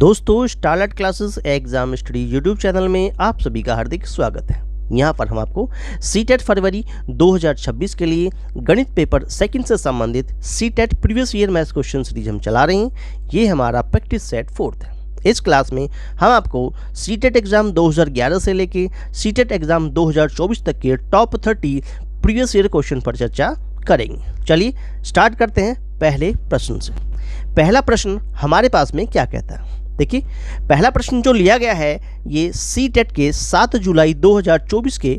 दोस्तों, starlight classes exam study YouTube channel में आप सभी का हार्दिक स्वागत है। यहाँ पर हम आपको सीटेट फरवरी 2026 के लिए गणित पेपर सेकंड से संबंधित CTET previous year maths question series हम चला रहे हैं। ये हमारा प्रैक्टिस सेट 4 है। इस क्लास में हम आपको सीटेट एग्जाम 2011 से लेके सीटेट एग्जाम 2024 तक के टॉप 30 प्रीवियस ईयर क्वेश्चन पर चर्चा करेंगे। चलिए स्टार्ट करते हैं पहले प्रश्न से। पहला प्रश्न हमारे पास में क्या कहता है, देखिए पहला प्रश्न जो लिया गया है ये सीटेट के 7 जुलाई 2024 के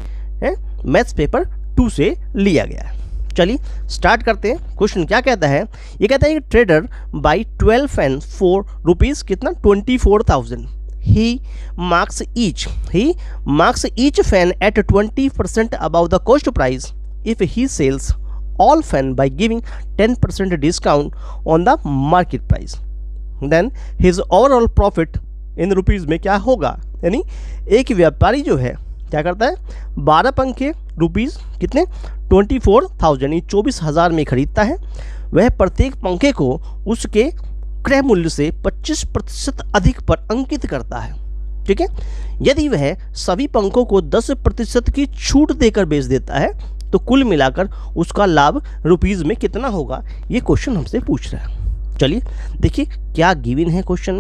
मैथ्स पेपर 2 से लिया गया है। चलिए स्टार्ट करते हैं। क्वेश्चन क्या कहता है, ये कहता है कि ट्रेडर बाई 12 एंड 4 रुपीज़ कितना 24,000 he marks each fan at 20% above the cost price if he sells all fan by giving 10% discount on the market price, then his overall profit in rupees में क्या होगा। यानी एक व्यापारी जो है क्या करता है 12 पंखे रुपीज़ कितने 24,000 यानी 24,000 में खरीदता है। वह प्रत्येक पंखे को उसके क्रय मूल्य से 25% अधिक पर अंकित करता है। ठीक है, यदि वह सभी पंखों को 10% की छूट देकर बेच देता है तो कुल मिलाकर उसका लाभ रुपीज़ में कितना होगा, ये क्वेश्चन हमसे पूछ रहा है। चलिए देखिए क्या गिवन है क्वेश्चन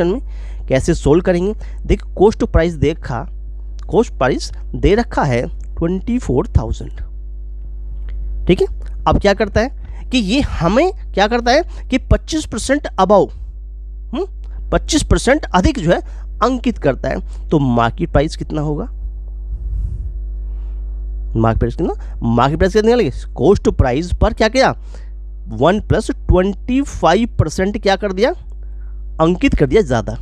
में, कैसे सोल्व करेंगे। देख कॉस्ट प्राइस दे रखा है 24,000। ठीक है, अब क्या करता है कि ये हमें क्या करता है कि 25% अबाउ 25% अधिक जो है अंकित करता है। तो मार्केट प्राइस कितना होगा, मार्केट प्राइस कितना निकलेगी। कॉस्ट प्राइस पर क्या किया 1 + 25% क्या कर दिया, अंकित कर दिया ज़्यादा।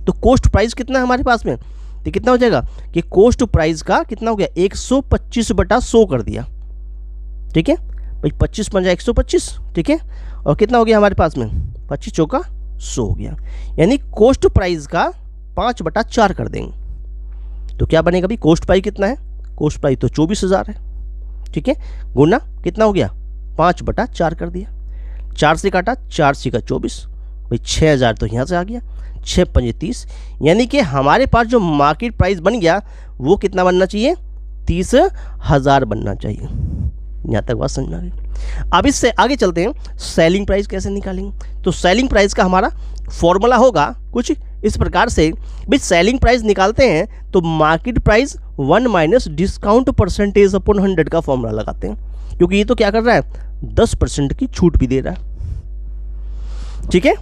तो कॉस्ट प्राइस कितना है हमारे पास में, तो कितना हो जाएगा कि कॉस्ट प्राइस का कितना हो गया 125/100 कर दिया। ठीक है भाई, 25 बन जाए 125। ठीक है, और कितना हो गया हमारे पास में 25 चौका 100 हो गया। यानी कॉस्ट प्राइस का 5/4 कर देंगे तो क्या बनेगा भाई, कॉस्ट प्राइस कितना है, कॉस्ट प्राइस तो 24,000 है। ठीक है, गुना कितना हो गया 5/4 कर दिया, 4 से काटा 4 से का 24 भाई 6,000 तो यहाँ से आ गया, 6 × 5 = 30। यानी कि हमारे पास जो मार्केट प्राइस बन गया वो कितना बनना चाहिए 30,000 बनना चाहिए। यहाँ तक बात समझ में आ गई। अब इससे आगे चलते हैं, सेलिंग प्राइस कैसे निकालेंगे। तो सेलिंग प्राइस का हमारा फॉर्मूला होगा कुछ इस प्रकार से, भाई सेलिंग प्राइस निकालते हैं तो market price 1 - discount percentage upon 100 का फॉर्मूला लगाते हैं, क्योंकि ये तो क्या कर रहा है 10% की छूट भी दे रहा है। ठीक है,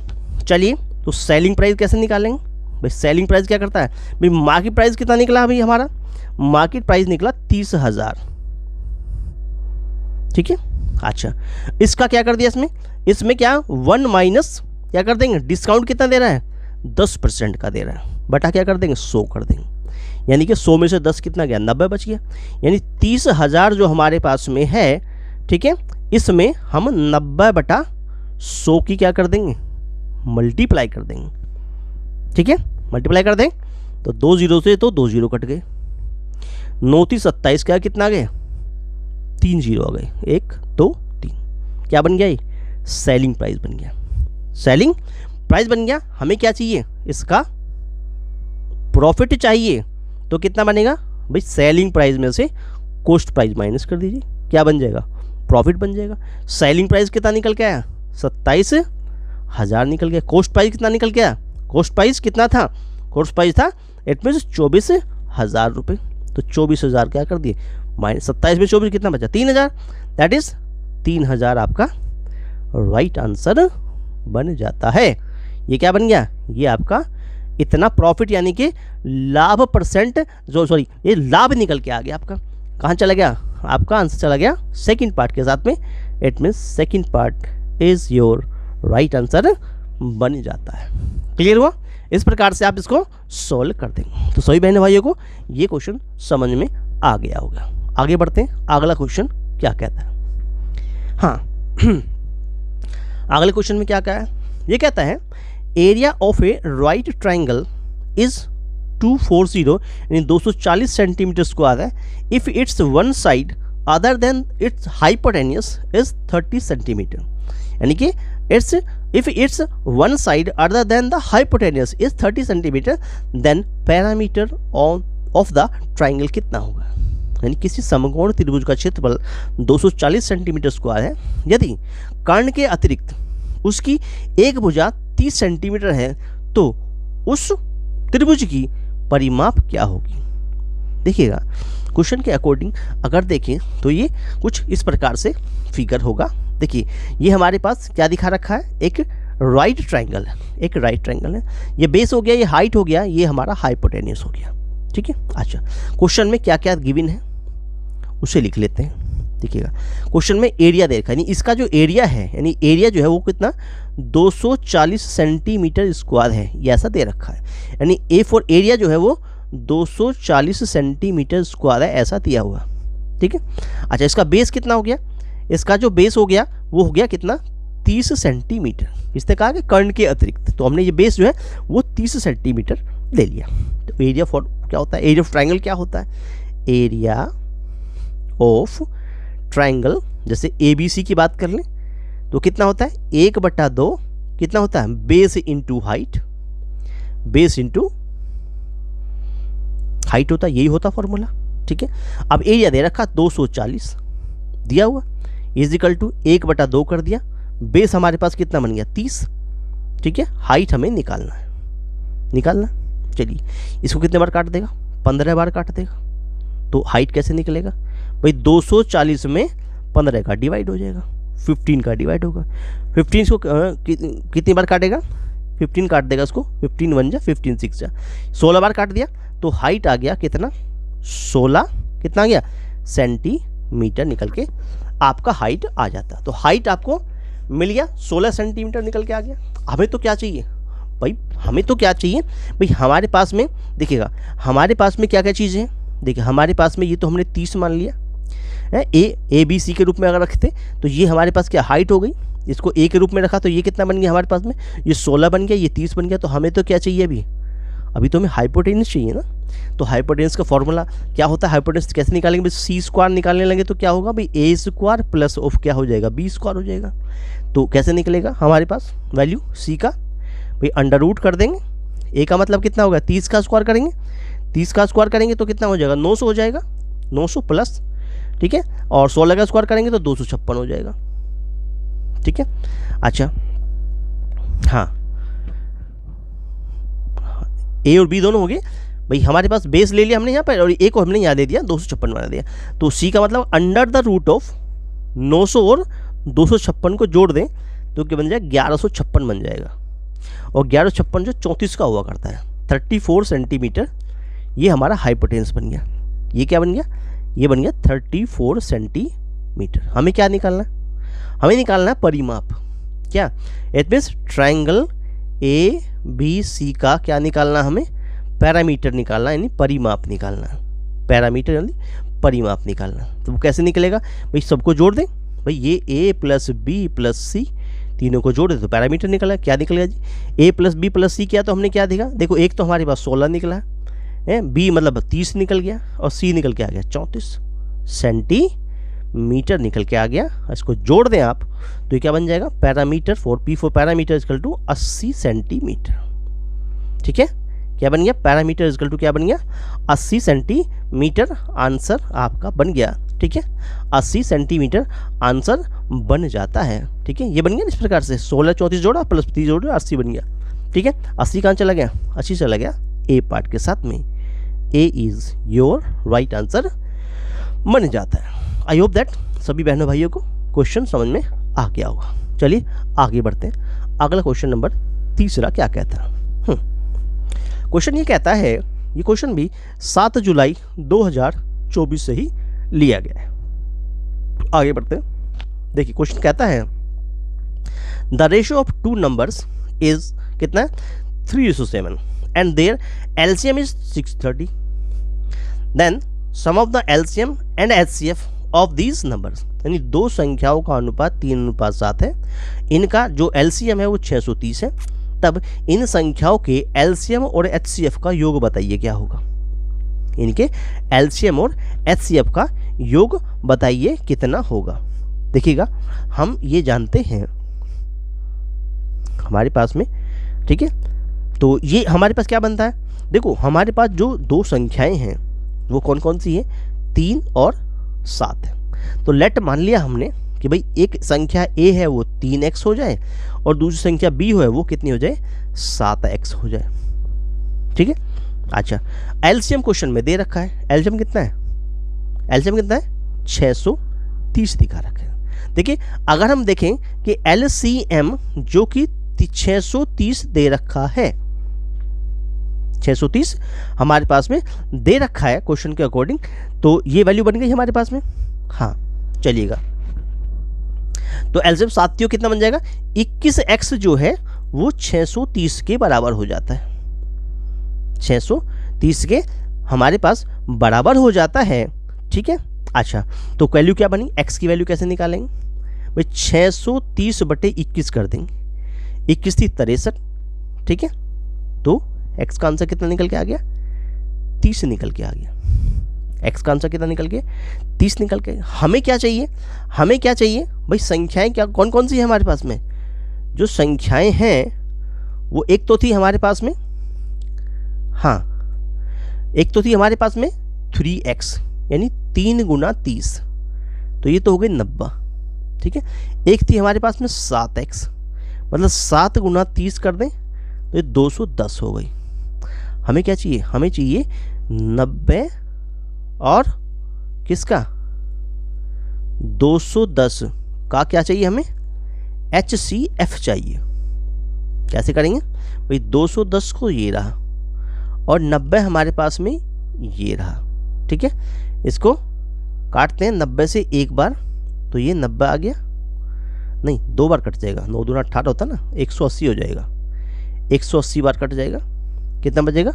चलिए तो सेलिंग प्राइस कैसे निकालेंगे। भाई सेलिंग प्राइस क्या करता है, भाई मार्केट प्राइस कितना निकला भाई हमारा, मार्केट प्राइस निकला 30,000। ठीक है, अच्छा इसका क्या कर दिया इसमें क्या 1 - क्या कर देंगे, डिस्काउंट कितना दे रहा है 10% का दे रहा है, बटा क्या कर देंगे 100 कर देंगे। यानी कि 100 में से 10 कितना गया 90 बच गया। यानी 30,000 जो हमारे पास में है, ठीक है, इसमें हम 90/100 की क्या कर देंगे मल्टीप्लाई कर देंगे। ठीक है, मल्टीप्लाई कर दें तो 2 0 से तो 2 0 कट गए, 9 × 3 = 27 क्या कितना गए 3 0 आ गए, 1 2 3 क्या बन गया, ये सेलिंग प्राइस बन गया। सेलिंग प्राइस बन गया। हमें क्या चाहिए, इसका प्रॉफिट चाहिए। तो कितना बनेगा भाई, सेलिंग प्राइस में से कॉस्ट प्राइस माइनस कर दीजिए, क्या बन जाएगा प्रॉफिट बन जाएगा। सेलिंग प्राइस कितना निकल के आया 27,000 निकल गया। कॉस्ट प्राइस कितना निकल के आया, कॉस्ट प्राइस कितना था, कॉस्ट प्राइस था इट मीन 24,000 रुपये। तो 24,000 क्या कर दिए माइनस 27 में 24 कितना बचा 3,000, दैट इज 3,000 आपका राइट आंसर बन जाता है। ये क्या बन गया, ये आपका इतना प्रॉफिट यानी कि लाभ परसेंट ये लाभ निकल के आ गया आपका। कहाँ चला गया, आपका आंसर चला गया सेकंड पार्ट के साथ में। It means second part is your right answer बन जाता है। क्लियर हुआ, इस प्रकार से आप इसको सॉल्व कर देंगे तो सभी बहन भाइयों को ये क्वेश्चन समझ में आ गया होगा। आगे बढ़ते हैं, अगला क्वेश्चन क्या कहता है। हाँ अगले क्वेश्चन में क्या कहा है, ये कहता है area of a right triangle is 240 यानी 240 सेंटीमीटर स्क्वायर है if its one side other then its hypotenuse is 30 centimetre. यानी कि its if its one side other then the hypotenuse is 30 centimetre then parameter of the triangle कितना होगा। यानी किसी समकोण त्रिभुज का क्षेत्रफल 240 सेंटीमीटर स्क्वायर है, यदि कर्ण के अतिरिक्त उसकी एक भुजा 30 सेंटीमीटर है तो उस त्रिभुज की परिमाप क्या होगी। देखिएगा क्वेश्चन के अकॉर्डिंग अगर देखें तो ये कुछ इस प्रकार से फिगर होगा। देखिए ये हमारे पास क्या दिखा रखा है, एक राइट ट्रायंगल है, एक राइट ट्रायंगल है। ये बेस हो गया, ये हाइट हो गया, ये हमारा हाइपोटेन्यूस हो गया। ठीक है। अच्छा क्वेश्चन में क्या क्या गिवन है उसे लिख लेते हैं। देखिएगा क्वेश्चन में एरिया दे रखा है, यानी इसका जो एरिया है, यानी एरिया जो है वो कितना 240 सेंटीमीटर स्क्वायर है, ये ऐसा दे रखा है। यानी ए फॉर एरिया जो है वो 240 सेंटीमीटर स्क्वायर है, ऐसा दिया हुआ। ठीक है। अच्छा इसका बेस कितना हो गया, इसका जो बेस हो गया वो हो गया कितना 30 सेंटीमीटर। इसने कहा कि कर्ण के अतिरिक्त, तो हमने ये बेस जो है वो 30 सेंटीमीटर ले लिया। तो एरिया फॉर क्या होता है, एरिया ऑफ ट्रायंगल क्या होता है, एरिया ऑफ ट्रायंगल जैसे ABC की बात कर लें तो कितना होता है 1/2 कितना होता है base into height, base into height होता है, यही होता फॉर्मूला। ठीक है। अब एरिया दे रखा 240 दिया हुआ इज इक्वल टू 1/2 कर दिया, बेस हमारे पास कितना बन गया 30। ठीक है। हाइट हमें निकालना है, निकालना। चलिए इसको कितने बार काट देगा, 15 बार काट देगा। तो हाइट कैसे निकलेगा भाई, 240 में 15 का डिवाइड हो जाएगा, 15 का डिवाइड होगा। 15 को कितनी बार काटेगा, 15 काट देगा उसको, 15 1 जा 15 6 जा 16 बार काट दिया। तो हाइट आ गया कितना 16, कितना आ गया सेंटीमीटर निकल के आपका हाइट आ जाता। तो हाइट आपको मिल गया 16 सेंटीमीटर निकल के आ गया। हमें तो क्या चाहिए भाई, हमें तो क्या चाहिए भाई, हमारे पास में देखिएगा हमारे पास में क्या क्या चीज़ें हैं। देखिए हमारे पास में ये तो हमने 30 मान लिया है, ABC के रूप में अगर रखते तो ये हमारे पास क्या हाइट हो गई, इसको A के रूप में रखा तो ये कितना बन गया हमारे पास में, ये 16 बन गया, ये 30 बन गया। तो हमें तो क्या चाहिए अभी तो हमें हाइपोटेन्यूस चाहिए ना। तो हाइपोटेन्यूस का फॉर्मूला क्या होता है, हाइपोटेन्यूस कैसे निकालेंगे भाई, C स्क्वायर निकालने लगे तो क्या होगा भाई A स्क्वायर प्लस ऑफ क्या हो जाएगा B स्क्वायर हो जाएगा। तो कैसे निकलेगा हमारे पास वैल्यू C का भाई अंडर रूट कर देंगे, A का मतलब कितना होगा 30 का स्क्वायर करेंगे, 30 का स्क्वायर करेंगे तो कितना हो जाएगा 900 हो जाएगा, 900 प्लस। ठीक है। और 16 का स्क्वायर करेंगे तो 256 हो जाएगा। ठीक है। अच्छा हाँ A और B दोनों हो गए भाई, हमारे पास बेस ले लिया हमने यहाँ पर और A को हमने यहाँ दे दिया 256 बना दिया। तो C का मतलब अंडर द रूट ऑफ 900 और 256 को जोड़ दें तो क्या बन जाएगा 1156 बन जाएगा। और 1156 जो 34 का हुआ करता है, 34 सेंटीमीटर ये हमारा हाइपोटेन्यूस बन गया। ये क्या बन गया, ये बन गया 34 सेंटीमीटर। हमें क्या निकालना है, हमें निकालना है परिमाप। क्या इट मीन्स ट्रायंगल ABC का क्या निकालना, हमें पैरामीटर निकालना, यानी परिमाप निकालना है। पैरामीटर यानी परिमाप निकालना। तो वो कैसे निकलेगा भाई, सबको जोड़ दें भाई, ये A plus B plus C तीनों को जोड़ दे तो पैरामीटर निकला। क्या निकलेगा जी, A plus B plus C किया तो हमने क्या देखा, देखो एक तो हमारे पास 16 निकला है, B मतलब 30 निकल गया और C निकल के आ गया 34 सेंटीमीटर निकल के आ गया। इसको जोड़ दें आप तो ये क्या बन जाएगा, parameter for P for parameter equal to 80 centimetre. ठीक है। क्या बन गया, पैरामीटर इक्वल टू क्या बन गया 80 सेंटीमीटर। आंसर आपका बन गया। ठीक है। 80 सेंटीमीटर आंसर बन जाता है। ठीक है। ये बन गया इस प्रकार से 16 34 जोड़ा प्लस 30 जोड़ा 80 बन गया। ठीक है। 80 कहाँ चला गया, 80 चला गया A पार्ट के साथ में। A is your right answer बन जाता है। आई होप दैट सभी बहनों भाइयों को क्वेश्चन समझ में आ गया होगा। चलिए आगे बढ़ते हैं। अगला क्वेश्चन नंबर 3 क्या कहता है। क्वेश्चन ये कहता है, ये क्वेश्चन भी 7 जुलाई 2024 से ही लिया गया है। आगे बढ़ते हैं। देखिए क्वेश्चन कहता है the ratio of two numbers is कितना है 3:7 and their LCM is 630। Then sum of the LCM and HCF of these numbers, यानी दो संख्याओं का अनुपात 3:7 है। इनका जो एलसीएम है वो 630 है। तब इन संख्याओं के एलसीएम और एचसीएफ का योग बताइए क्या होगा। इनके एलसीएम और एचसीएफ का योग बताइए कितना होगा। देखिएगा हम ये जानते हैं हमारे पास में, ठीक है। तो ये हमारे पास क्या बनता है, देखो हमारे पास जो दो संख्याएं हैं वो कौन कौन सी है, 3 और 7 है। तो लेट मान लिया हमने कि भाई एक संख्या a है वो 3x हो जाए और दूसरी संख्या b है वो कितनी हो जाए, 7x हो जाए, ठीक है। अच्छा, एलसीएम क्वेश्चन में दे रखा है, एलसीएम कितना है, एलसीएम कितना है, 630 दिखा रखा है। देखिए अगर हम देखें कि एलसीएम जो कि 630 दे रखा है, 630 हमारे पास में दे रखा है क्वेश्चन के अकॉर्डिंग, तो ये वैल्यू बन गई हमारे पास में। हाँ चलिएगा, तो एलसीएम साथियों कितना बन जाएगा, 21x जो है वो 630 के बराबर हो जाता है, 630 के हमारे पास बराबर हो जाता है, ठीक है। अच्छा, तो वैल्यू क्या बनी, x की वैल्यू कैसे निकालेंगे भाई, 630 बटे 21 कर देंगे, 21 थी 63, ठीक है। तो x का आंसर कितना निकल के आ गया, 30 निकल के आ गया। x का आंसर कितना निकल के, 30 निकल के। हमें क्या चाहिए, हमें क्या चाहिए भाई, संख्याएं क्या कौन कौन सी है हमारे पास में, जो संख्याएं हैं वो एक तो थी हमारे पास में, हाँ एक तो थी हमारे पास में 3x यानी 3 गुना 30, तो ये तो हो गई 90, ठीक है। एक थी हमारे पास में 7x, मतलब 7 गुना 30 कर दें तो ये 210 हो गई। हमें क्या चाहिए, हमें चाहिए 90 और किसका, 210 का क्या चाहिए हमें, HCF चाहिए। कैसे करेंगे भाई, 210 को ये रहा और 90 हमारे पास में ये रहा, ठीक है। इसको काटते हैं 90 से एक बार, तो ये 90 आ गया, नहीं 2 बार कट जाएगा, 9 दूना 18 होता ना, 180 हो जाएगा, 180 बार कट जाएगा, कितना बचेगा,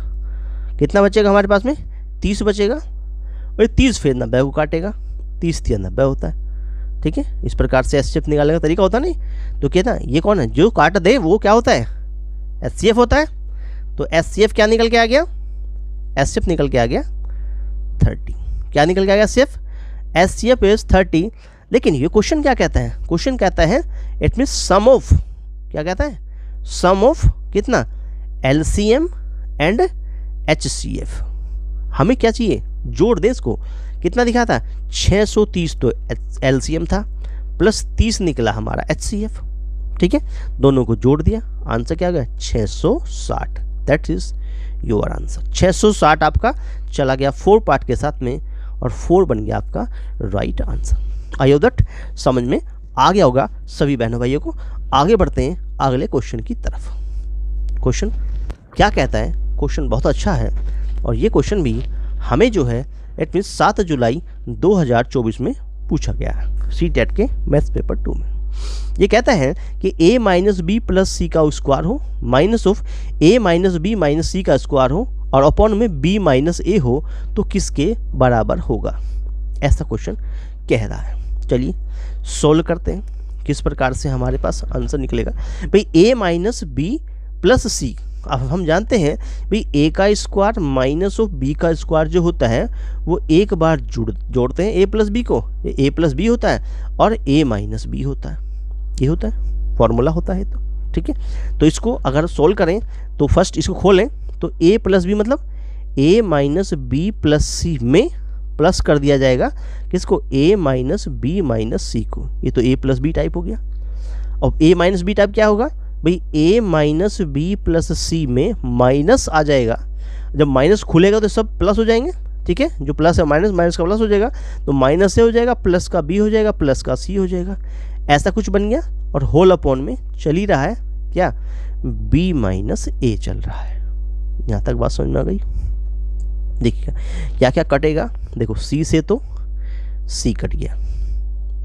कितना बचेगा हमारे पास में, 30 बचेगा, और 30 फिर 90 को काटेगा, 30 या 90 होता है, ठीक है। इस प्रकार से एचसीएफ निकालने का तरीका होता नहीं। तो कहता है ये कौन है, जो काट दे वो क्या होता है, एचसीएफ होता है। तो एचसीएफ क्या निकल के आ गया, एचसीएफ निकल के आ गया 30, क्या निकल के आ गया एचसीएफ, एचसीएफ इज 30। लेकिन ये क्वेश्चन क्या कहता है, क्वेश्चन कहता है इट मीन्स सम ऑफ, क्या कहता है, सम ऑफ कितना, एलसीएम एंड एचसीएफ। हमें क्या चाहिए, जोड़ दे इसको, कितना दिखा था, 630 तो एलसीएम था प्लस 30 निकला हमारा एचसीएफ, ठीक है। दोनों को जोड़ दिया, आंसर क्या आ गया, 660। That is your answer. 660 आपका चला गया 4 पार्ट के साथ में और 4 बन गया आपका right answer. I hope that समझ में आ गया होगा सभी बहनों भाइयों को। आगे बढ़ते हैं अगले क्वेश्चन की तरफ। क्वेश्चन क्या कहता है, क्वेश्चन बहुत अच्छा है और ये क्वेश्चन भी हमें जो है इट मीन्स 7 जुलाई 2024 में पूछा गया है सीटेट के मैथ्स पेपर 2 में। ये कहता है कि a minus B plus C का स्क्वायर हो minus of a minus B minus C का स्क्वायर हो और अपॉन में b माइनस ए हो तो किसके बराबर होगा, ऐसा क्वेश्चन कह रहा है। चलिए सोल्व करते हैं किस प्रकार से हमारे पास आंसर निकलेगा। भाई a माइनस बी प्लस सी, अब हम जानते हैं भाई a का स्क्वायर माइनस ऑफ b का स्क्वायर जो होता है वो एक बार जोड़ते हैं a प्लस बी को, a प्लस बी होता है और a माइनस बी होता है, ये होता है फॉर्मूला होता है। तो ठीक है, तो इसको अगर सोल्व करें तो फर्स्ट इसको खोलें तो a प्लस बी मतलब a माइनस बी प्लस सी में प्लस कर दिया जाएगा किसको, a माइनस बी माइनस सी को, ये तो a प्लस बी टाइप हो गया। अब a माइनस बी टाइप क्या होगा भाई, a माइनस बी प्लस सी में माइनस आ जाएगा, जब माइनस खुलेगा तो सब प्लस हो जाएंगे, ठीक है। जो प्लस है माइनस, माइनस का प्लस हो जाएगा तो माइनस से हो जाएगा, प्लस का b हो जाएगा, प्लस का c हो जाएगा, ऐसा कुछ बन गया। और होल अपॉन में चल ही रहा है क्या, b माइनस ए चल रहा है। यहाँ तक बात समझ में आ गई। देखिए क्या क्या कटेगा, देखो c से तो c कट गया,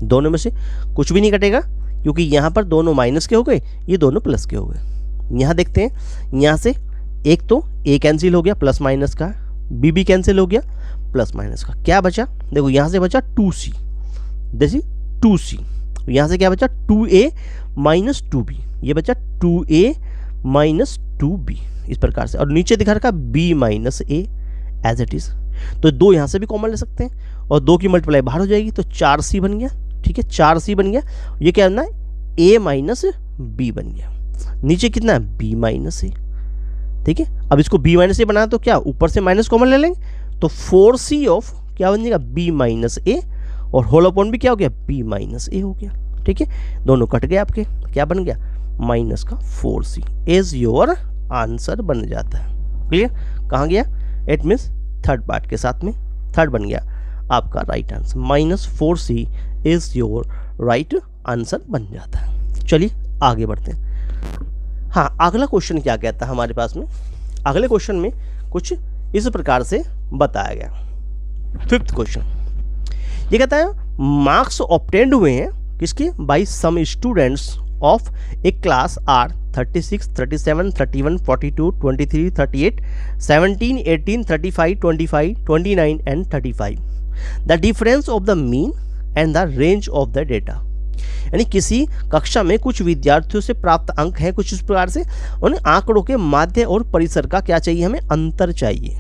दोनों में से कुछ भी नहीं कटेगा क्योंकि यहाँ पर दोनों माइनस के हो गए, ये दोनों प्लस के हो गए। यहाँ देखते हैं, यहाँ से एक तो a कैंसिल हो गया प्लस माइनस का, b भी कैंसिल हो गया प्लस माइनस का, क्या बचा, देखो यहाँ से बचा 2c, देखिए 2c, यहाँ से क्या बचा 2a माइनस 2b, ये बचा 2a माइनस 2b इस प्रकार से, और नीचे दिखा रखा b minus a as it is. तो 2 यहाँ से भी कॉमन ले सकते हैं और 2 की मल्टीप्लाई बाहर हो जाएगी तो 4c बन गया, ठीक है 4c बन गया। ये क्या बनना है, a माइनस बी बन गया। नीचे कितना है b माइनस ए, ठीक है। अब इसको b माइनस ए बनाना तो क्या ऊपर से माइनस कॉमन ले लेंगे, तो 4c ऑफ क्या बन जाएगा b माइनस ए, और होल अपॉन भी क्या हो गया b माइनस ए हो गया, ठीक है। दोनों कट गए आपके, क्या बन गया माइनस का 4c इज योर आंसर बन जाता है। क्लियर, कहाँ गया, इट मीन्स थर्ड पार्ट के साथ में थर्ड बन गया आपका right answer, minus 4c is your right answer बन जाता है। चलिए आगे बढ़ते हैं। हाँ, अगला क्वेश्चन क्या कहता है हमारे पास में, अगले क्वेश्चन में कुछ इस प्रकार से बताया गया। फिफ्थ क्वेश्चन ये कहता है मार्क्स ऑब्टेन्ड हुए हैं किसके, by some students of a class are 36, 37, 31, 42, 23, 38, 17, 18, 35, 25, 29 and 35. The difference of the mean and the range of the data. यानी किसी कक्षा में कुछ विद्यार्थियों से प्राप्त अंक हैं कुछ इस प्रकार से, उन आंकड़ों के माध्य और परिसर का क्या चाहिए हमें, अंतर चाहिए।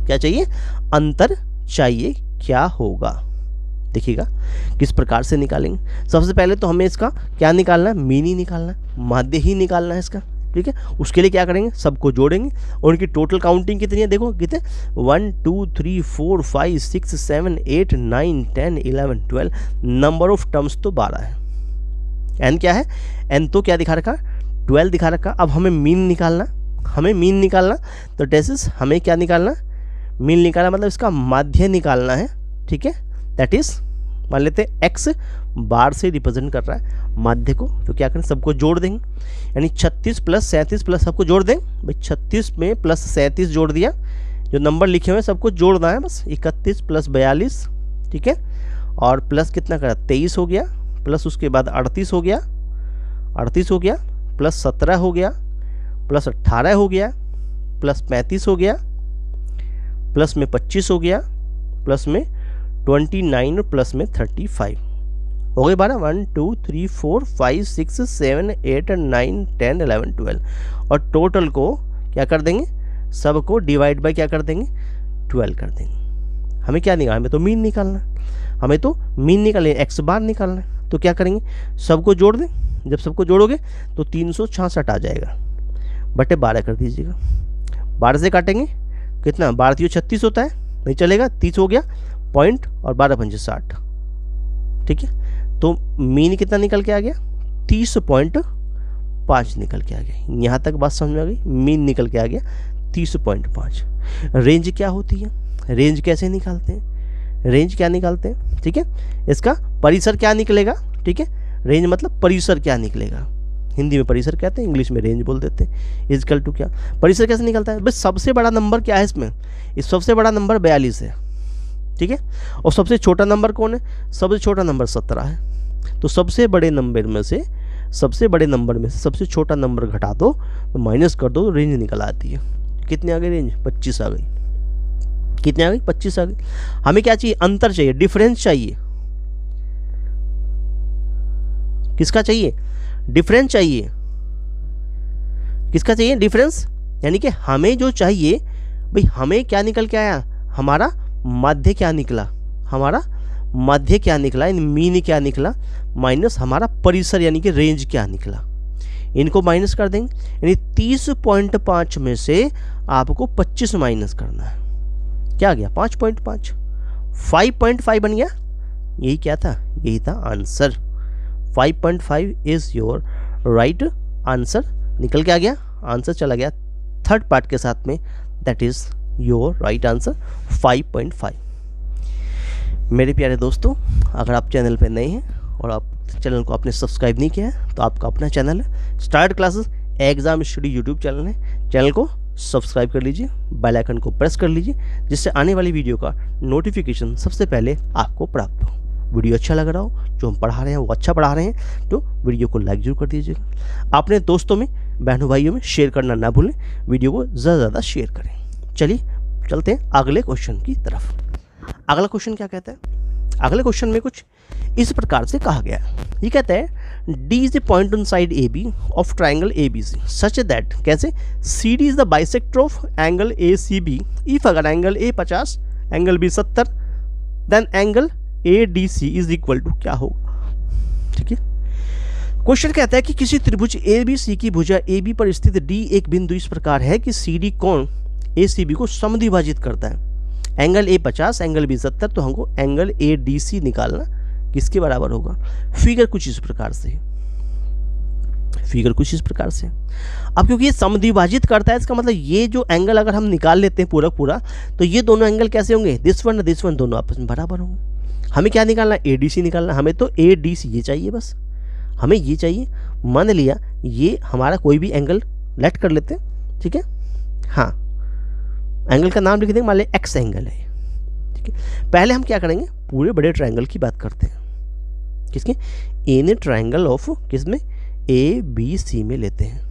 क्या चाहिए, अंतर चाहिए। क्या होगा देखिएगा किस प्रकार से निकालेंगे। सबसे पहले तो हमें इसका क्या निकालना है, मीन ही निकालना है, माध्य ही निकालना है इसका, ठीक है। उसके लिए क्या करेंगे, सबको जोड़ेंगे और उनकी टोटल काउंटिंग कितनी है, देखो कितने 1 2 3 4 5 6 7 8 9 10 11 12, नंबर ऑफ टर्म्स तो 12 है। एन क्या है, एन तो क्या दिखा रखा, 12 दिखा रखा। अब हमें मीन निकालना, हमें मीन निकालना, तो डेसिस हमें क्या निकालना, मीन निकालना मतलब इसका माध्य निकालना है, ठीक है। दैट इज मान लेते हैं एक्स बार से रिप्रेजेंट कर रहा है माध्य को, तो क्या करें सबको जोड़ देंगे, यानी 36 प्लस 37 प्लस सबको जोड़ देंगे भाई, 36 में प्लस 37 जोड़ दिया, जो नंबर लिखे हुए हैं सबको जोड़ना है बस, 31 प्लस 42, ठीक है, और प्लस कितना करा 23 हो गया, प्लस उसके बाद 38 हो गया, 38 हो गया, प्लस 17 हो गया, प्लस 18 हो गया, प्लस 35 हो गया, प्लस में 25 हो गया, प्लस में 29 और प्लस में 35 हो गए 12, 1 2 3 4 5 6 7 8 9 10 11 12, और टोटल को क्या कर देंगे, सबको डिवाइड बाय क्या कर देंगे 12 कर देंगे। हमें क्या निकालना, हमें तो मीन निकालना है, हमें तो मीन निकालना है, एक्स बार निकालना है, तो क्या करेंगे सबको जोड़ दें। जब सबको जोड़ोगे तो 366 आ जाएगा, बटे 12 कर दीजिएगा, 12 से काटेंगे कितना, 12 36 होता है, नहीं चलेगा, 30 हो गया पॉइंट और 12 पंजे 60, ठीक है। तो मीन कितना निकल के आ गया 30.5 निकल के आ गया। यहाँ तक बात समझ में आ गई, मीन निकल के आ गया 30.5। रेंज क्या होती है, रेंज कैसे निकालते हैं, रेंज क्या निकालते हैं, ठीक है। इसका परिसर क्या निकलेगा, ठीक है, रेंज मतलब परिसर क्या निकलेगा, हिंदी में परिसर कहते हैं, इंग्लिश में रेंज बोल देते हैं। इजकल टू क्या, परिसर कैसे निकलता है, बस सबसे बड़ा नंबर क्या है इसमें, इस सबसे बड़ा नंबर 42 है, ठीक है, और सबसे छोटा नंबर कौन है, सबसे छोटा नंबर 17 है। तो सबसे बड़े नंबर में से सबसे छोटा नंबर घटा दो, तो माइनस कर दो, तो रेंज निकल आती है। कितनी आ गई रेंज, 25 आ गई। कितनी आ गई, 25 आ गई। हमें क्या चाहिए, अंतर चाहिए, डिफरेंस चाहिए। किसका चाहिए, डिफरेंस चाहिए। किसका चाहिए, डिफरेंस, यानी कि हमें जो चाहिए भाई, हमें क्या निकल के आया, हमारा माध्य क्या निकला, हमारा माध्य क्या निकला, यानी मीन क्या निकला, माइनस हमारा परिसर यानी कि रेंज क्या निकला, इनको माइनस कर देंगे। यानी 30.5 में से आपको 25 माइनस करना है, क्या आ गया 5.5, 5.5 बन गया। यही क्या था, यही था answer, 5.5 is your right answer, निकल के आ गया, आंसर चला गया थर्ड पार्ट के साथ में, that is your right answer 5.5। मेरे प्यारे दोस्तों, अगर आप चैनल पे नए हैं और आप चैनल को आपने सब्सक्राइब नहीं किया है, तो आपका अपना चैनल है start classes exam study YouTube channel है, चैनल को सब्सक्राइब कर लीजिए, बेल आइकन को प्रेस कर लीजिए, जिससे आने वाली वीडियो का नोटिफिकेशन सबसे पहले आपको प्राप्त हो। वीडियो अच्छा लग रहा हो, जो हम पढ़ा रहे हैं वो अच्छा पढ़ा रहे हैं, तो वीडियो को लाइक जरूर कर दीजिएगा। अपने दोस्तों में, बहनों भाइयों में शेयर करना ना भूलें, वीडियो को ज़्यादा से ज़्यादा शेयर करें। चलिए चलते हैं अगले क्वेश्चन की तरफ। अगला क्वेश्चन क्या कहता है, अगले क्वेश्चन में कुछ इस प्रकार से कहा गया है, ये कहता है D is a point on side A B of triangle A B C such that, कैसे, C D is the bisector of angle A C B if अगर angle A 50 angle B 70 then angle A D C is equal to क्या होगा। ठीक है, question कहता है कि किसी त्रिभुज ए बी सी की भुजा ए बी पर स्थित डी एक बिंदु इस प्रकार है कि सी डी कोण ए सी बी को समद्विभाजित करता है। एंगल ए 50, एंगल बी 70, तो हमको एंगल ए डी सी निकालना किसके बराबर होगा। फिगर कुछ इस प्रकार से, फिगर कुछ इस प्रकार से। अब क्योंकि ये समद्विभाजित करता है, इसका मतलब ये जो एंगल अगर हम निकाल लेते हैं पूरा पूरा, तो ये दोनों एंगल कैसे होंगे, दिस वन दोनों आपस में बराबर होंगे। हमें क्या निकालना है, ए डी सी निकालना। हमें तो ए डी सी ये चाहिए, बस हमें ये चाहिए। मान लिया ये हमारा कोई भी एंगल लेट कर लेते हैं, ठीक है। हाँ, एंगल का नाम लिख देंगे, मान लिया एक्स एंगल है, ठीक है। पहले हम क्या करेंगे, पूरे बड़े ट्रायंगल की बात करते हैं, किसके, इन ट्रायंगल ऑफ किसमें, ए बी सी में लेते हैं।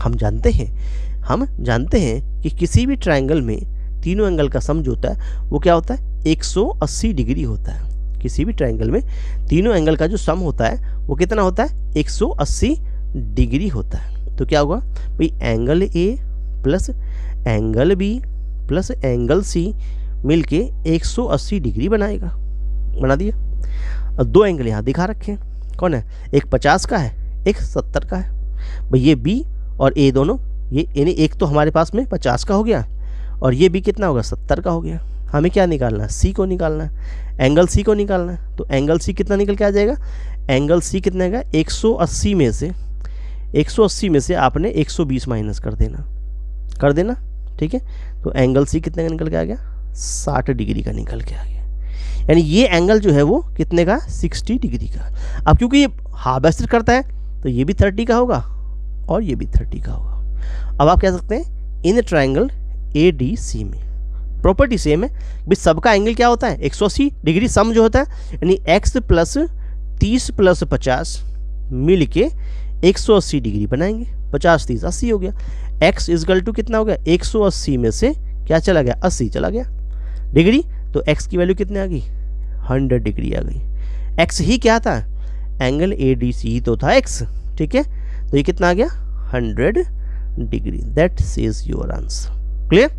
हम जानते हैं कि किसी भी ट्रायंगल में तीनों एंगल का सम जो होता है वो क्या होता है, 180 डिग्री होता है। किसी भी ट्रायंगल में तीनों एंगल का जो सम होता है वो कितना होता है, 180 डिग्री होता है। तो क्या होगा भाई, angle A plus angle B plus angle C मिलके 180 डिग्री बनाएगा। बना दिया। दो एंगल यहाँ दिखा रखे हैं, कौन है, एक 50 का है, एक 70 का है। भाई ये बी और ए दोनों, ये यानी एक तो हमारे पास में 50 का हो गया और ये बी कितना होगा, 70 का हो गया। हमें क्या निकालना है, सी को निकालना है, एंगल सी को निकालना है। तो एंगल सी कितना निकल के आ जाएगा, एंगल सी कितना आएगा, 180 में से आपने 120 माइनस कर देना, ठीक है। तो एंगल सी कितने का निकल के आ गया, 60 डिग्री का निकल के आ गया। यानी ये एंगल जो है वो कितने का, 60 डिग्री का। अब क्योंकि ये हाफ एस्टेट करता है तो ये भी 30 का होगा और ये भी 30 का होगा। अब आप कह सकते हैं इन ट्रायंगल ए डी सी में प्रॉपर्टी सेम है भाई, सबका एंगल क्या होता है, 180 डिग्री सम जो होता है, यानी x प्लस 30 प्लस 50 मिल के 180 डिग्री बनाएंगे। 50 30 80 हो गया। x इजकल टू कितना हो गया, 180 में से क्या चला गया, 80 चला गया डिग्री। तो x की वैल्यू कितने आ गई, 100 डिग्री आ गई। x ही क्या था, एंगल ए डी सी तो था x, ठीक है। तो ये कितना आ गया, 100 degree. That is your answer. Clear,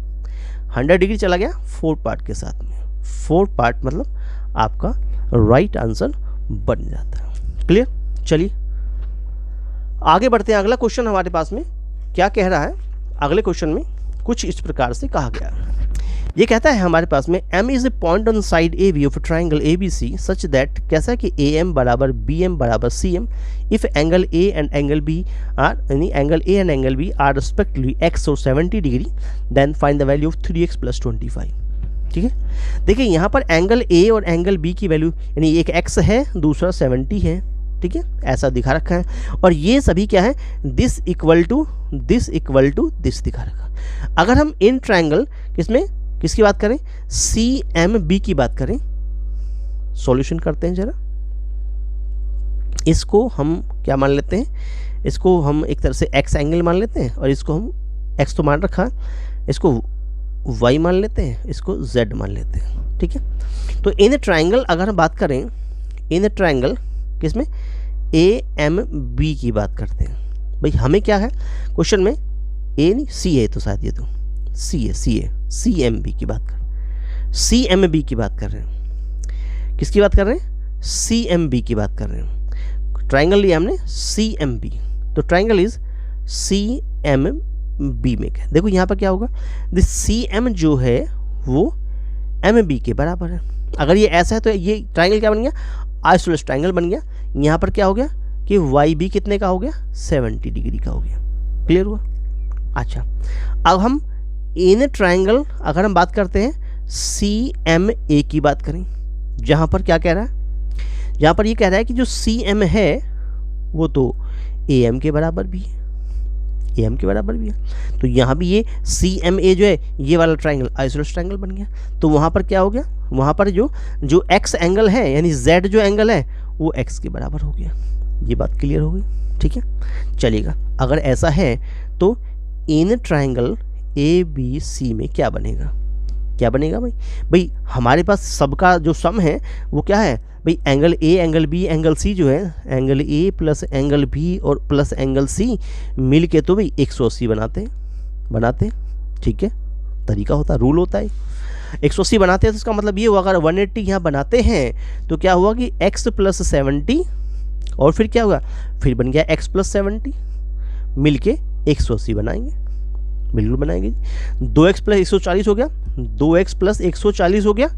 100 degree चला गया 4 पार्ट के साथ में। 4 पार्ट मतलब आपका राइट आंसर बन जाता है। क्लियर, चलिए आगे बढ़ते हैं। अगला क्वेश्चन हमारे पास में क्या कह रहा है, अगले क्वेश्चन में कुछ इस प्रकार से कहा गया है। ये कहता है हमारे पास में M is a point on side A B of triangle A B C such that, कैसा है कि ए एम बराबर बी एम बराबर C M if angle A and angle B are, यानी angle A and angle B are respectively X और 70 degree, then find the value of 3x plus 25। ठीक है, देखिए यहाँ पर एंगल ए और एंगल बी की वैल्यू, यानी एक x है दूसरा 70 है, ठीक है, ऐसा दिखा रखा है। और ये सभी क्या है, दिस इक्वल टू दिस दिखा रखा है। अगर हम इन ट्रायंगल किसकी बात करें, सी एम बी की बात करें, सॉल्यूशन करते हैं जरा। इसको हम क्या मान लेते हैं, इसको हम एक तरह से एक्स एंगल मान लेते हैं और इसको हम एक्स तो मान रखा, इसको वाई मान लेते हैं, इसको जेड मान लेते हैं, ठीक है। तो इन ट्रायंगल अगर हम बात करें, इन ट्रायंगल किसमें, ए एम बी की बात करते हैं। भाई हमें क्या है क्वेश्चन में, ए नहीं सी है, तो शायद ये तो सी है, सी एम बी की बात कर, सी एम बी की बात कर रहे हैं। किसकी बात कर रहे हैं, सी एम बी की बात कर रहे हैं। ट्रायंगल लिया हमने सी एम बी, तो triangle is C M B में क्या, देखो यहाँ पर क्या होगा, दिस सी एम जो है वो एम बी के बराबर है। अगर ये ऐसा है तो ये ट्रायंगल क्या बन गया, आइसोलेस ट्रायंगल बन गया। यहाँ पर क्या हो गया कि वाई बी कितने का हो गया, 70 डिग्री का हो गया। क्लियर हुआ। अच्छा, अब हम इन ट्रायंगल अगर हम बात करते हैं सी एम ए की बात करें, जहाँ पर क्या कह रहा है, जहाँ पर ये कह रहा है कि जो सी एम है वो तो ए एम के बराबर भी है, ए एम के बराबर भी है। तो यहाँ भी ये सी एम ए जो है, ये वाला ट्रायंगल आइसोलेस ट्रायंगल बन गया। तो वहाँ पर क्या हो गया, वहाँ पर जो एक्स एंगल है, यानी जेड जो एंगल है वो एक्स के बराबर हो गया। ये बात क्लियर हो गई, ठीक है। चलेगा, अगर ऐसा है तो इन ट्रायंगल ए बी सी में क्या बनेगा भाई हमारे पास सबका जो सम है वो क्या है भाई, angle A angle B angle C जो है, angle A plus angle B और प्लस एंगल सी मिल के तो भाई 180 बनाते, ठीक है, तरीका होता है, रूल होता है। 180 बनाते हैं तो इसका मतलब ये हुआ, अगर 180 यहाँ बनाते हैं तो क्या हुआ कि x प्लस 70 और फिर क्या होगा, फिर बन गया x प्लस 70, मिल के 180 बनाएंगे, बिल्कुल बनाएंगे। 2x प्लस 140 हो गया, 2x प्लस 140 हो गया,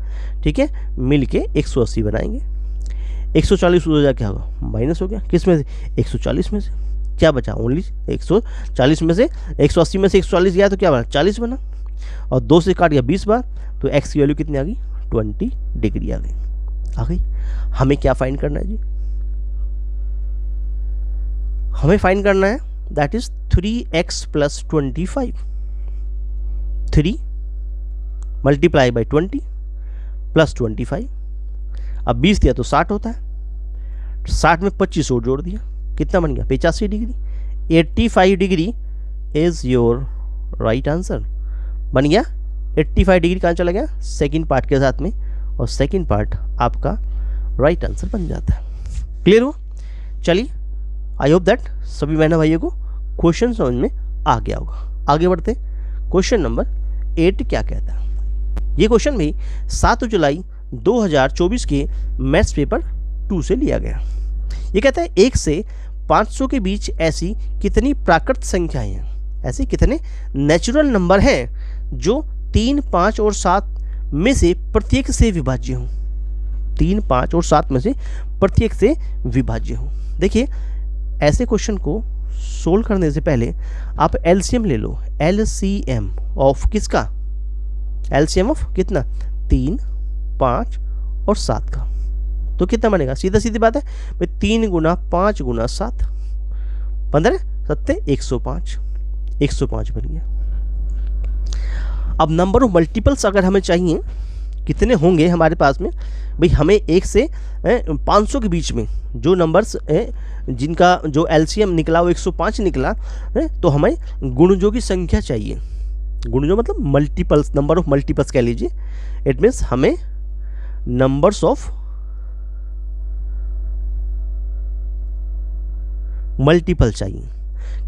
ठीक है, मिल के 180 बनाएंगे। 140 हो जाए क्या होगा, माइनस हो गया, किस में से, 140 में से, क्या बचा, ओनली 140 में से 180 में से 140 गया तो क्या बना, 40 बना, और 2 से काट गया 20 बार, तो x की वैल्यू कितनी आ गई, 20 डिग्री आ गई। हमें क्या फाइंड करना है जी, हमें फाइंड करना है that is 3x plus 25, 3 multiply by 20 plus 25, अब 20 दिया तो 60 होता है, 60 में 25 और जोड़ दिया, कितना बन गया, 85 degree. 85 degree is your right answer, बन गया 85 डिग्री। कहाँ चला गया, सेकंड पार्ट के साथ में, और सेकंड पार्ट आपका राइट आंसर बन जाता है। क्लियर हुआ? चलिए, आई होप दैट सभी बहनों भाइयों को क्वेश्चन समझ में आ गया होगा। आगे बढ़ते, क्वेश्चन नंबर 8 क्या कहता है। ये क्वेश्चन भी 7 जुलाई 2024 के मैथ्स पेपर 2 से लिया गया। ये कहता है 1 से 500 के बीच ऐसी कितनी प्राकृत संख्याएं हैं, ऐसे कितने नेचुरल नंबर हैं जो 3, 5 और 7 में से प्रत्येक से विभाज्य हों। 3, 5 और 7 में से प्रत्येक से विभाज्य हों। देखिए, ऐसे क्वेश्चन को सोल्व करने से पहले आप एलसीएम ले लो, एलसीएम ऑफ किसका, एलसीएम ऑफ कितना, 3, 5 और 7 का, तो कितना बनेगा, सीधा सीधी बात है भाई, 3 गुना 5 गुना 7, 15 7 105, 105 बन गया। अब नंबर ऑफ मल्टीपल्स अगर हमें चाहिए कितने होंगे हमारे पास में, भाई हमें 1 से 500 के बीच में जो नंबर्स जिनका जो एलसीएम निकला वो 105 निकला है, तो हमें गुणजों की संख्या चाहिए। गुणजों मतलब मल्टीपल्स, नंबर ऑफ मल्टीपल्स कह लीजिए। इट मीन्स हमें नंबर्स ऑफ मल्टीपल चाहिए।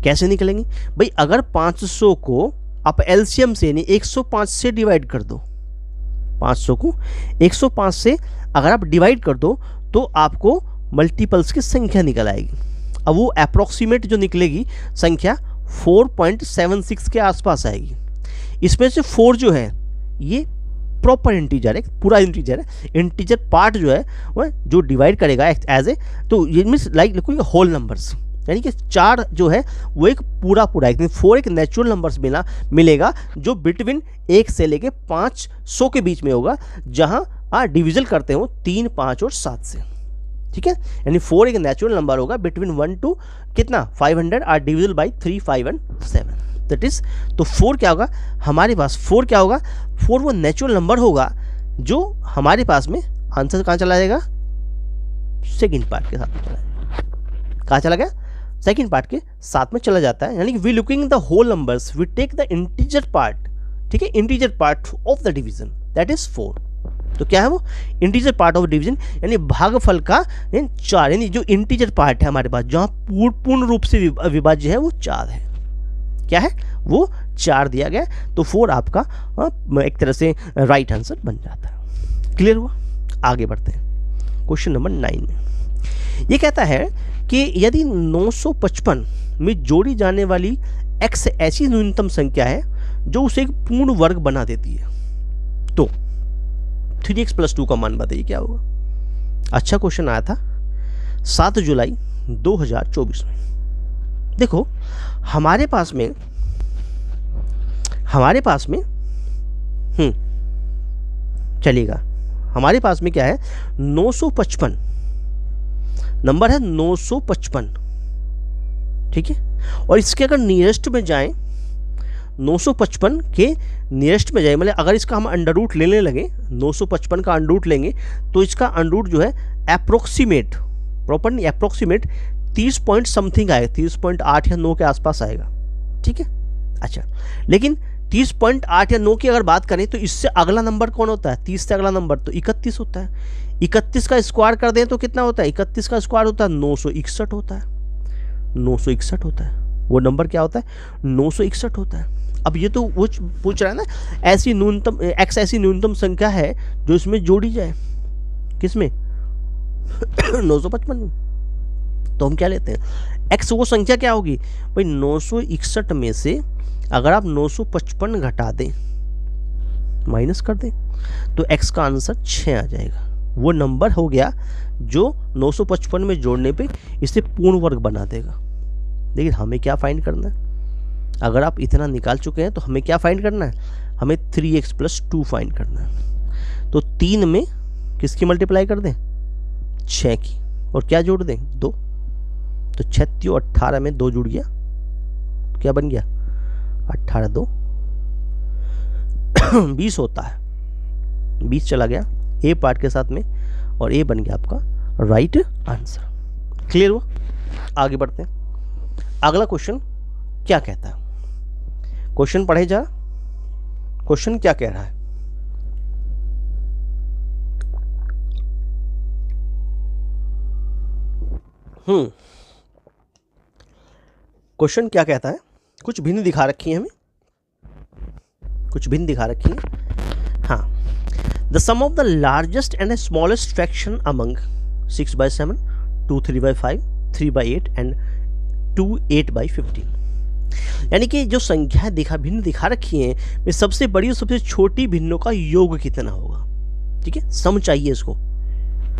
कैसे निकलेंगे भाई, अगर 500 को आप एलसीएम से यानी 105 से डिवाइड कर दो, 500 को 105 से अगर आप डिवाइड कर दो तो आपको मल्टीपल्स की संख्या निकल आएगी। अब वो अप्रॉक्सीमेट जो निकलेगी संख्या 4.76 के आसपास आएगी। इसमें से 4 जो है ये प्रॉपर इंटीजर है, पूरा इंटीजर है। इंटीजर पार्ट जो है वह जो डिवाइड करेगा एज ए, तो ये मीन्स लाइक होल नंबर्स, यानी कि 4 जो है वो एक पूरा है। 4 एक नेचुरल नंबर्स मिलेगा जो बिटवीन 1 से लेके 500 के बीच में होगा, जहां डिविजन करते हो 3, 5 और 7 से, ठीक है। यानी 4 एक नेचुरल नंबर होगा बिटवीन 1 to कितना 500 are divisible by 3, 5 and 7, that is, तो 4 क्या होगा हमारे पास, 4 क्या होगा, 4 वो नेचुरल नंबर होगा जो हमारे पास में आंसर कहाँ चला जाएगा, सेकंड पार्ट के साथ में चला जाएगा। कहाँ चला गया, सेकंड पार्ट के साथ में चला जाता है। यानी कि we looking the whole numbers, we take the integer part, ठीक है, integer part of the division, that is 4। तो क्या है वो इंटीजर पार्ट ऑफ डिवीजन, यानी भागफल का 4, यानी जो इंटीजर पार्ट है हमारे पास जहाँ पूर्ण रूप से विभाज्य है वो 4 है। क्या है वो 4 दिया गया, तो 4 आपका एक तरह से राइट आंसर बन जाता है। क्लियर हुआ? आगे बढ़ते हैं क्वेश्चन नंबर 9 में। ये कहता है कि यदि 955 में जोड़ी जाने वाली x ऐसी न्यूनतम संख्या है जो उसे एक पूर्ण वर्ग बना देती है, तो 3x + 2 का मान बताइए क्या होगा। अच्छा क्वेश्चन आया था 7 जुलाई 2024 में। देखो हमारे पास में चलेगा, हमारे पास में क्या है 955 नंबर है, 955, ठीक है। और इसके अगर नियरेस्ट में जाएं, 955 के नियरेस्ट में जाए, मतलब अगर इसका हम अंडर रूट लेने लगे, 955 का अंडर रूट लेंगे तो इसका अंडर रूट जो है अप्रोक्सीमेट, प्रॉपर नहीं अप्रोक्सीमेट 30 पॉइंट समथिंग आएगा, 30.8 या 9 के आसपास आएगा, ठीक है। अच्छा, लेकिन 30.8 या 9 की अगर बात करें तो इससे अगला नंबर कौन होता है, 30 से अगला नंबर तो 31 होता है। 31 का स्क्वायर कर दें तो कितना होता है, 31 का स्क्वायर होता है 961 होता है, 961 होता है। वो नंबर क्या होता है, 961 होता है। अब ये तो वो पूछ रहा है ना, ऐसी न्यूनतम x ऐसी न्यूनतम संख्या है जो इसमें जोड़ी जाए, किसमें 955 में। तो हम क्या लेते हैं, x वो संख्या क्या होगी भाई, 961 में से अगर आप 955 घटा दें, माइनस कर दें, तो x का आंसर 6 आ जाएगा। वो नंबर हो गया जो 955 में जोड़ने पे इसे पूर्ण वर्ग बना देगा। लेकिन हमें क्या फाइंड करना है, अगर आप इतना निकाल चुके हैं तो हमें क्या फाइंड करना है, हमें 3x + 2 फाइंड करना है। तो 3 में किसकी मल्टीप्लाई कर दें, 6 की, और क्या जोड़ दें, 2। तो 36 और 18 में 2 जुड़ गया, क्या बन गया, 18 2 20 होता है, 20 चला गया ए पार्ट के साथ में, और ए बन गया आपका राइट आंसर। क्लियर हुआ? आगे बढ़ते हैं। अगला क्वेश्चन क्या कहता है, क्वेश्चन पढ़े जा, क्वेश्चन क्या कह रहा है। क्वेश्चन क्या कहता है, कुछ भिन्न दिखा रखी है हमें, कुछ भिन्न दिखा रखी है। हाँ, the sum of the largest and smallest fraction among 6/7, 2 3/5, 3/8 and 2 8/15, यानी कि जो संख्या भिन्न दिखा रखी है में सबसे बड़ी और सबसे छोटी भिन्नों का योग कितना होगा। ठीक है, सम चाहिए, इसको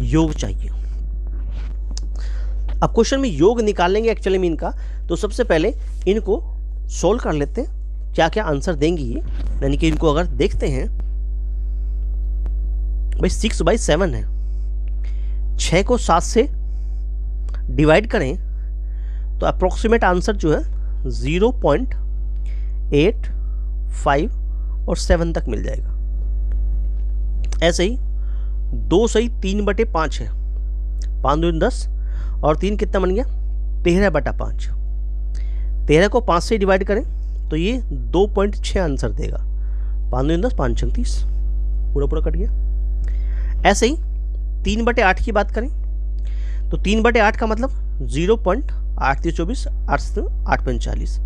योग चाहिए। अब क्वेश्चन में योग निकालेंगे एक्चुअली में इनका, तो सबसे पहले इनको सोल्व कर लेते हैं, क्या क्या आंसर देंगी ये। यानी कि इनको अगर देखते हैं भाई 6/7 है, 6 को 7 से डिवाइड करें तो अप्रोक्सीमेट आंसर जो है 0.8, 5 और 7 तक मिल जाएगा। ऐसे ही 2 सही 3/5 है, 5 दूनी 10 और 3 कितना बन गया, 13/5। 13 को 5 से डिवाइड करें तो ये 2.6 आंसर देगा, 5 दूनी 10, 5 6 30, पूरा पूरा कट गया। ऐसे ही 3/8 की बात करें तो 3/8 का मतलब 0.8 24, 8 8 45,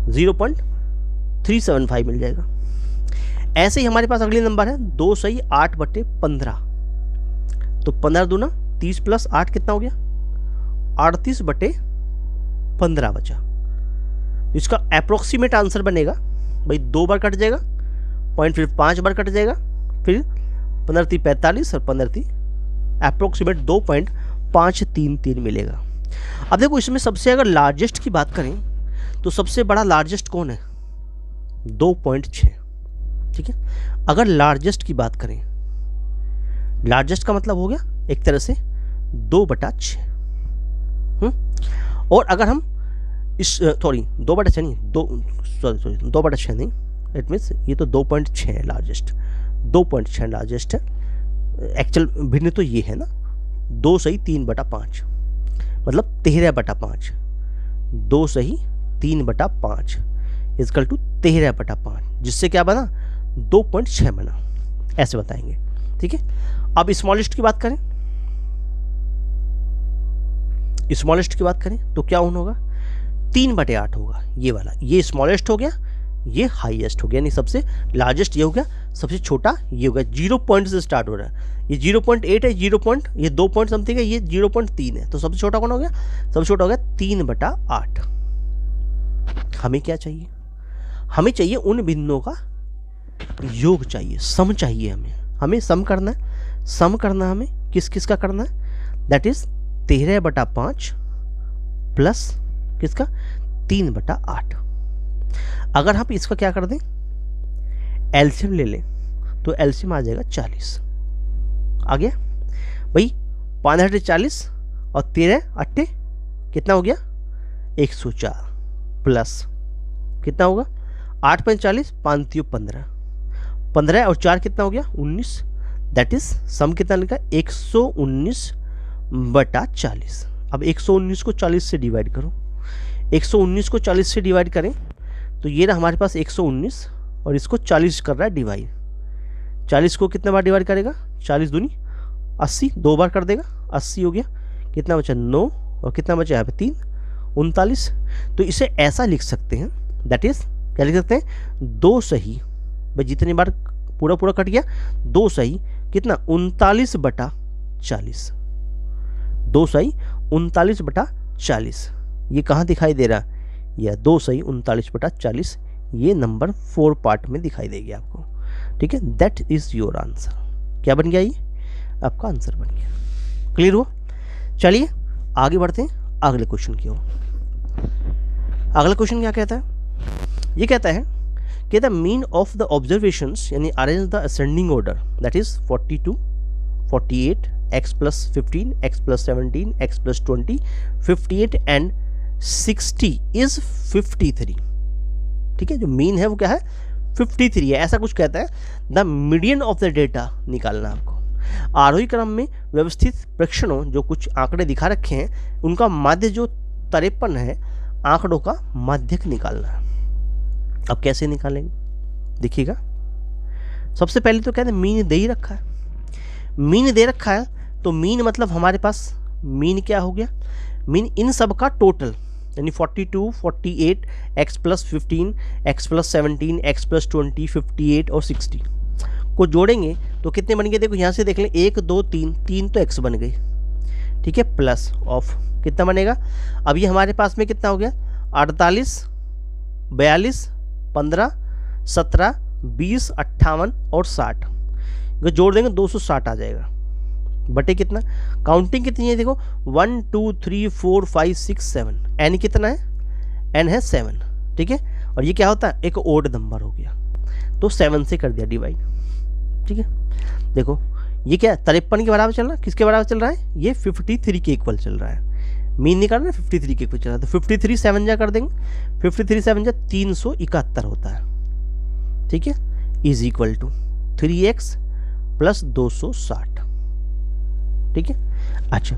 0.375 मिल जाएगा। ऐसे ही हमारे पास अगली नंबर है 2 सही 8/15, तो 15 दूना 30 + 8 कितना हो गया, 38/15 बचा। इसका अप्रोक्सीमेट आंसर बनेगा भाई 2 बार कट जाएगा, पॉइंट फिर 5 बार कट जाएगा, फिर 15 3 45 और 15 3 अप्रोक्सीमेट 2.533 मिलेगा। अब देखो इसमें सबसे अगर लार्जेस्ट की बात करें तो सबसे बड़ा लार्जेस्ट कौन है, 2.6। ठीक है, अगर लार्जेस्ट की बात करें, लार्जेस्ट का मतलब हो गया एक तरह से 2/6। और अगर हम इस सॉरी 2/6 नहीं, 2/6 नहीं, इट मीन्स ये तो 2.6 है लार्जेस्ट, 2.6 लार्जेस्ट है। एक्चुअल भिन्न तो ये है ना, 2 सही 3/5 मतलब 13/5, 2 सही 3/5 इजकल टू 13/5, जिससे क्या बना 2.6 बना, ऐसे बताएंगे। ठीक है, अब स्मॉलेस्ट की बात करें, स्मॉलेस्ट की बात करें तो क्या होगा, 3/8 होगा ये वाला, ये स्मॉलेस्ट हो गया, ये हाईएस्ट हो गया, यानी सबसे लार्जेस्ट ये हो गया, सबसे छोटा ये हो गया। 0 पॉइंट से स्टार्ट हो रहा है, ये 0.8 है, ये 2 पॉइंट समथिंग है, ये 0.3 है, तो सबसे छोटा कौन हो गया, सबसे छोटा हो गया 3/8। हमें क्या चाहिए, हमें चाहिए उन बिंदुओं का योग चाहिए, सम चाहिए हमें सम करना है। सम करना हमें किस किस का करना है, दैट इज 13/5 प्लस किसका 3/8। अगर हम इसका क्या कर दें, एलसीएम ले लें तो एलसीएम आ जाएगा 40। आ गया भाई, 5 × 40 और 13 8 कितना हो गया 104, प्लस कितना होगा 8 × 40, 5 × 15, 15 और 4 कितना हो गया 19, दैट इज सम कितना लिखा 119/40। अब 119 को 40 से डिवाइड करो, 119 को 40 से डिवाइड करें तो ये ना हमारे पास 119 और इसको 40 कर रहा है डिवाइड। 40 को कितना बार डिवाइड करेगा, 40 दूनी 80, 2 बार कर देगा, 80 हो गया, कितना बचा 9 और कितना बचा यहाँ पे 3, 39। तो इसे ऐसा लिख सकते हैं, दैट इज क्या लिख सकते हैं, 2 सही भाई जितनी बार पूरा पूरा कट गया, 2 सही कितना 39/40, 2 सही 39/40, ये कहाँ दिखाई दे रहा? यह 2 सही 39/40, ये नंबर 4 पार्ट में दिखाई देगी आपको। ठीक है, दैट इज योर आंसर। क्या बन गया? ये आपका आंसर बन गया। क्लियर हुआ? चलिए आगे बढ़ते हैं अगले क्वेश्चन की ओर। अगला क्वेश्चन क्या कहता है? ये कहता है कि the mean of the observations, यानी arrange the ascending order, that is 42, 48, x plus 15, x plus 17, x plus 20, 58 and 60 is 53। ठीक है, जो मीन है वो क्या है? 53 है, ऐसा कुछ कहता है। The median of the data निकालना आपको। आरोही क्रम में व्यवस्थित प्रेक्षणों, जो कुछ आंकड़े दिखा रखे हैं, उनका माध्य जो 53 है, आंकड़ों का माध्यक निकालना है। अब कैसे निकालेंगे देखिएगा। सबसे पहले तो कहते हैं मीन दे ही रखा है। मीन दे रखा है तो मीन मतलब हमारे पास मीन क्या हो गया? मीन इन सब का टोटल, यानी 42, 48, x plus 15, x plus 17, x plus 20, 58 और 60 को जोड़ेंगे तो कितने बन गए? देखो यहाँ से देख लें, 1 2 3, 3 तो x बन गई। ठीक है, प्लस ऑफ कितना बनेगा? अब ये हमारे पास में कितना हो गया? 48, 42, 15, 17, 20, 58 और 60 को जोड़ देंगे 260 आ जाएगा। बटे कितना? काउंटिंग कितनी है देखो, 1 2 3 4 5 6 7, एन कितना है? एन है 7। ठीक है, और ये क्या होता है? एक ओड नंबर हो गया, तो 7 से कर दिया डिवाइड। ठीक है, देखो ये क्या है? 53 के बराबर चल रहा है। किसके बराबर चल रहा है? ये 53 के इक्वल चल रहा है। मीन निकालना 53 के इक्वल चल रहा है, तो 53 7 जा कर देंगे। 53 7 जा 371 होता है। ठीक है, is equal to 3x plus 260। ठीक है, अच्छा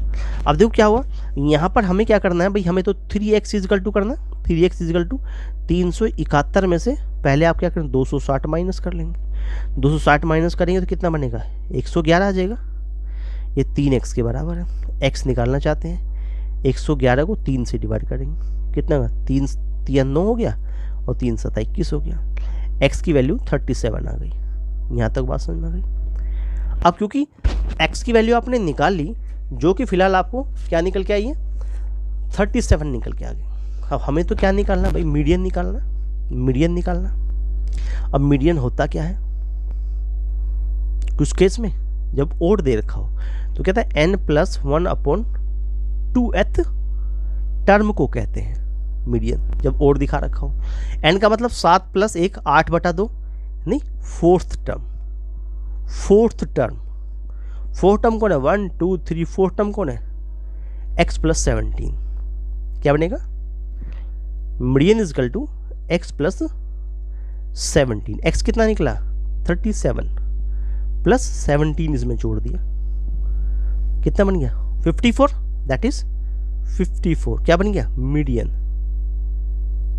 अब देखो क्या हुआ, यहाँ पर हमें क्या करना है भाई? हमें तो 3x इजकल टू करना है। 3x इजकल टू 371 में से पहले आप क्या करें? 260 माइनस कर लेंगे। 260 माइनस करेंगे तो कितना बनेगा? 111 आ जाएगा। ये 3x के बराबर है। x निकालना चाहते हैं, 111 को 3 से डिवाइड करेंगे, कितना होगा? 3 3 9 हो गया और 3 7 21 हो गया। x की वैल्यू 37 आ गई। यहाँ तक बात समझ में आ गई? अब क्योंकि x की वैल्यू आपने निकाल ली, जो कि फिलहाल आपको क्या निकल के आई है? 37 निकल के आ गई। अब हमें तो क्या निकालना भाई? मीडियन निकालना। मीडियन निकालना। अब मीडियन होता क्या है? कुछ केस में जब ओड दे रखा हो तो कहता है n+1/2th टर्म को कहते हैं मीडियन, जब ओड दिखा रखा हो। n का मतलब 7 + 1 8/2, नहीं, फोर्थ टर्म। फोर्थ टर्म कौन है? 1 2 3 4 टर्म कौन है? x + 17। क्या बनेगा? Median equal to x + 17। x कितना निकला? 37 प्लस 17 इसमें जोड़ दिया, कितना बन गया? 54। दैट इज 54 क्या बन गया? मीडियन।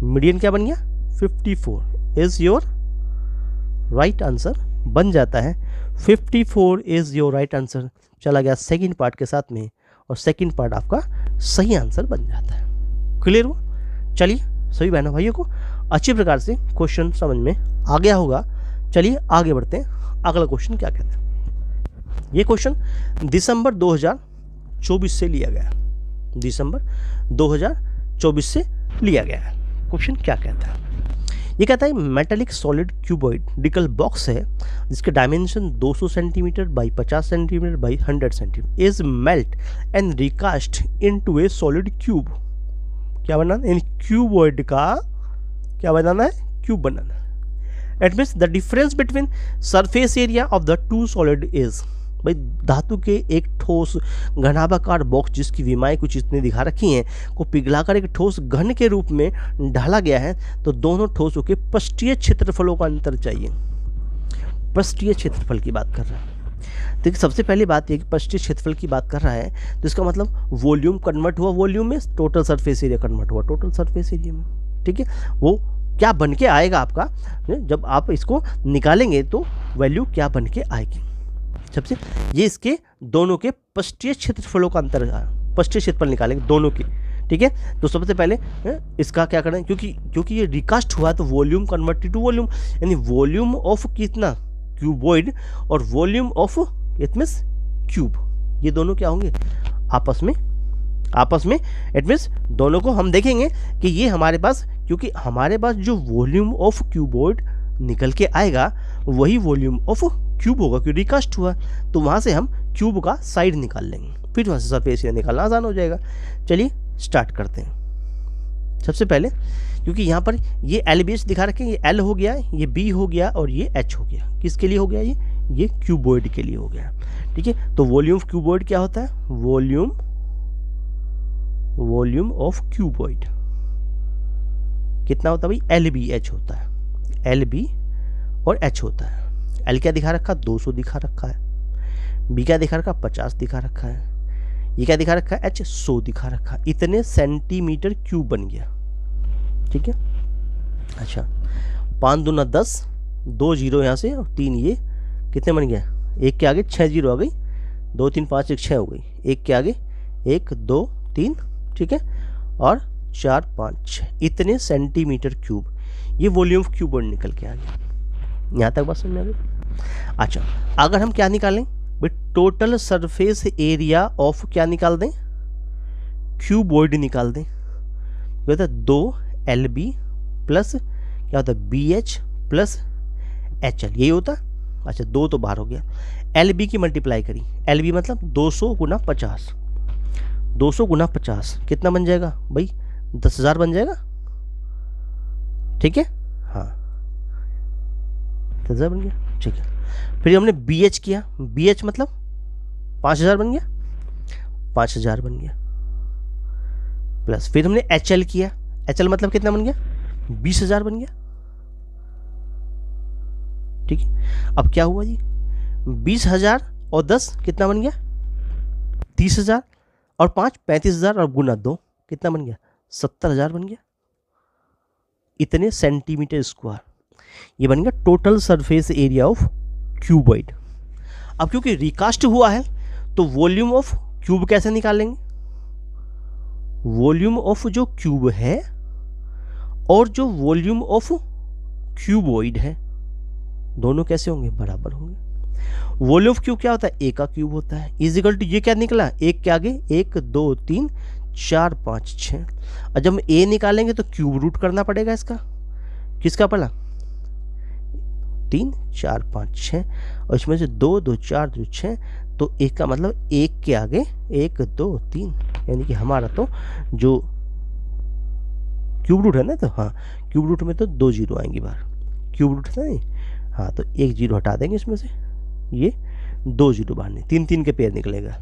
मीडियन क्या बन गया? 54 इज योर राइट आंसर बन जाता है। 54 इज योर राइट आंसर चला गया सेकंड पार्ट के साथ में, और सेकंड पार्ट आपका सही आंसर बन जाता है। क्लियर हुआ? चलिए सभी बहनों भाइयों को अच्छी प्रकार से क्वेश्चन समझ में आ गया होगा। चलिए आगे बढ़ते हैं। अगला क्वेश्चन क्या कहता है? ये क्वेश्चन दिसंबर 2024 से लिया गया है। दिसंबर 2024 से लिया गया है। क्वेश्चन क्या कहता है? ये कहता है मेटालिक सॉलिड क्यूबॉइडिकल बॉक्स है जिसके dimension 200 centimetre by 50 centimetre by 100 centimetre is melt and recast into A solid cube. क्या बनाना है? क्यूबॉइड का क्या बनाना है? क्यूब बनाना है। It means the difference between surface area of the two solid is, भाई धातु के एक ठोस घनाभाकार बॉक्स जिसकी विमाएं कुछ इतनी दिखा रखी हैं को पिघलाकर एक ठोस घन के रूप में ढाला गया है, तो दोनों ठोसों के पृष्ठीय क्षेत्रफलों का अंतर चाहिए। पृष्ठीय क्षेत्रफल की बात कर रहा है। देखिए सबसे पहली बात ये कि पृष्ठीय क्षेत्रफल की बात कर रहा है तो इसका मतलब वॉल्यूम कन्वर्ट हुआ वॉल्यूम में, टोटल सरफेस एरिया कन्वर्ट हुआ टोटल सरफेस एरिया में। ठीक है, वो क्या बन के आएगा आपका, जब आप इसको निकालेंगे तो वैल्यू क्या बन के आएगी। सबसे ये इसके दोनों के पृष्ठीय क्षेत्रफलों का अंतर, पृष्ठीय क्षेत्रफल निकालेंगे दोनों के। ठीक है, तो सबसे पहले इसका क्या करें, क्योंकि ये रिकास्ट हुआ तो वॉल्यूम कन्वर्टेड टू वॉल्यूम, यानी वॉल्यूम ऑफ कितना? क्यूबॉइड, और volume of it means cube, ये दोनों क्या होंगे? आपस में आपस में। इट मीन्स दोनों को हम देखेंगे कि ये हमारे पास, क्योंकि हमारे पास जो वॉल्यूम ऑफ क्यूबॉइड निकल के आएगा वही वॉल्यूम ऑफ क्यूब होगा, क्योंकि रिकास्ट हुआ, तो वहाँ से हम क्यूब का साइड निकाल लेंगे, फिर वहाँ से सरफेस एरिया निकालना आसान हो जाएगा। चलिए स्टार्ट करते हैं। सबसे पहले क्योंकि यहाँ पर ये एल बी एच दिखा रखे हैं, ये एल हो गया, ये बी हो गया और ये एच हो गया। किसके लिए हो गया? ये क्यूबॉइड के लिए हो गया। ठीक है, तो वॉल्यूम ऑफ क्यूबॉइड क्या होता है? वॉल्यूम ऑफ क्यूबॉइड कितना होता है भाई? एल बी एच होता है, एल बी और एच होता है। एल क्या दिखा रखा? 200 दिखा रखा है। बी क्या दिखा रखा? 50 दिखा रखा है। ये क्या दिखा रखा है? एच 100 दिखा रखा। इतने सेंटीमीटर क्यूब बन गया। ठीक है, अच्छा 5 दूना 10, 2 जीरो यहाँ से और 3 ये, कितने बन गया? एक के आगे 6 जीरो आ गई, 2 3 5 1 6 हो गई। एक के आगे 1 2 3, ठीक है, और 4 5 6, इतने सेंटीमीटर क्यूब। ये वॉल्यूम ऑफ क्यूबॉइड निकल के आ गया। यहाँ तक बात समझ में आ गई? अच्छा, अगर हम क्या निकालें भाई? टोटल सरफेस एरिया ऑफ क्या निकाल दें? क्यूबॉइड निकाल दें। क्या होता है? 2 एल बी प्लस क्या होता है? B h plus h l, यही होता है। अच्छा 2 तो बाहर हो गया। एल बी की मल्टीप्लाई करी, एल बी मतलब 200 गुना 50, 200 गुना 50 कितना बन जाएगा भाई? 10,000 बन जाएगा। ठीक है, हाँ 10,000 बन गया। ठीक है, फिर हमने बी एच किया, बी एच मतलब 5,000 बन गया, 5,000 बन गया। प्लस फिर हमने एच एल किया, एच एल मतलब कितना बन गया? 20,000 बन गया। ठीक है, अब क्या हुआ जी? 20,000 और 10 कितना बन गया? 30,000 और 5 35,000 और गुना 2 कितना बन गया? 70,000 बन गया। इतने सेंटीमीटर स्क्वायर, ये बन गया total surface area of cuboid. अब क्योंकि रिकास्ट हुआ है तो वॉल्यूम ऑफ क्यूब कैसे निकालेंगे? वॉल्यूम ऑफ जो क्यूब है और जो वॉल्यूम ऑफ क्यूबॉइड है दोनों कैसे होंगे? बराबर होंगे। वॉल्यूम ऑफ क्यूब क्या होता है? ए का क्यूब होता है, इज इक्वल टू ये क्या निकला? एक के आगे 1 2 3 4 5 6। और जब हम ए निकालेंगे तो क्यूब रूट करना पड़ेगा इसका। किसका पड़ा? 3 4 5 6, और इसमें से 2 2 4 2 6, तो एक का मतलब एक के आगे 1 2 3, यानी कि हमारा तो जो क्यूब रूट है ना, तो हाँ क्यूब रूट में तो 2 जीरो आएंगी बाहर। क्यूब रूट है नहीं, हाँ तो 1 जीरो हटा देंगे इसमें से, ये 2 जीरो बाहर नहीं, 3 3 के पेयर निकलेगा।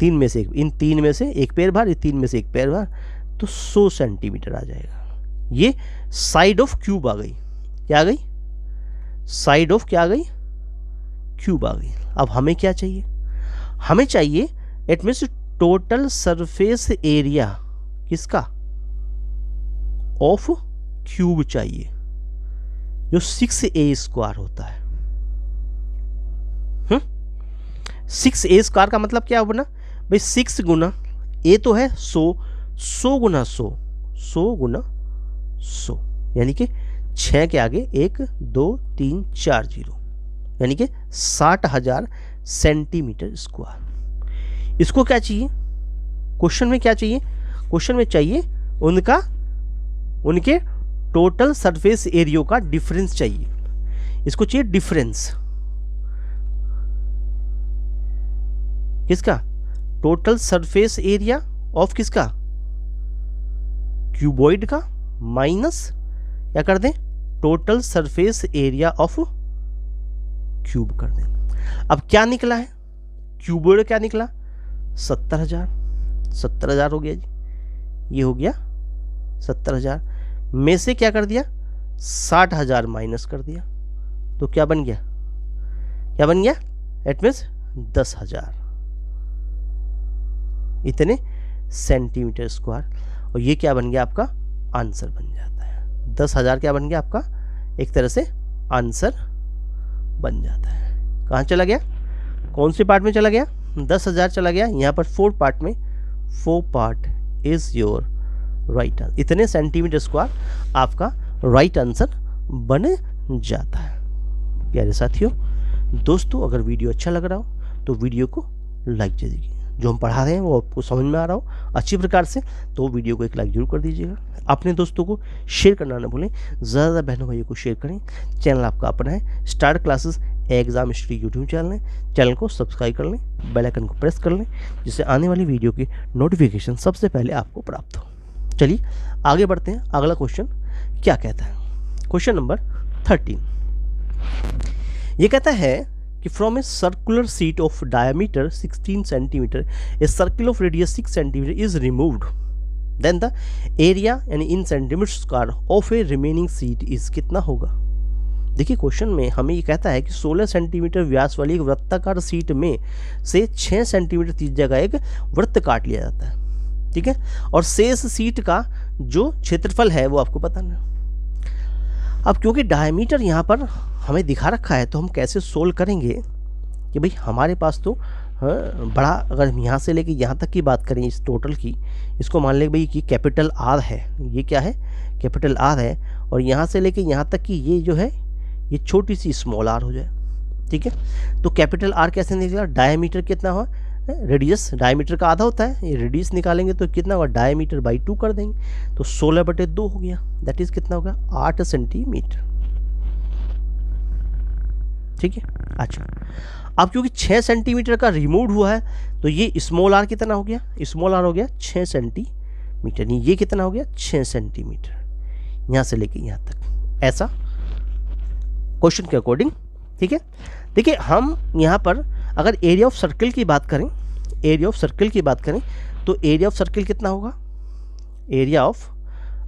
3 में से एक, इन 3 में से एक पेयर बाहर, ये 3 में से एक पेयर बाहर, तो 100 सेंटीमीटर आ जाएगा। ये साइड ऑफ क्यूब आ गई। क्या आ गई? साइड ऑफ क्या आ गई? क्यूब आ गई। अब हमें क्या चाहिए? हमें चाहिए it means total surface area किसका? ऑफ क्यूब चाहिए, जो 6a स्क्वायर होता है। 6a स्क्वायर का मतलब क्या बना भाई? 6 गुना ए तो है 100, 100 गुना 100, 100 गुना 100, यानी कि 6 के आगे 1 2 3 4 जीरो, यानी कि 60,000 सेंटीमीटर स्क्वायर। इसको क्या चाहिए? क्वेश्चन में क्या चाहिए? क्वेश्चन में चाहिए उनके टोटल सरफेस एरिया का डिफरेंस चाहिए। इसको चाहिए डिफरेंस किसका? टोटल सरफेस एरिया ऑफ किसका? क्यूबॉइड का, माइनस क्या कर दें? Total surface area of cube कर दें। अब क्या निकला है? क्यूबॉइड क्या निकला? 70,000। 70,000 हो गया जी, ये हो गया 70,000 में से क्या कर दिया? 60,000 माइनस कर दिया, तो क्या बन गया? क्या बन गया? इट मीन्स 10,000 इतने सेंटीमीटर स्क्वायर। और ये क्या बन गया? आपका आंसर बन जाता है। 10,000 क्या बन गया? आपका एक तरह से आंसर बन जाता है। कहाँ चला गया? कौन से पार्ट में चला गया? 10,000 चला गया। यहाँ पर 4 पार्ट में 4 part is your right answer. इतने सेंटीमीटर स्क्वायर आपका राइट आंसर बन जाता है। प्यारे साथियों, दोस्तों, अगर वीडियो अच्छा लग रहा हो तो वीडियो को लाइक दीजिए। जो हम पढ़ा रहे हैं वो आपको समझ में आ रहा हो अच्छी प्रकार से, तो वीडियो को एक लाइक जरूर कर दीजिएगा। अपने दोस्तों को शेयर करना ना भूलें, ज़्यादा बहनों भाइयों को शेयर करें। चैनल आपका अपना है, start classes exam history YouTube channel है, चैनल को सब्सक्राइब कर लें, बेल आइकन को प्रेस कर लें, जिससे आने वाली वीडियो की नोटिफिकेशन सबसे पहले आपको प्राप्त हो। चलिए आगे बढ़ते हैं। अगला क्वेश्चन क्या कहता है, क्वेश्चन नंबर 13। ये कहता है कि from a circular sheet of diameter 16 centimetre a circle of radius 6 centimetre is removed, then the area यानी in centimetre square of a remaining sheet is कितना होगा। देखिए क्वेश्चन में हमें ये कहता है कि 16 सेंटीमीटर व्यास वाली एक वृत्ताकार सीट में से 6 सेंटीमीटर की जगह एक वृत्त काट लिया जाता है, ठीक है, और शेष सीट का जो क्षेत्रफल है वो आपको बताना है। अब क्योंकि डायमीटर यहाँ पर हमें दिखा रखा है तो हम कैसे सोल्व करेंगे कि भाई हमारे पास तो बड़ा, अगर हम यहाँ से लेके यहाँ तक की बात करें इस टोटल की, इसको मान ले भाई कि कैपिटल आर है, ये क्या है कैपिटल आर है, और यहाँ से लेके यहाँ तक की ये जो है ये छोटी सी स्मॉल आर हो जाए, ठीक है। तो कैपिटल आर कैसे निकलेगा, डायमीटर कितना हो, रेडियस डायमीटर का आधा होता है, ये रेडियस निकालेंगे तो कितना होगा, डायमीटर बाई 2 कर देंगे तो 16/2 हो गया, दैट इज कितना होगा 8 सेंटीमीटर, ठीक है। अच्छा अब क्योंकि 6 सेंटीमीटर का रिमूव हुआ है तो ये स्मॉल आर कितना हो गया, स्मॉल आर हो गया 6 सेंटीमीटर, ये कितना हो गया 6 सेंटीमीटर यहाँ से लेके यहाँ तक, ऐसा क्वेश्चन के अकॉर्डिंग, ठीक है। देखिए हम यहाँ पर अगर एरिया ऑफ सर्किल की बात करें, एरिया ऑफ सर्किल की बात करें तो एरिया ऑफ सर्किल कितना होगा, एरिया ऑफ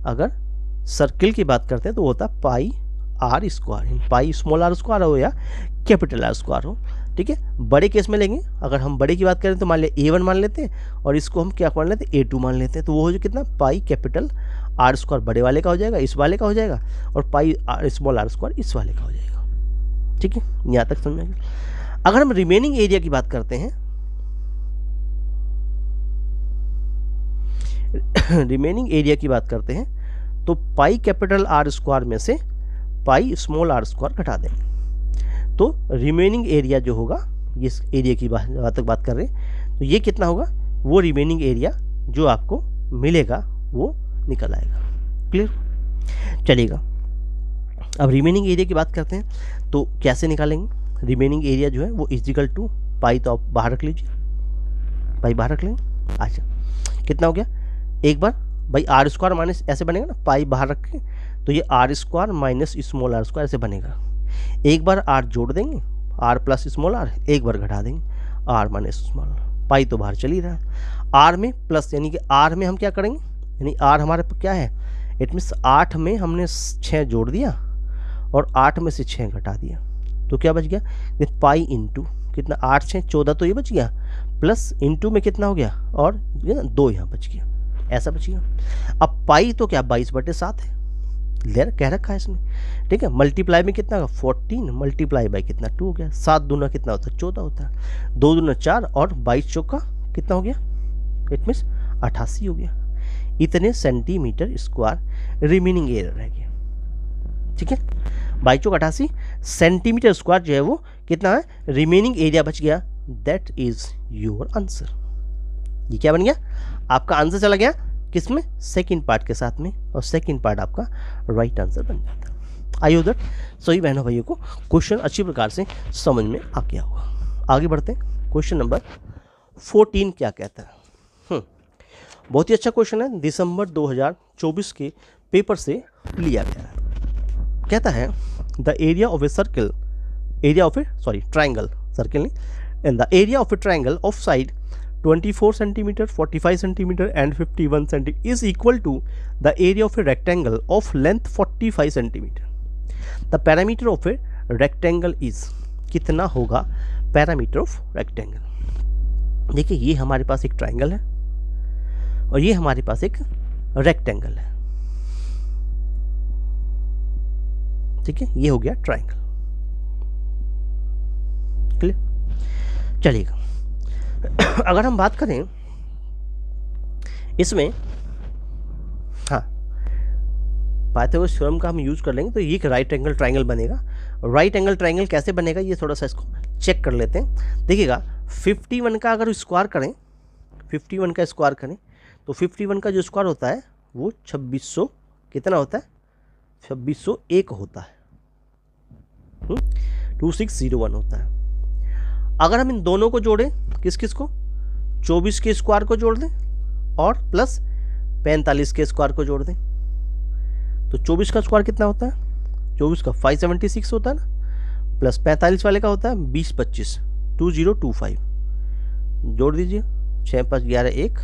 अगर सर्किल की बात करते हैं तो होता है pi R square, pi small are square हो या कैपिटल आर स्क्वायर हो, ठीक है। बड़े केस में लेंगे, अगर हम बड़े की बात करें तो मान ले A1 मान लेते हैं और इसको हम क्या मान लेते हैं A2 मान लेते हैं, तो वो हो जाए कितना पाई कैपिटल आर स्क्वायर बड़े वाले का हो जाएगा, इस वाले का हो जाएगा, और पाई स्मॉल आर स्क्वायर इस वाले का हो जाएगा, ठीक है। यहाँ तक समझ में। अगर हम रिमेनिंग एरिया की बात करते हैं, रिमेनिंग एरिया की बात करते हैं तो पाई कैपिटल आर स्क्वायर में से पाई स्मॉल आर स्क्वायर घटा देंगे तो रिमेनिंग एरिया जो होगा, इस एरिया की बात कर रहे हैं तो ये कितना होगा, वो रिमेनिंग एरिया जो आपको मिलेगा वो निकल आएगा, क्लियर चलेगा। अब रिमेनिंग एरिया की बात करते हैं तो कैसे निकालेंगे, रिमेनिंग एरिया जो है वो इजिकल टू पाई, तो आप बाहर रख लीजिए, पाई बाहर रख लेंगे। अच्छा कितना हो गया, एक बार भाई आर स्क्वायर माइनस ऐसे बनेगा ना, पाई बाहर रखें तो ये R square minus small are square ऐसे बनेगा, एक बार आर जोड़ देंगे आर प्लस स्मॉल आर, एक बार घटा देंगे आर माइनस स्मॉल, पाई तो बाहर चल ही रहा है, आर में प्लस यानी कि आर में हम क्या करेंगे, यानी आर हमारे पास क्या है, इट मीन्स 8 में हमने 6 जोड़ दिया और 8 में से 6 घटा दिया तो क्या बच गया, पाई इंटू कितना 8 6 14 तो ये बच गया, प्लस इंटू में कितना हो गया और 2 यहाँ बच गया, ऐसा बच गया। अब पाई तो क्या 22/7 है, ले कह रखा है इसमें, ठीक है। मल्टीप्लाई में कितना होगा 14 मल्टीप्लाई बाई कितना 2 हो गया, 7 दूना कितना होता है 14 होता है, 2 दूना 4 और 22 चौका कितना हो गया, इट मीन्स 88 हो गया, इतने सेंटीमीटर स्क्वायर रिमेनिंग एरिया रह गया, ठीक है। 22 चौक 88 सेंटीमीटर स्क्वायर जो है वो कितना है, रिमेनिंग एरिया बच गया, दैट इज योर आंसर। ये क्या बन गया, आपका आंसर चला गया किसमें, सेकंड पार्ट के साथ में, और सेकंड पार्ट आपका राइट आंसर बन जाता। आई होप दैट सभी बहनों भाइयों को क्वेश्चन अच्छी प्रकार से समझ में आ गया होगा। आगे बढ़ते हैं, क्वेश्चन नंबर 14 क्या कहता है। बहुत ही अच्छा क्वेश्चन है, दिसंबर 2024 के पेपर से लिया गया है। कहता है the area of a circle, area of a triangle, circle नहीं, and the area of a triangle of side 24 centimeter, 45 centimeter and 51 centimeter is equal to the area of a rectangle of length 45 centimeter. The parameter of a rectangle is, कितना होगा parameter of rectangle. देखिए ये हमारे पास एक triangle है और ये हमारे पास एक रेक्टेंगल है, ठीक है, ये हो गया ट्राइंगल, क्लियर चलिएगा। अगर हम बात करें इसमें, हाँ पाइथागोरस थ्योरम का हम यूज कर लेंगे तो ये एक राइट एंगल ट्राइंगल बनेगा। राइट एंगल ट्राइंगल कैसे बनेगा ये थोड़ा सा इसको चेक कर लेते हैं। देखिएगा 51 का अगर स्क्वायर करें 51 का स्क्वायर करें तो 51 का जो स्क्वायर होता है वो 2600 कितना होता है, 2601 होता है, 2601 होता है। अगर हम इन दोनों को जोड़ें, किस किस को, 24 के स्क्वायर को जोड़ दें और प्लस 45 के स्क्वायर को जोड़ दें, तो 24 का स्क्वायर कितना होता है, 24 का 576 होता है ना, प्लस 45 वाले का होता है 2025 2025, जोड़ दीजिए 6 5 11 1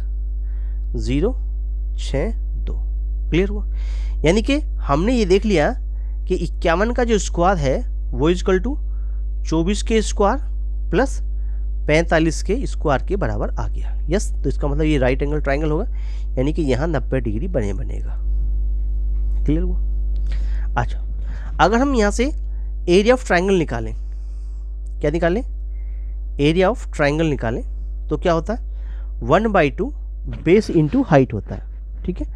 0 6 2, क्लियर हुआ। यानी कि हमने ये देख लिया कि 51 का जो स्क्वायर है वो इक्वल टू 24 के स्क्वायर प्लस 45 के स्क्वायर के बराबर आ गया। यस, तो इसका मतलब ये राइट एंगल ट्राइंगल होगा, यानी कि यहाँ 90 डिग्री बनेगा, क्लियर हुआ। अच्छा, अगर हम यहाँ से एरिया ऑफ ट्राइंगल निकालें, क्या निकालें, एरिया ऑफ ट्राइंगल निकालें, तो क्या होता है 1/2 बेस इंटू हाइट होता है, ठीक है।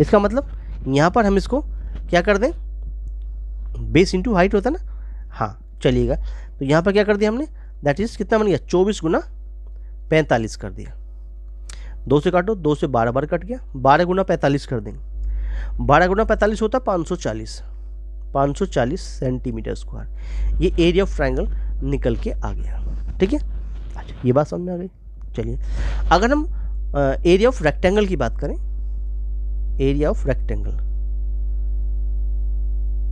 इसका मतलब यहाँ पर हम इसको क्या कर दें, बेस इंटू हाइट होता है ना, हाँ चलिएगा। तो यहाँ पर क्या कर दिया हमने, दैट इज कितना बन गया, 24 गुना 45 कर दिया, 2 से काटो, 2 से 12 बार कट गया, 12 गुना 45 कर देंगे, 12 गुना 45 होता है 540 सेंटीमीटर स्क्वायर। ये एरिया ऑफ ट्राइंगल निकल के आ गया, ठीक है। अच्छा, ये बात समझ में आ गई। चलिए, अगर हम एरिया ऑफ रेक्टेंगल की बात करें, एरिया ऑफ रेक्टेंगल,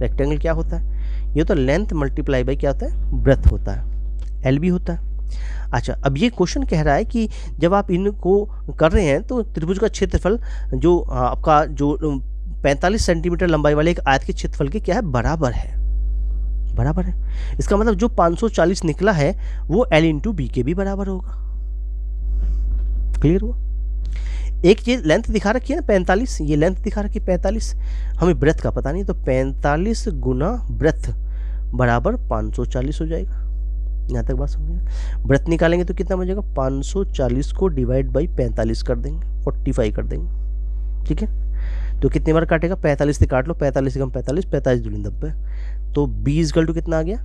रेक्टेंगल क्या होता है, ये तो लेंथ मल्टीप्लाई बाई क्या होता है, ब्रेथ होता है, एल भी होता है। अच्छा, अब ये क्वेश्चन कह रहा है कि जब आप इनको कर रहे हैं तो त्रिभुज का क्षेत्रफल जो आपका जो 45 सेंटीमीटर लंबाई वाले एक आयत के क्षेत्रफल के क्या है, बराबर है, बराबर है। इसका मतलब जो 540 निकला है वो L इंटू बी के भी बराबर होगा, क्लियर हुआ। एक ये लेंथ दिखा रखी है ना 45, ये लेंथ दिखा रखी है 45, हमें ब्रेथ का पता नहीं, तो 45 गुना ब्रेथ बराबर 540 हो जाएगा। यहाँ तक बात समझिए। ब्रेथ निकालेंगे तो कितना बचेगा, 540 को डिवाइड बाई 45 कर देंगे, 45 कर देंगे, ठीक है। तो कितनी बार काटेगा, 45 से काट लो, 45 से कम 45, 45 दूनी 90, तो 20 गल टू कितना आ गया,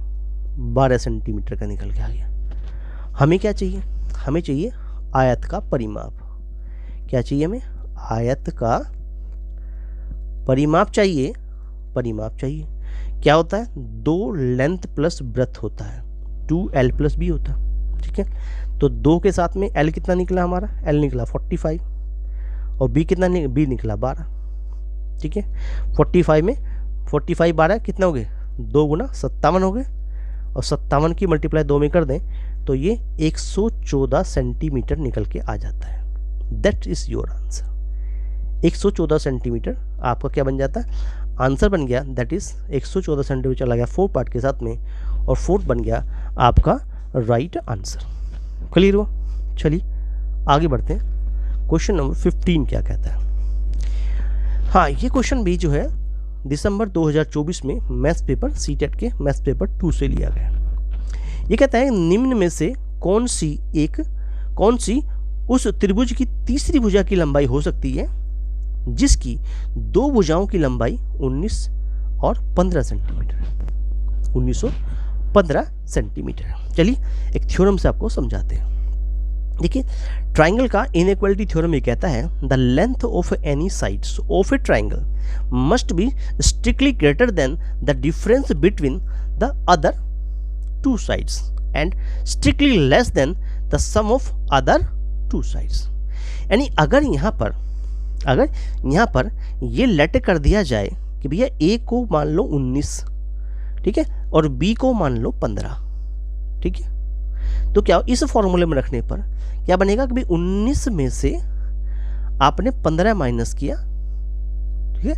12 सेंटीमीटर का निकल के आ गया। हमें क्या चाहिए, हमें चाहिए आयत का परिमाप। क्या चाहिए हमें, आयत का परिमाप चाहिए, परिमाप चाहिए। क्या होता है, 2 लेंथ प्लस ब्रेथ होता है, 2L प्लस बी होता है, ठीक है। तो 2 के साथ में L कितना निकला हमारा, L निकला 45 और B कितना B निकला 12, ठीक है। 45 में 45 12 कितना हो गए, 2 गुना 57 हो गए, और 57 की मल्टीप्लाई 2 में कर दें तो ये 114 सेंटीमीटर निकल के आ जाता है। That is your answer. 114 centimetre आपका क्या बन जाता है, आंसर बन गया। दैट इज 114 सेंटीमीटर चला गया 4 पार्ट के साथ में, और 4 बन गया आपका राइट आंसर। क्लियर हुआ। चलिए आगे बढ़ते हैं। क्वेश्चन नंबर 15 क्या कहता है। हाँ, ये क्वेश्चन भी जो है दिसंबर 2024 में मैथ्स पेपर सीटेट के मैथ्स पेपर 2 से लिया गया। ये कहता है निम्न में से कौन सी उस त्रिभुज की तीसरी भुजा की लंबाई हो सकती है जिसकी 2 भुजाओं की लंबाई 19 और 15 सेंटीमीटर, 19 और 15 सेंटीमीटर। चलिए एक थ्योरम से आपको समझाते हैं। देखिए, ट्राइंगल का इनइक्वालिटी थ्योरम ये कहता है the length of any sides of a triangle must be strictly greater than the difference between the other 2 sides and strictly less than the sum of other 2 sides। यानी अगर यहाँ पर ये late कर दिया जाए कि भैया A को मान लो 19, ठीक है, और B को मान लो 15, ठीक है, तो क्या इस फॉर्मूले में रखने पर क्या बनेगा कि भाई 19 में से आपने 15 माइनस किया, ठीक है,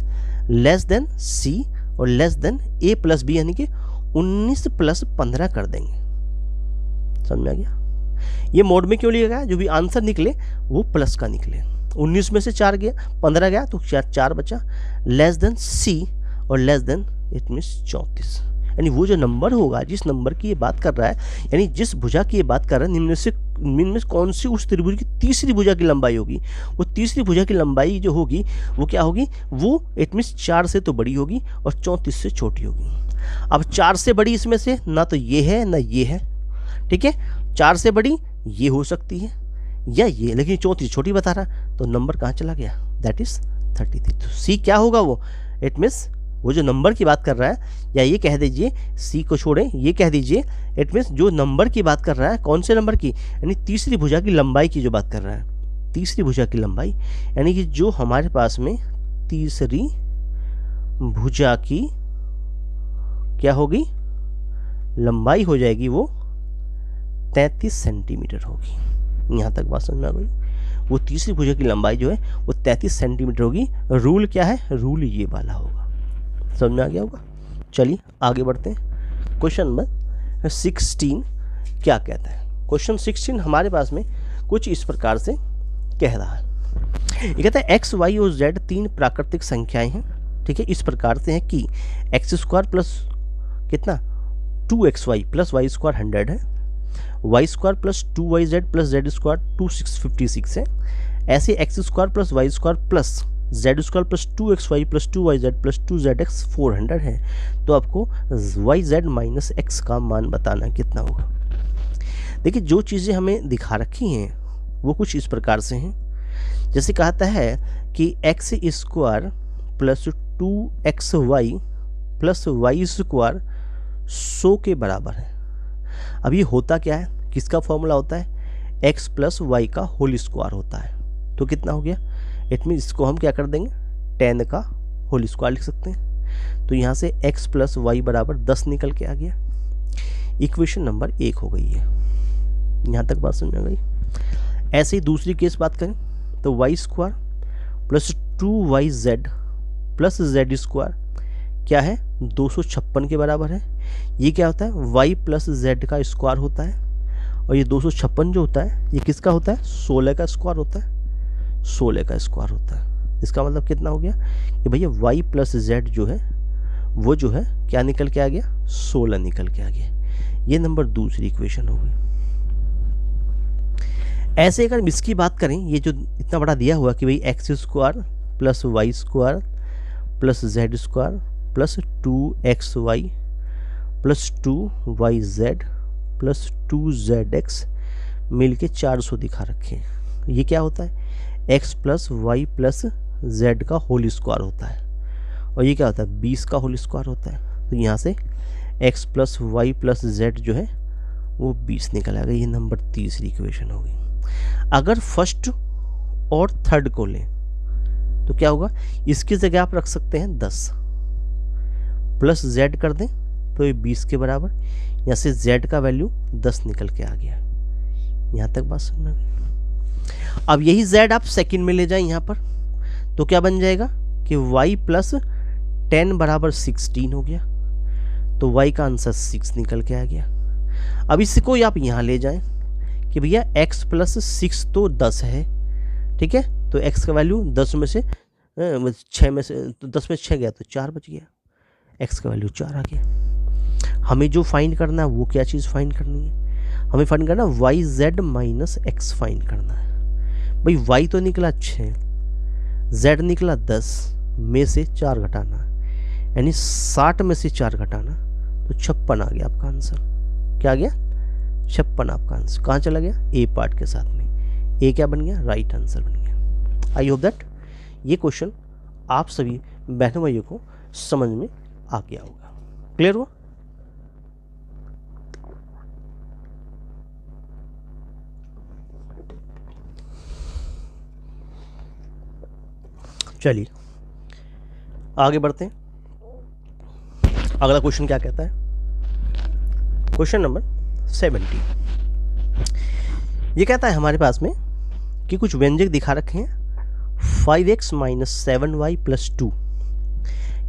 लेस देन C और less than A plus B, यानी कि 19 प्लस 15 कर देंगे। समझ में आ गया। ये मोड में क्यों लिया गया, जो भी आंसर निकले वो प्लस का निकले। 19 में से 4 गया, 15 गया तो 4 बचा, लेस देन C और लेस देन इट मीन्स 34। यानी वो जो नंबर होगा, जिस नंबर की ये बात कर रहा है, यानी जिस भुजा की ये बात कर रहा है, निम्न में कौन सी उस त्रिभुज की तीसरी भुजा की लंबाई होगी, वो तीसरी भुजा की लंबाई जो होगी वो क्या होगी, वो इट मीन्स 4 से तो बड़ी होगी और 34 से छोटी होगी। अब 4 से बड़ी इसमें से ना तो ये है ना ये है, ठीक है। 4 से बड़ी ये हो सकती है, या ये, लेकिन चौथी छोटी बता रहा, तो नंबर कहाँ चला गया, दैट इज 33। तो सी क्या होगा वो, इट मीन्स वो जो नंबर की बात कर रहा है, या ये कह दीजिए सी को छोड़ें, ये कह दीजिए इट मीन्स जो नंबर की बात कर रहा है, कौन से नंबर की, यानी तीसरी भुजा की लंबाई की जो बात कर रहा है, तीसरी भुजा की लंबाई, यानी कि जो हमारे पास में तीसरी भुजा की क्या होगी, लंबाई हो जाएगी वो 33 सेंटीमीटर होगी। यहाँ तक बात समझ में आ गई, वो तीसरी भुजा की लंबाई जो है वो 33 सेंटीमीटर होगी। रूल क्या है, रूल ये वाला होगा, समझ में आ गया होगा। चलिए आगे बढ़ते हैं। क्वेश्चन नंबर 16 क्या कहता है। क्वेश्चन 16 हमारे पास में कुछ इस प्रकार से कह रहा है, ये कहता है एक्स वाई और जेड तीन प्राकृतिक संख्याएं हैं, ठीक है, इस प्रकार से है कि एक्स स्क्वायर प्लस कितना 2xy प्लस वाई स्क्वायर 100 है, y square plus 2yz plus z square 2656 है। ऐसे x square plus y square plus z square plus 2xy plus 2yz plus 2zx 400 है। तो आपको yz माइनस x का मान बताना कितना होगा। देखिए जो चीज़ें हमें दिखा रखी हैं वो कुछ इस प्रकार से हैं, जैसे कहता है कि x square plus 2xy plus y square 100 के बराबर है। अब ये होता क्या है, किसका फॉर्मूला होता है, x प्लस वाई का होल स्क्वायर होता है। तो कितना हो गया, इट मीन इसको हम क्या कर देंगे 10 का होल स्क्वायर लिख सकते हैं। तो यहाँ से x प्लस वाई बराबर 10 निकल के आ गया। इक्वेशन नंबर 1 हो गई है। यहाँ तक बात समझ में आ गई। ऐसे ही दूसरी केस बात करें तो y square plus 2yz plus z square क्या है 256 के बराबर है। ये क्या होता है, y प्लस जेड का स्क्वायर होता है, और ये 256 जो होता है ये किसका होता है, 16 का स्क्वायर होता है, 16 का स्क्वायर होता है। इसका मतलब कितना हो गया कि भैया y प्लस जेड जो है वो जो है क्या निकल के आ गया, 16 निकल के आ गया। ये नंबर दूसरी इक्वेशन हो गई। ऐसे अगर इसकी बात करें, ये जो इतना बड़ा दिया हुआ कि भाई x square plus y square plus z square plus 2xy plus 2yz plus 2zx मिल के 400 दिखा रखे हैं। ये क्या होता है, x plus y plus z का होल स्क्वायर होता है, और ये क्या होता है 20 का होल स्क्वायर होता है। तो यहाँ से x plus y plus z जो है वो 20 निकल आएगा। ये नंबर तीसरी इक्वेशन होगी। अगर फर्स्ट और थर्ड को लें तो क्या होगा, इसकी जगह आप रख सकते हैं 10 प्लस z कर दें तो ये 20 के बराबर। यहाँ से z का वैल्यू 10 निकल के आ गया। यहाँ तक बात समझ में आ गई। अब यही z आप सेकंड में ले जाएं यहाँ पर, तो क्या बन जाएगा कि y प्लस 10 बराबर 16 हो गया। तो y का आंसर 6 निकल के आ गया। अब इसको आप यहाँ ले जाएं कि भैया x प्लस 6 तो 10 है, ठीक है, तो x का वैल्यू 10 में से 6 में से तो 10 में 6 गया तो 4 बच गया, x का वैल्यू 4 आ गया। हमें जो फाइंड करना है वो क्या चीज़ फाइंड करनी है, हमें फाइंड करना है yz माइनस x फाइंड करना है। भाई y तो निकला 6, z निकला 10 में से 4 घटाना, यानी 60 में से 4 घटाना तो 56 आ गया आपका आंसर। क्या आ गया, 56 आपका आंसर। कहाँ चला गया, ए पार्ट के साथ में। ए क्या बन गया, राइट आंसर बन गया। आई होप दैट ये क्वेश्चन आप सभी बहनों भाइयों को समझ में आ गया होगा। क्लियर हुआ। चलिए आगे बढ़ते हैं। अगला क्वेश्चन क्या कहता है, क्वेश्चन नंबर 70। ये कहता है हमारे पास में कि कुछ व्यंजक दिखा रखे हैं 5x माइनस 7y प्लस 2,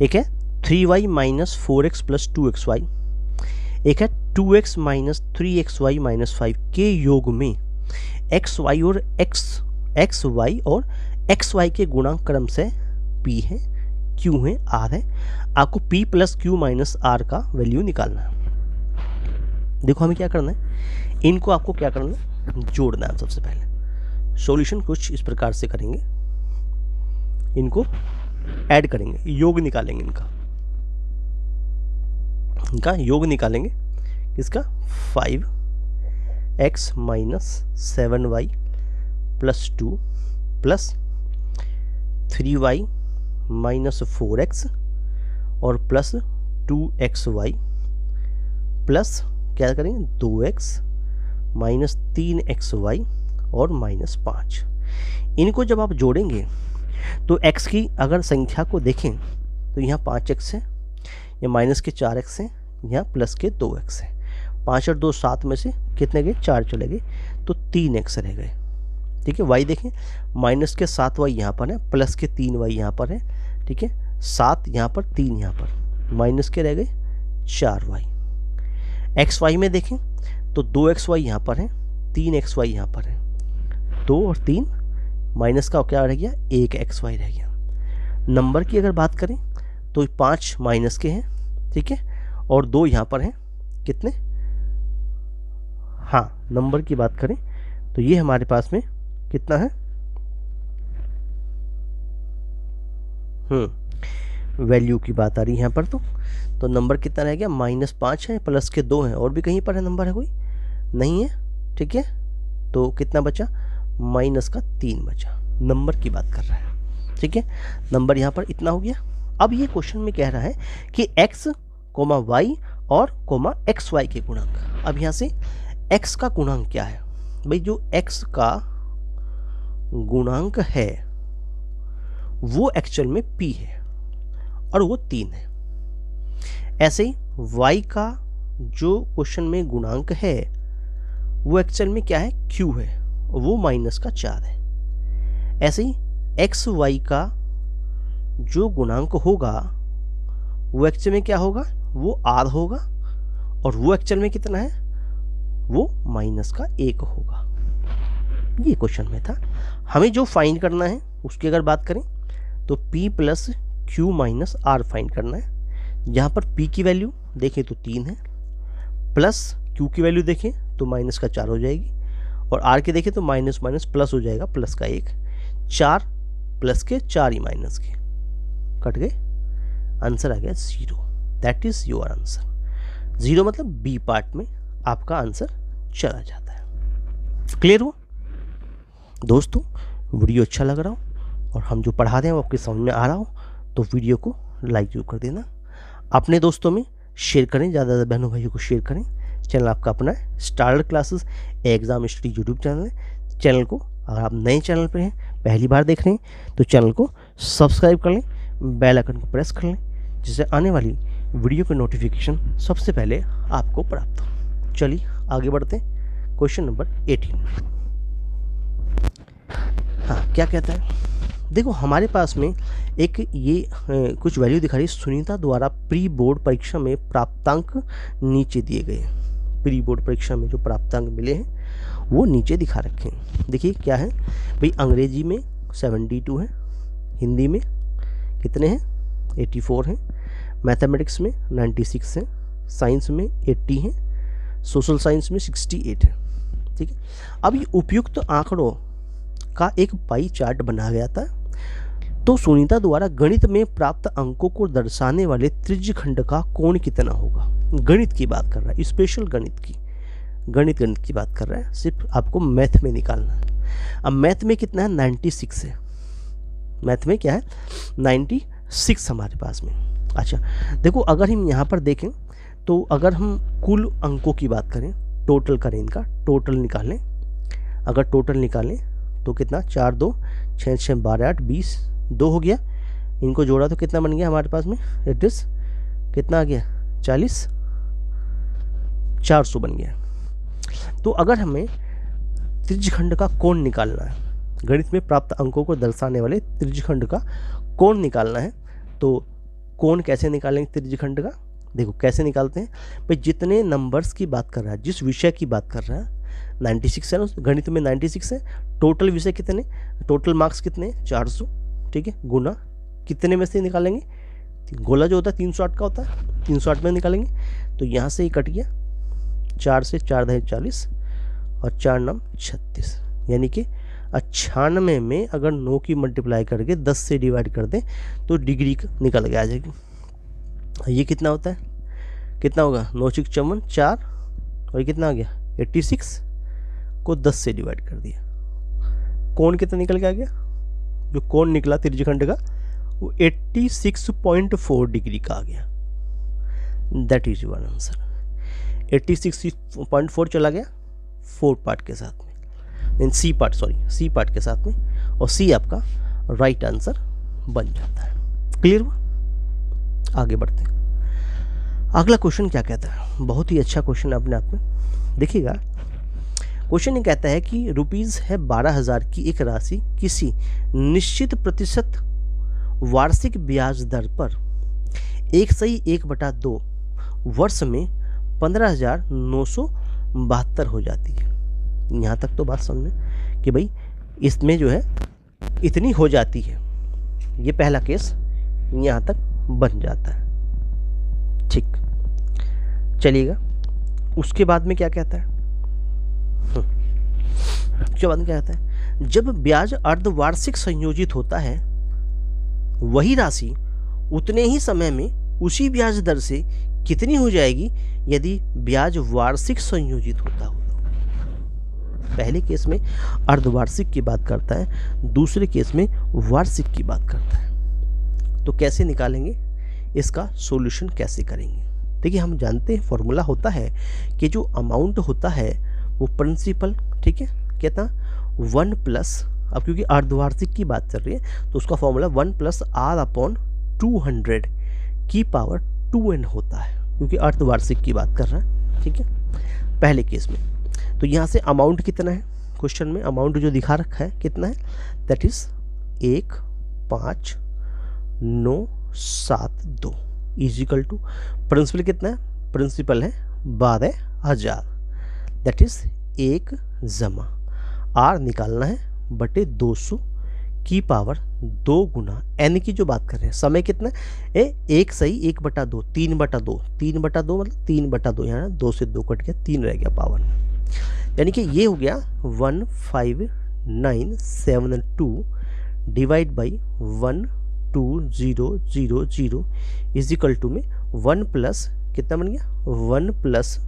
एक है 3y minus 4x plus 2xy, एक है 2x माइनस 3xy माइनस 5 के योग में xy और xy और xy के गुणांक क्रम से p है, q है, r है। आपको p plus q minus r का वैल्यू निकालना है। देखो हमें क्या करना है, इनको आपको क्या करना है, जोड़ना है। सबसे पहले सॉल्यूशन कुछ इस प्रकार से करेंगे, इनको ऐड करेंगे, योग निकालेंगे, इनका योग निकालेंगे। किसका, 5x minus 7y plus 2 plus 3y minus 4x और प्लस 2xy प्लस क्या करेंगे 2x माइनस 3xy और माइनस 5। इनको जब आप जोड़ेंगे तो x की अगर संख्या को देखें तो यहाँ 5x है, ये माइनस के 4x है, यहाँ प्लस के 2x है। 5 और 2 7 में से कितने गए 4 चले गए तो 3x रह गए। ठीक है, y देखें माइनस के 7y यहाँ पर है, प्लस के 3y यहाँ पर है। ठीक है, 7 यहाँ पर 3 यहाँ पर, माइनस के रह गए 4y। xy में देखें तो 2xy यहाँ पर है, 3xy यहाँ पर है, 2 और 3 माइनस का क्या रह गया 1xy रह गया। नंबर की अगर बात करें तो 5 माइनस के हैं, ठीक है, और 2 यहाँ पर हैं कितने, हाँ नंबर की बात करें तो ये हमारे पास में कितना है, वैल्यू की बात आ रही है यहाँ पर। तो नंबर कितना रह गया -5 है, प्लस के 2 हैं, और भी कहीं पर है नंबर है कोई नहीं है। ठीक है, तो कितना बचा -3 बचा, नंबर की बात कर रहा है। ठीक है, नंबर यहाँ पर इतना हो गया। अब ये क्वेश्चन में कह रहा है कि x, y और xy के गुणांक। अब यहाँ से x का गुणांक क्या है भाई, जो x का गुणांक है वो एक्चुअल में p है और वो 3 है। ऐसे ही y का जो क्वेश्चन में गुणांक है वो एक्चुअल में क्या है q है, वो -4 है। ऐसे ही xy का जो गुणांक होगा वो एक्चुअल में क्या होगा, वो r होगा, और वो एक्चुअल में कितना है, वो -1 होगा। ये क्वेश्चन में था। हमें जो फाइंड करना है उसकी अगर बात करें तो p plus q minus r find करना है। जहाँ पर p की वैल्यू देखें तो 3 है, प्लस q की वैल्यू देखें तो -4 हो जाएगी, और r की देखें तो माइनस माइनस प्लस हो जाएगा, प्लस का 1, 4 प्लस के 4 ही माइनस के कट गए, आंसर आ गया 0। That is your answer. 0 मतलब बी पार्ट में आपका आंसर चला जाता है। क्लियर हुआ दोस्तों? वीडियो अच्छा लग रहा हो और हम जो पढ़ा रहे हैं वो आपके समझ में आ रहा हो तो वीडियो को लाइक जरूर कर देना, अपने दोस्तों में शेयर करें, ज़्यादा बहनों भाइयों को शेयर करें। चैनल आपका अपना है स्टारडर classes exam study YouTube channel है। चैनल को अगर आप नए चैनल पर हैं, पहली बार देख रहे हैं, तो चैनल को सब्सक्राइब कर लें, बेल आइकन को प्रेस कर लें, जिससे आने वाली वीडियो की नोटिफिकेशन सबसे पहले आपको प्राप्त हो। चलिए आगे बढ़ते हैं। Question number 18। हाँ, क्या कहता है, देखो हमारे पास में एक ये कुछ वैल्यू दिखा रही है। सुनीता द्वारा प्री बोर्ड परीक्षा में प्राप्तांक नीचे दिए गए। प्री बोर्ड परीक्षा में जो प्राप्तांक मिले हैं वो नीचे दिखा रखे हैं। देखिए क्या है भाई, अंग्रेजी में 72 है, हिंदी में कितने हैं 84 हैं, मैथमेटिक्स में 96 हैं, साइंस में 80 हैं, सोशल साइंस में 68 है। ठीक है, अब ये उपयुक्त आंकड़ों का एक पाई चार्ट बनाया गया था। तो सुनीता द्वारा गणित में प्राप्त अंकों को दर्शाने वाले त्रिज्यखंड का कोण कितना होगा। गणित की बात कर रहा है, स्पेशल गणित की बात कर रहा है, सिर्फ आपको मैथ में निकालना है। अब मैथ में कितना है 96 है, मैथ में क्या है 96 हमारे पास में। अच्छा देखो, अगर हम यहाँ पर देखें तो अगर हम कुल अंकों की बात करें, टोटल करें, इनका टोटल निकालें, अगर टोटल निकालें तो कितना 4 2 6 6 12 8 20 2 हो गया। इनको जोड़ा तो कितना बन गया हमारे पास में, इट इज कितना आ गया 40, 400 बन गया। तो अगर हमें त्रिज्यखंड का कोण निकालना है, गणित में प्राप्त अंकों को दर्शाने वाले त्रिज्यखंड का कोण निकालना है, तो कोण कैसे निकालेंगे त्रिज्यखंड का, देखो कैसे निकालते हैं भाई। जितने नंबर्स की बात कर रहा है, जिस विषय की बात कर रहा है, 96 है ना, गणित में 96 है, टोटल विषय कितने, टोटल मार्क्स कितने 400। ठीक है, गुना कितने में से निकालेंगे, गोला जो होता है 308 का होता है, 308 में निकालेंगे। तो यहाँ से ही कट गया, 4 से 4 दहे 40 और 4 9 36, यानी कि 96 में अगर 9 की मल्टीप्लाई करके 10 से डिवाइड कर दें तो डिग्री निकल के आ जाएगी। ये कितना होता है, कितना होगा 9 6 54 4, और ये कितना आ गया 86 को 10 से डिवाइड कर दिया, कोण कितना निकल के आ गया, जो कोण निकला त्रिज्यखंड का वो 86.4 डिग्री का आ गया। That is one answer. 86.4 चला गया 4 पार्ट के साथ में, सी पार्ट सी पार्ट के साथ में, और सी आपका राइट आंसर बन जाता है। क्लियर हुआ? आगे बढ़ते हैं। अगला क्वेश्चन क्या कहता है, बहुत ही अच्छा क्वेश्चन अपने आप में। देखिएगा क्वेश्चन ये कहता है कि रुपीज़ है 12,000 की एक राशि किसी निश्चित प्रतिशत वार्षिक ब्याज दर पर 1/1/2 वर्ष में 15,972 हो जाती है। यहाँ तक तो बात समझ में कि भाई इसमें जो है इतनी हो जाती है, ये पहला केस यहाँ तक बन जाता है। ठीक, चलिएगा उसके बाद में क्या कहता है, उसके बाद में क्या कहता है, जब ब्याज अर्धवार्षिक संयोजित होता है वही राशि उतने ही समय में उसी ब्याज दर से कितनी हो जाएगी यदि ब्याज वार्षिक संयोजित होता हो। पहले केस में अर्धवार्षिक की बात करता है, दूसरे केस में वार्षिक की बात करता है। तो कैसे निकालेंगे इसका सॉल्यूशन, कैसे करेंगे? देखिए हम जानते हैं फॉर्मूला होता है कि जो अमाउंट होता है वो प्रिंसिपल, ठीक है, कहता 1 प्लस, अब क्योंकि अर्धवार्षिक की बात चल रही है तो उसका फॉर्मूला 1 + R/200 की पावर 2n होता है, क्योंकि अर्धवार्षिक की बात कर रहा है। ठीक है, पहले केस में तो यहाँ से अमाउंट कितना है, क्वेश्चन में अमाउंट जो दिखा रखा है कितना है, that is 1,5,972 equal to principal कितना है, प्रिंसिपल है 12,000, दैट इज 1 जमा R निकालना है बटे 200 की पावर 2 गुना n की जो बात कर रहे हैं, समय कितना है 1/1/2, 3/2, 3/2 मतलब 3/2, यहाँ 2 से 2 कट गया, 3 रह गया पावर में, यानी कि ये हो गया 15972 डिवाइड बाई 12000 इजिकल टू में 1 प्लस कितना बन गया, 1 प्लस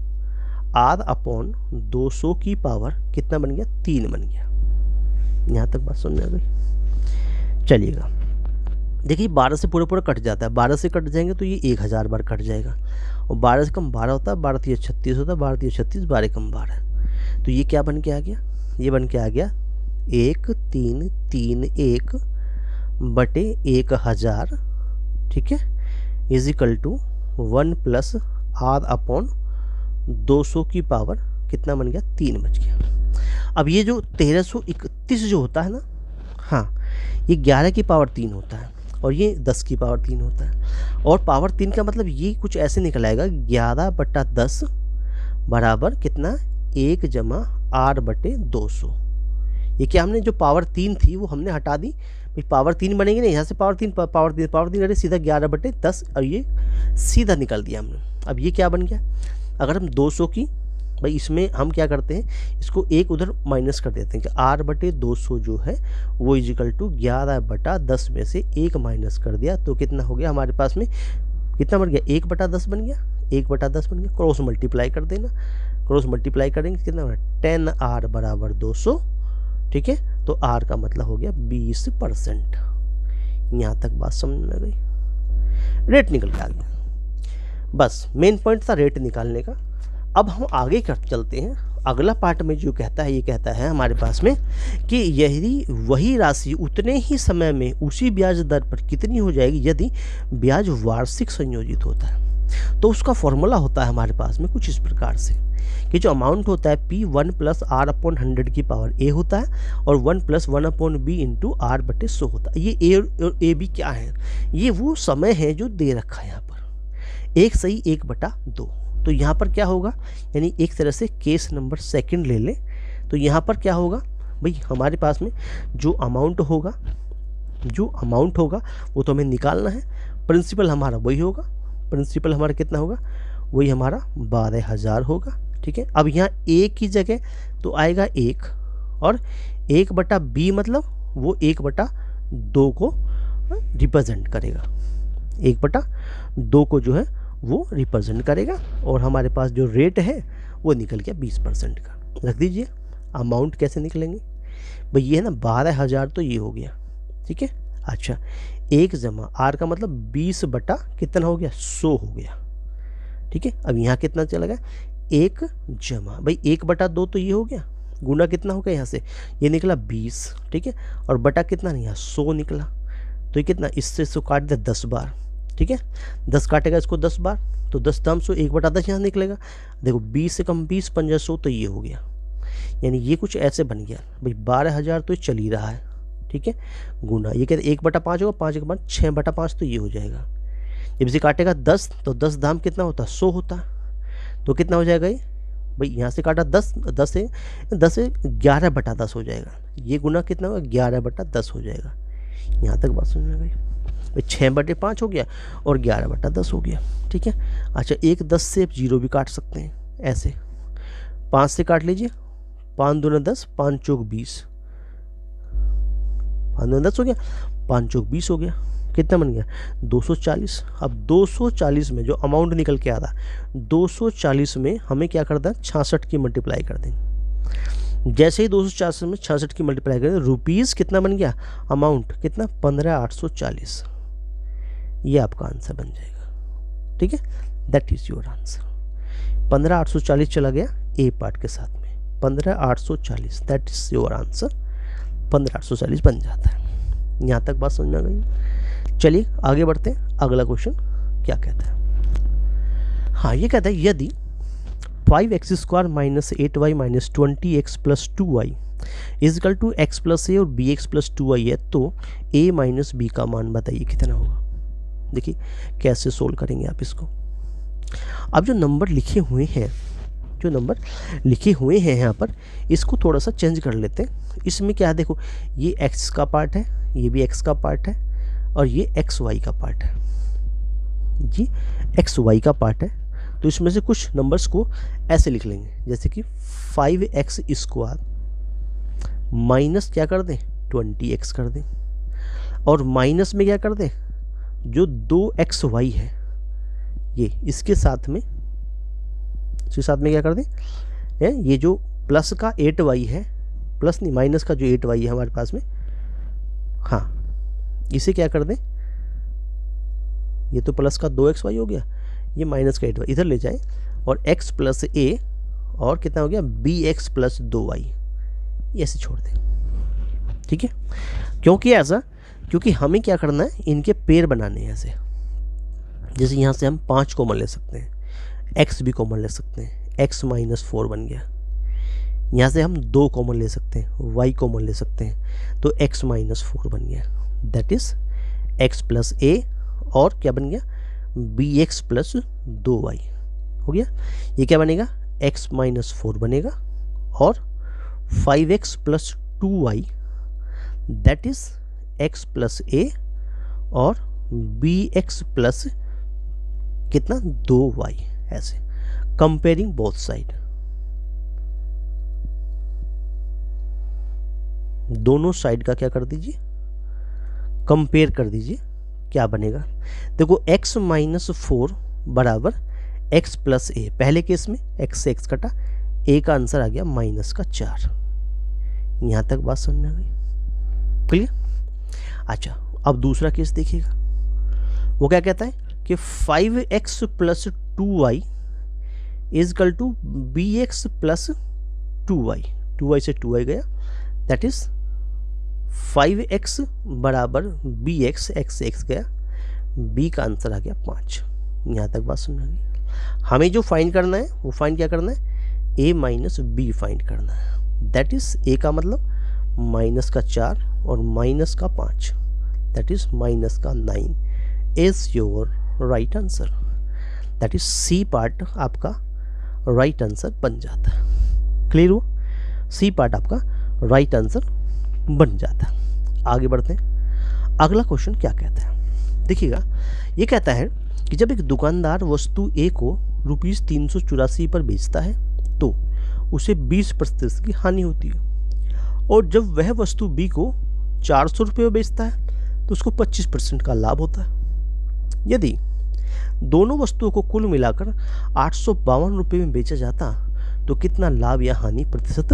R/200 की पावर कितना बन गया, 3 बन गया। यहाँ तक बात समझ में आ गई? चलिएगा देखिए 12 से पूरा कट जाता है, 12 से कट जाएंगे तो ये 1000 बार कट जाएगा, और 12 से कम 12 होता है, 12 3 36 होता है, 12 3 36, 12 कम 12, तो ये क्या बन के आ गया, ये बन के आ गया 1331 बटे 1000, ठीक है, इजिकल टू 1 प्लस R/200 की पावर कितना बन गया, 3 बच गया। अब ये जो 1331 जो होता है ना, हाँ ये 11 की पावर 3 होता है और ये 10 की पावर 3 होता है, और पावर 3 का मतलब ये कुछ ऐसे निकल आएगा 11/10 बराबर कितना, 1 जमा R/200। ये क्या हमने जो पावर 3 थी वो हमने हटा दी, भाई पावर 3 बनेगी ना, यहाँ से पावर 3 अरे सीधा 11/10, और ये सीधा निकाल दिया हमने। अब ये क्या बन गया, अगर हम 200 की, भाई इसमें हम क्या करते हैं, इसको एक उधर माइनस कर देते हैं कि R/200 जो है वो इजिकल टू 11/10 में से 1 माइनस कर दिया, तो कितना हो गया हमारे पास में, कितना बन गया, 1/10 बन गया, 1/10 बन गया, क्रॉस मल्टीप्लाई कर देना, क्रॉस मल्टीप्लाई करेंगे कितना बना, 10R बराबर 200, ठीक है, तो R का मतलब हो गया 20%। यहाँ तक बात समझ में आ गई, रेट निकल के आ गया, बस मेन पॉइंट था रेट निकालने का। अब हम आगे चलते हैं, अगला पार्ट में जो कहता है, ये कहता है हमारे पास में कि यदि वही राशि उतने ही समय में उसी ब्याज दर पर कितनी हो जाएगी यदि ब्याज वार्षिक संयोजित होता है। तो उसका फॉर्मूला होता है हमारे पास में कुछ इस प्रकार से कि जो अमाउंट होता है P 1 + R/100 की पावर A होता है, और 1 + 1/B × R/100 होता है। ये A और AB क्या है, ये वो समय है जो दे रखा है यहाँ पर 1/1/2। तो यहाँ पर क्या होगा, यानी एक तरह से केस नंबर सेकंड ले लें, तो यहाँ पर क्या होगा भाई, हमारे पास में जो अमाउंट होगा वो तो हमें निकालना है, प्रिंसिपल हमारा वही होगा, प्रिंसिपल हमारा कितना होगा, वही हमारा 12,000 होगा, ठीक है। अब यहाँ A की जगह तो आएगा 1, और 1/B मतलब वो 1/2 को रिप्रेजेंट करेगा, 1/2 को जो है वो रिप्रेजेंट करेगा, और हमारे पास जो रेट है वो निकल गया 20% का। रख दीजिए, अमाउंट कैसे निकलेंगे, भाई ये है ना 12,000 तो ये हो गया, ठीक है। अच्छा 1 जमा आर का मतलब 20 बटा कितना हो गया 100 हो गया, ठीक है। अब यहाँ कितना चला गया 1 जमा भाई 1 बटा 2 तो ये हो गया, गुना कितना हो गया यहाँ से ये निकला 20, ठीक है, और बटा कितना नहीं यहाँ 100 निकला, तो ये कितना इससे 100 काट दे 10 बार, ठीक है। 10 काटेगा इसको 10 बार तो 10 दाम 100, 1 बटा 10 यहाँ निकलेगा। देखो 20 से कम 20 पंजा 100 तो ये हो गया, यानी ये कुछ ऐसे बन गया भाई 12,000 तो चल ही रहा है, ठीक है। गुना ये कहते 1 बटा 5 होगा, 5 के बाद 6 बटा 5 तो ये हो जाएगा। जब इसे काटेगा 10 तो 10 दाम कितना होता 100 होता, तो कितना हो जाएगा ये भाई यहाँ से काटा 10 से 11 बटा 10 हो जाएगा। ये गुना कितना होगा 11 बटा 10 हो जाएगा। यहाँ तक बात समझ में गई भाई 6 बटे 5 हो गया और 11 बटा 10 हो गया, ठीक है। अच्छा 1 10 से 0 भी काट सकते हैं ऐसे, 5 से काट लीजिए, 5 दूना 10, 5 चौक 20, 5 दूना 10 हो गया, 5 चौक 20 हो गया, कितना बन गया 240। अब 240 में जो अमाउंट निकल के आ रहा 240 में हमें क्या करना है 66 की मल्टीप्लाई कर देंगे। जैसे ही 240 में 66 की मल्टीप्लाई कर दें रुपीज़ कितना बन गया अमाउंट कितना 15,840, ये आपका आंसर बन जाएगा, ठीक है। That is your answer. 15,840 चला गया ए पार्ट के साथ में 15,840, दैट इज़ योर आंसर। 15,840 बन जाता है। यहाँ तक बात समझ में आ गई। चलिए आगे बढ़ते हैं, अगला क्वेश्चन क्या कहता है। हाँ ये कहता है यदि 5x² minus 8y minus 20x plus 2y is equal to x plus A और bx प्लस 2y है तो a माइनस बी का मान बताइए कितना होगा। देखिए कैसे सोल्व करेंगे आप इसको। अब जो नंबर लिखे हुए हैं यहाँ पर इसको थोड़ा सा चेंज कर लेते हैं। इसमें क्या है देखो ये x का पार्ट है, ये भी x का पार्ट है और ये xy का पार्ट है, जी xy का पार्ट है। तो इसमें से कुछ नंबर्स को ऐसे लिख लेंगे जैसे कि 5x² माइनस क्या कर दें 20x कर दें, और माइनस में क्या कर दें जो 2xy है ये इसके साथ में क्या कर दें ये जो प्लस का 8y है, प्लस नहीं माइनस का जो 8y है हमारे पास में, हाँ इसे क्या कर दें, ये तो प्लस का 2xy हो गया, ये माइनस का 8y इधर ले जाएं और x प्लस a और कितना हो गया bx प्लस 2y ये ऐसे छोड़ दें, ठीक है। क्योंकि ऐसा क्योंकि हमें क्या करना है इनके पेयर बनाने हैं ऐसे, जैसे यहाँ से हम 5 कॉमन ले सकते हैं, x भी कॉमन ले सकते हैं, x माइनस 4 बन गया। यहाँ से हम 2 कॉमन ले सकते हैं, y कॉमन ले सकते हैं तो x माइनस 4 बन गया, that is x plus a और क्या बन गया bx प्लस 2y हो गया। ये क्या बनेगा x माइनस 4 बनेगा और 5x plus 2y that is x plus a और bx प्लस कितना 2y, ऐसे कंपेयरिंग बोथ साइड, दोनों साइड का क्या कर दीजिए कंपेयर कर दीजिए। क्या बनेगा देखो x माइनस 4 बराबर x प्लस a, पहले केस में x से x कटा, a का आंसर आ गया माइनस का 4। यहाँ तक बात समझ में आ गई, क्लियर। अच्छा अब दूसरा केस देखिएगा, वो क्या कहता है कि 5x plus 2y is equal to bx plus 2y से 2y गया, दैट इज 5x बराबर bx, x से x गया, b का आंसर आ गया 5। यहाँ तक बात सुन गई। हमें जो फाइंड करना है वो फाइंड क्या करना है a माइनस बी फाइंड करना है, दैट इज a का मतलब माइनस का 4 और माइनस का 5 दैट इज माइनस का 9 is your right answer, that is C part आपका राइट आंसर बन जाता है। क्लियर हो, सी पार्ट आपका राइट आंसर बन जाता है। आगे बढ़ते हैं, अगला क्वेश्चन क्या कहता है देखिएगा। ये कहता है कि जब एक दुकानदार वस्तु ए को ₹384 पर बेचता है तो उसे 20% की हानि होती है, और जब वह वस्तु बी को 400 रुपये में बेचता है तो उसको 25% का लाभ होता है। यदि दोनों वस्तुओं को कुल मिलाकर 852 रुपये में बेचा जाता तो कितना लाभ या हानि प्रतिशत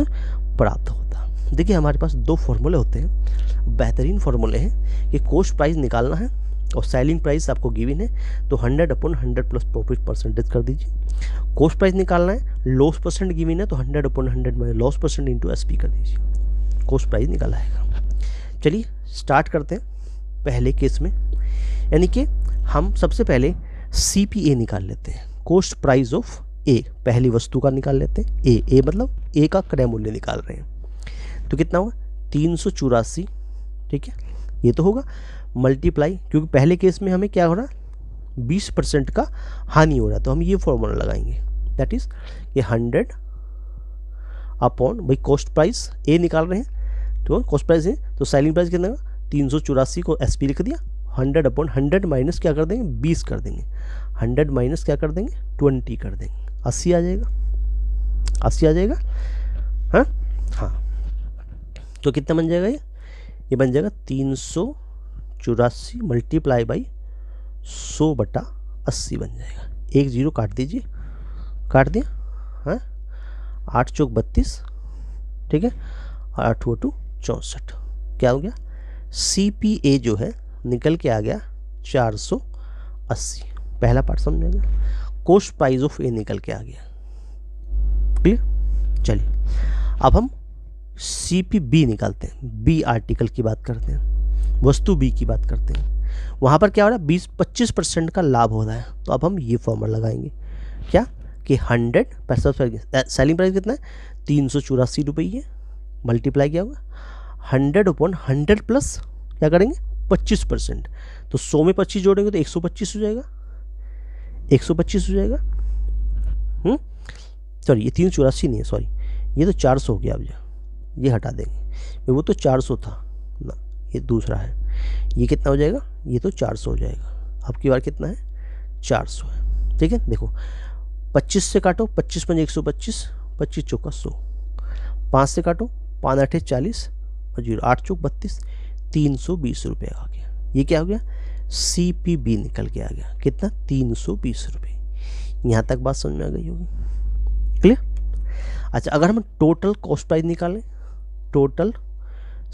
प्राप्त होता। देखिए हमारे पास दो फॉर्मूले होते हैं, बेहतरीन फॉर्मूले हैं कि कॉस्ट प्राइस निकालना है और सेलिंग प्राइस आपको गिवन है तो 100/100 प्लस प्रॉफिट परसेंटेज कर दीजिए। कॉस्ट प्राइस निकालना है, लॉस परसेंट गिवन है तो 100/100 में लॉस परसेंट इंटू एसपी कर दीजिए, कॉस्ट प्राइस निकाला आएगा। चलिए स्टार्ट करते हैं पहले केस में, यानी कि हम सबसे पहले CPA निकाल लेते हैं, कॉस्ट प्राइस ऑफ ए, पहली वस्तु का निकाल लेते हैं। ए मतलब ए का क्रय मूल्य निकाल रहे हैं तो कितना होगा 384, ठीक है ये तो होगा, मल्टीप्लाई, क्योंकि पहले केस में हमें क्या हो रहा है 20% का हानि हो रहा है तो हम ये फॉर्मूला लगाएंगे, दैट इज ये 100 अपॉन, भाई कॉस्ट प्राइस ए निकाल रहे हैं तो कॉस्ट प्राइस है तो सेलिंग प्राइस कितना होगा 384 को एसपी लिख दिया, 100/100 माइनस क्या कर देंगे 20 कर देंगे, 100 माइनस क्या कर देंगे 20 कर देंगे, 80 आ जाएगा, 80 आ जाएगा। हाँ तो कितना बन जाएगा ये बन जाएगा 384 मल्टीप्लाई बाई 100/80 बन जाएगा। एक जीरो काट दीजिए, काट दिया, हाँ 8 चौक 32, ठीक है 8 × 2 64, क्या हो गया CPA जो है निकल के आ गया 480, पहला पार्ट समझ में गया, कॉस्ट प्राइस ऑफ ए निकल के आ गया, क्लियर। चलिए अब हम CPB निकालते हैं, बी आर्टिकल की बात करते हैं, वस्तु बी की बात करते हैं, वहाँ पर क्या हो रहा है 25% का लाभ हो रहा है तो अब हम ये फॉर्मूला लगाएंगे, क्या कि 100 पैसा सेलिंग प्राइस कितना है 384 रुपये, मल्टीप्लाई क्या होगा 100/100 प्लस क्या करेंगे 25%, तो 100 में 25 जोड़ेंगे तो 125 हो जाएगा, 125 हो जाएगा, सॉरी ये 384 नहीं है, सॉरी ये तो 400 हो गया, अब ये हटा देंगे, वो तो 400 था ना, ये दूसरा है, ये कितना हो जाएगा ये तो 400 हो जाएगा, अब की बार कितना है 400 है, ठीक है। देखो 25 से काटो, 25 × 5 125, 25 चौका 100, 5 से काटो, 5 8 40 और 0 8 चौक 32, 320 रुपये आ गया, ये क्या हो गया CPB निकल के आ गया, कितना 320 रुपये। यहाँ तक बात समझ में आ गई होगी, क्लियर। अच्छा अगर हम टोटल कॉस्ट प्राइस निकालें, टोटल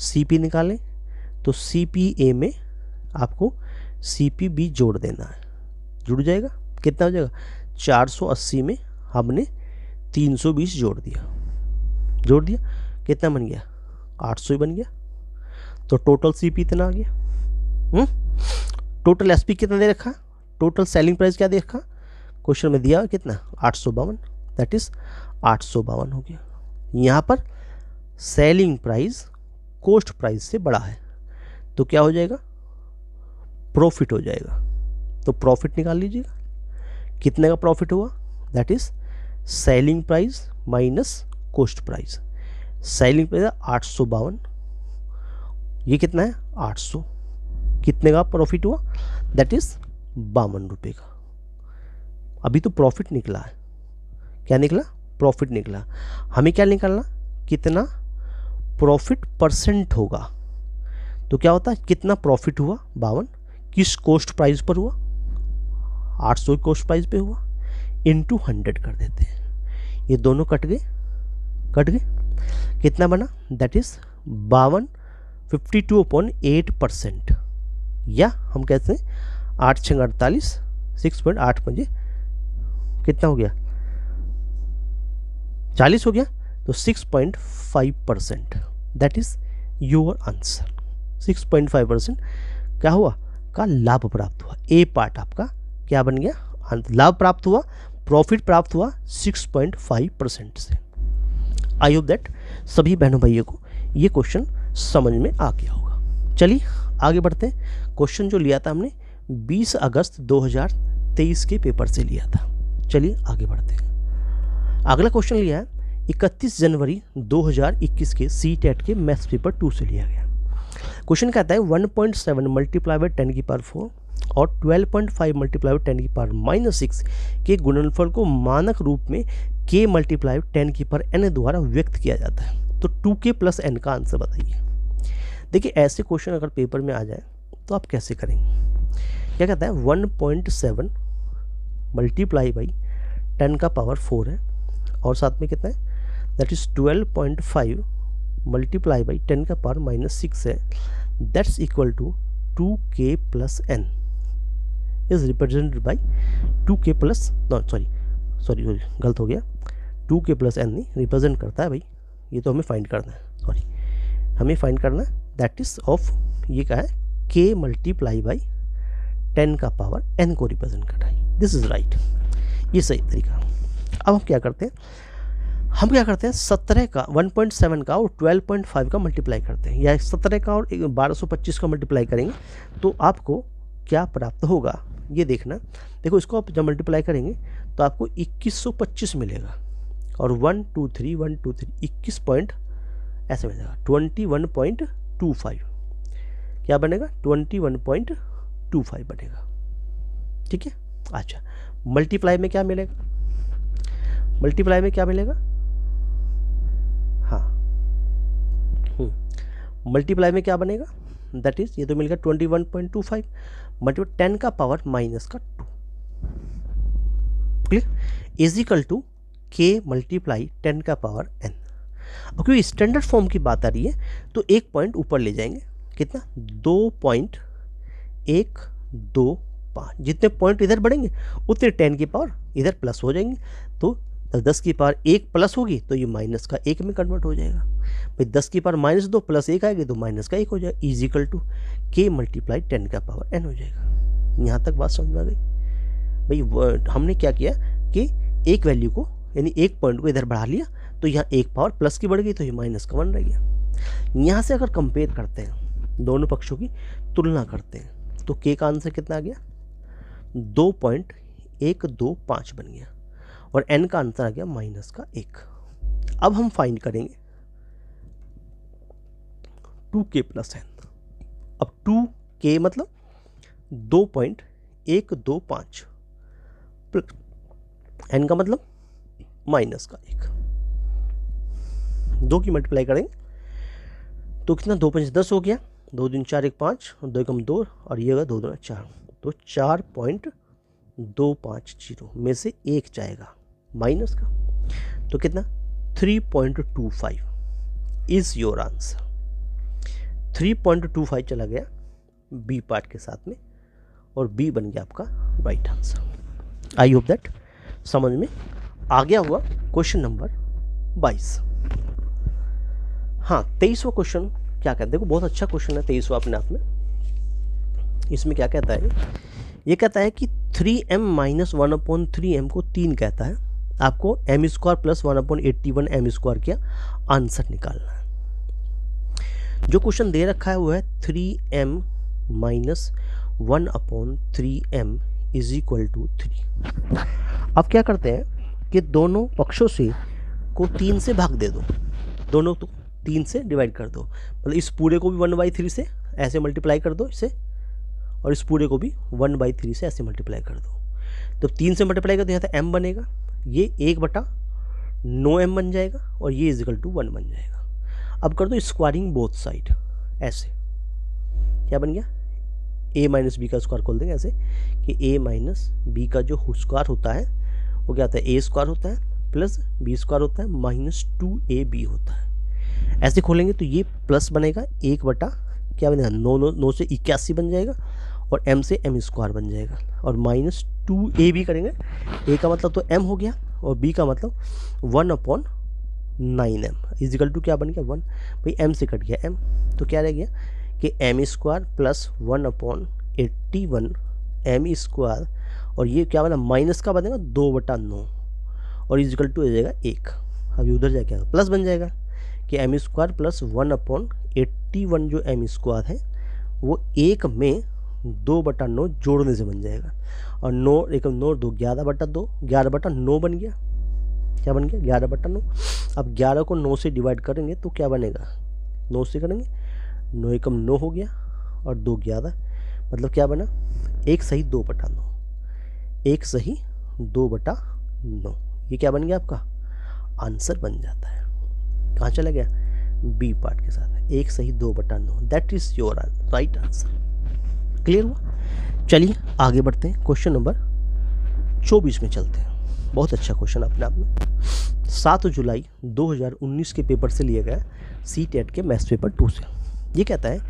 CP निकालें तो CPA में आपको CPB जोड़ देना है, जुड़ जाएगा, कितना हो जाएगा 480 में हमने 320 जोड़ दिया, कितना बन गया 800 ही बन गया, तो टोटल CP इतना आ गया। टोटल SP कितना दे रखा, टोटल सेलिंग प्राइस क्या दे रखा, क्वेश्चन में दिया कितना 852, दैट इज 852 हो गया। यहाँ पर सेलिंग प्राइस कॉस्ट प्राइस से बड़ा है तो क्या हो जाएगा प्रॉफिट हो जाएगा, तो प्रॉफिट निकाल लीजिएगा, कितने का प्रॉफिट हुआ, that is selling price minus cost price, selling price 852, ये कितना है 800, कितने का प्रॉफिट हुआ, दैट इज 52 रुपये का। अभी तो प्रॉफिट निकला है, क्या निकला प्रॉफिट निकला, हमें क्या निकालना कितना प्रॉफिट परसेंट होगा, तो क्या होता है कितना प्रॉफिट हुआ 52, किस कॉस्ट प्राइस पर हुआ 800 कॉस्ट प्राइस पे हुआ, इंटू 100 कर देते हैं, ये दोनों कट गए, कितना बना दैट इज 52 52/8%, या हम कहते हैं 8 × 48 6.8 पंजे कितना हो गया 40 हो गया, तो 6.5%, दैट इज योर आंसर। 6.5% क्या हुआ का लाभ प्राप्त हुआ, ए पार्ट आपका क्या बन गया, लाभ प्राप्त हुआ, प्रॉफिट प्राप्त हुआ 6.5% से। आई होप दैट सभी बहनों भाइयों को ये क्वेश्चन समझ में आ गया होगा। चलिए आगे बढ़ते हैं, क्वेश्चन जो लिया था हमने 20 अगस्त 2023 के पेपर से लिया था। चलिए आगे बढ़ते हैं, अगला क्वेश्चन लिया है 31 जनवरी 2021 के CTET के मैथ्स पेपर 2 से लिया गया। क्वेश्चन कहता है 1.7 मल्टीप्लाई बाई 10 की पावर 4 और 12.5 मल्टीप्लाई बाई 10 की पावर -6 के गुणनफल को मानक रूप में k मल्टीप्लाई 10 की पावर n द्वारा व्यक्त किया जाता है, तो 2k + n का आंसर बताइए। देखिए ऐसे क्वेश्चन अगर पेपर में आ जाए तो आप कैसे करेंगे, क्या कहता है 1.7 मल्टीप्लाई बाई 10 का पावर 4 है और साथ में कितना है दैट इज 12.5 मल्टीप्लाई बाई 10 का पावर -6 है, that's equal to 2k plus n is represented by 2k plus sorry गलत हो गया, 2k प्लस n नहीं रिप्रेजेंट करता है भाई, ये तो हमें फाइंड करना है, सॉरी हमें फाइंड करना है, दैट इज ऑफ ये क्या है k मल्टीप्लाई बाई 10 का पावर n को रिप्रेजेंट कर रहा है। दिस इज राइट, ये सही तरीका। अब हम क्या करते हैं, 17 का 1.7 का और 12.5 का मल्टीप्लाई करते हैं, या 17 का और 1225 का मल्टीप्लाई करेंगे तो आपको क्या प्राप्त होगा ये देखना। देखो इसको आप जब मल्टीप्लाई करेंगे तो आपको 2125 मिलेगा, और 1 2 3 1 2 3 21 पॉइंट ऐसे मिलेगा, 21.25 क्या बनेगा, 21.25 बनेगा, ठीक है। अच्छा मल्टीप्लाई में क्या मिलेगा, मल्टीप्लाई में क्या मिलेगा, हाँ मल्टीप्लाई में क्या बनेगा, दैट इज ये तो मिलेगा 21.25 मल्टीप्लाई 10 का पावर माइनस का 2, clear, is equal to k multiply 10 का पावर n। अब क्योंकि स्टैंडर्ड फॉर्म की बात आ रही है तो एक पॉइंट ऊपर ले जाएंगे, कितना 2.125, जितने पॉइंट इधर बढ़ेंगे उतने 10 की पावर इधर प्लस हो जाएंगे, तो 10 की पावर 1 प्लस होगी तो ये माइनस का 1 में कन्वर्ट हो जाएगा भाई, 10 की पावर -2 प्लस 1 आएगी तो माइनस का 1 हो जाएगा, is equal to k multiply 10 का पावर n हो जाएगा। यहाँ तक बात समझ में आ गई भाई। हमने क्या किया कि एक वैल्यू को यानी एक पॉइंट को इधर बढ़ा लिया तो यहाँ एक पावर प्लस की बढ़ गई तो ये माइनस का 1 रह गया। यहाँ से अगर कंपेयर करते हैं, दोनों पक्षों की तुलना करते हैं तो k का आंसर कितना आ गया 2.125 बन गया, और n का आंसर आ गया माइनस का 1। अब हम फाइंड करेंगे 2k प्लस n। अब 2k मतलब 2.125 n का मतलब माइनस का 1, 2 की मल्टीप्लाई करेंगे तो कितना 2 5 10 हो गया, 2 3 4 1 5 और 2 1 2 और ये होगा 2 2 4, तो 4.250 में से 1 जाएगा माइनस का, तो कितना 3.25 इज योर आंसर। 3.25 चला गया बी पार्ट के साथ में, और बी बन गया आपका right answer. I hope that समझ में आ गया हुआ। Question number 22। हाँ 23वां क्वेश्चन क्या कहते हैं, देखो बहुत अच्छा क्वेश्चन है 23वां अपने आप में। इसमें क्या कहता है, ये कहता है कि 3m माइनस 1/3m को 3 कहता है, आपको m² प्लस 1/81 m² का आंसर निकालना है। जो क्वेश्चन दे रखा है वो है 3m minus 1/3m is equal to 3। अब क्या करते हैं कि दोनों पक्षों से को 3 से भाग दे दो, दोनों तो 3 से डिवाइड कर दो, मतलब इस पूरे को भी 1/3 से ऐसे मल्टीप्लाई कर दो इसे, और इस पूरे को भी 1/3 से ऐसे मल्टीप्लाई कर दो। तो 3 से मल्टीप्लाई कर दो यहाँ तो m बनेगा, ये 1/9m बन जाएगा, और ये इज इक्वल टू 1 बन जाएगा। अब कर दो स्क्वायरिंग बोथ साइड, ऐसे क्या बन गया a माइनस बी का स्क्वायर खोल देंगे ऐसे कि a माइनस बी का जो स्क्वायर होता है वो क्या होता है a स्क्वायर होता है प्लस b स्क्वायर होता है माइनस 2ab होता है। ऐसे खोलेंगे तो ये प्लस बनेगा 1 क्या बनेगा 9 से 81 बन जाएगा, और m से m² बन जाएगा, और माइनस 2ab करेंगे, a का मतलब तो m हो गया और b का मतलब 1/9m इजिकल टू क्या बन गया 1, भाई m से कट गया m, तो क्या रह गया कि m² प्लस 1/81 m², और ये क्या बना माइनस का बनेगा 2/9 और इजिकल टू हो जाएगा 1। अभी उधर जाके प्लस बन जाएगा कि m² प्लस 1/81 जो m² है वो 1 में 2/9 जोड़ने से बन जाएगा, और 9 1 9 2 11/2 11/9 बन गया। क्या बन गया 11/9। अब 11 को 9 से डिवाइड करेंगे तो क्या बनेगा 9 से करेंगे 9 1 9 हो गया, और 2 11 मतलब क्या बना 1 सही 2/9, 1 सही 2/9, ये क्या बन गया आपका आंसर बन जाता है। कहाँ चला गया बी पार्ट के साथ 1 सही 2/9, that is your right answer. Clear हुआ। चलिए आगे बढ़ते हैं, क्वेश्चन नंबर 24 में चलते हैं। बहुत अच्छा क्वेश्चन अपने आप में। 7 जुलाई 2019 के पेपर से लिया गया, CTET के मैथ्स पेपर 2 से। ये कहता है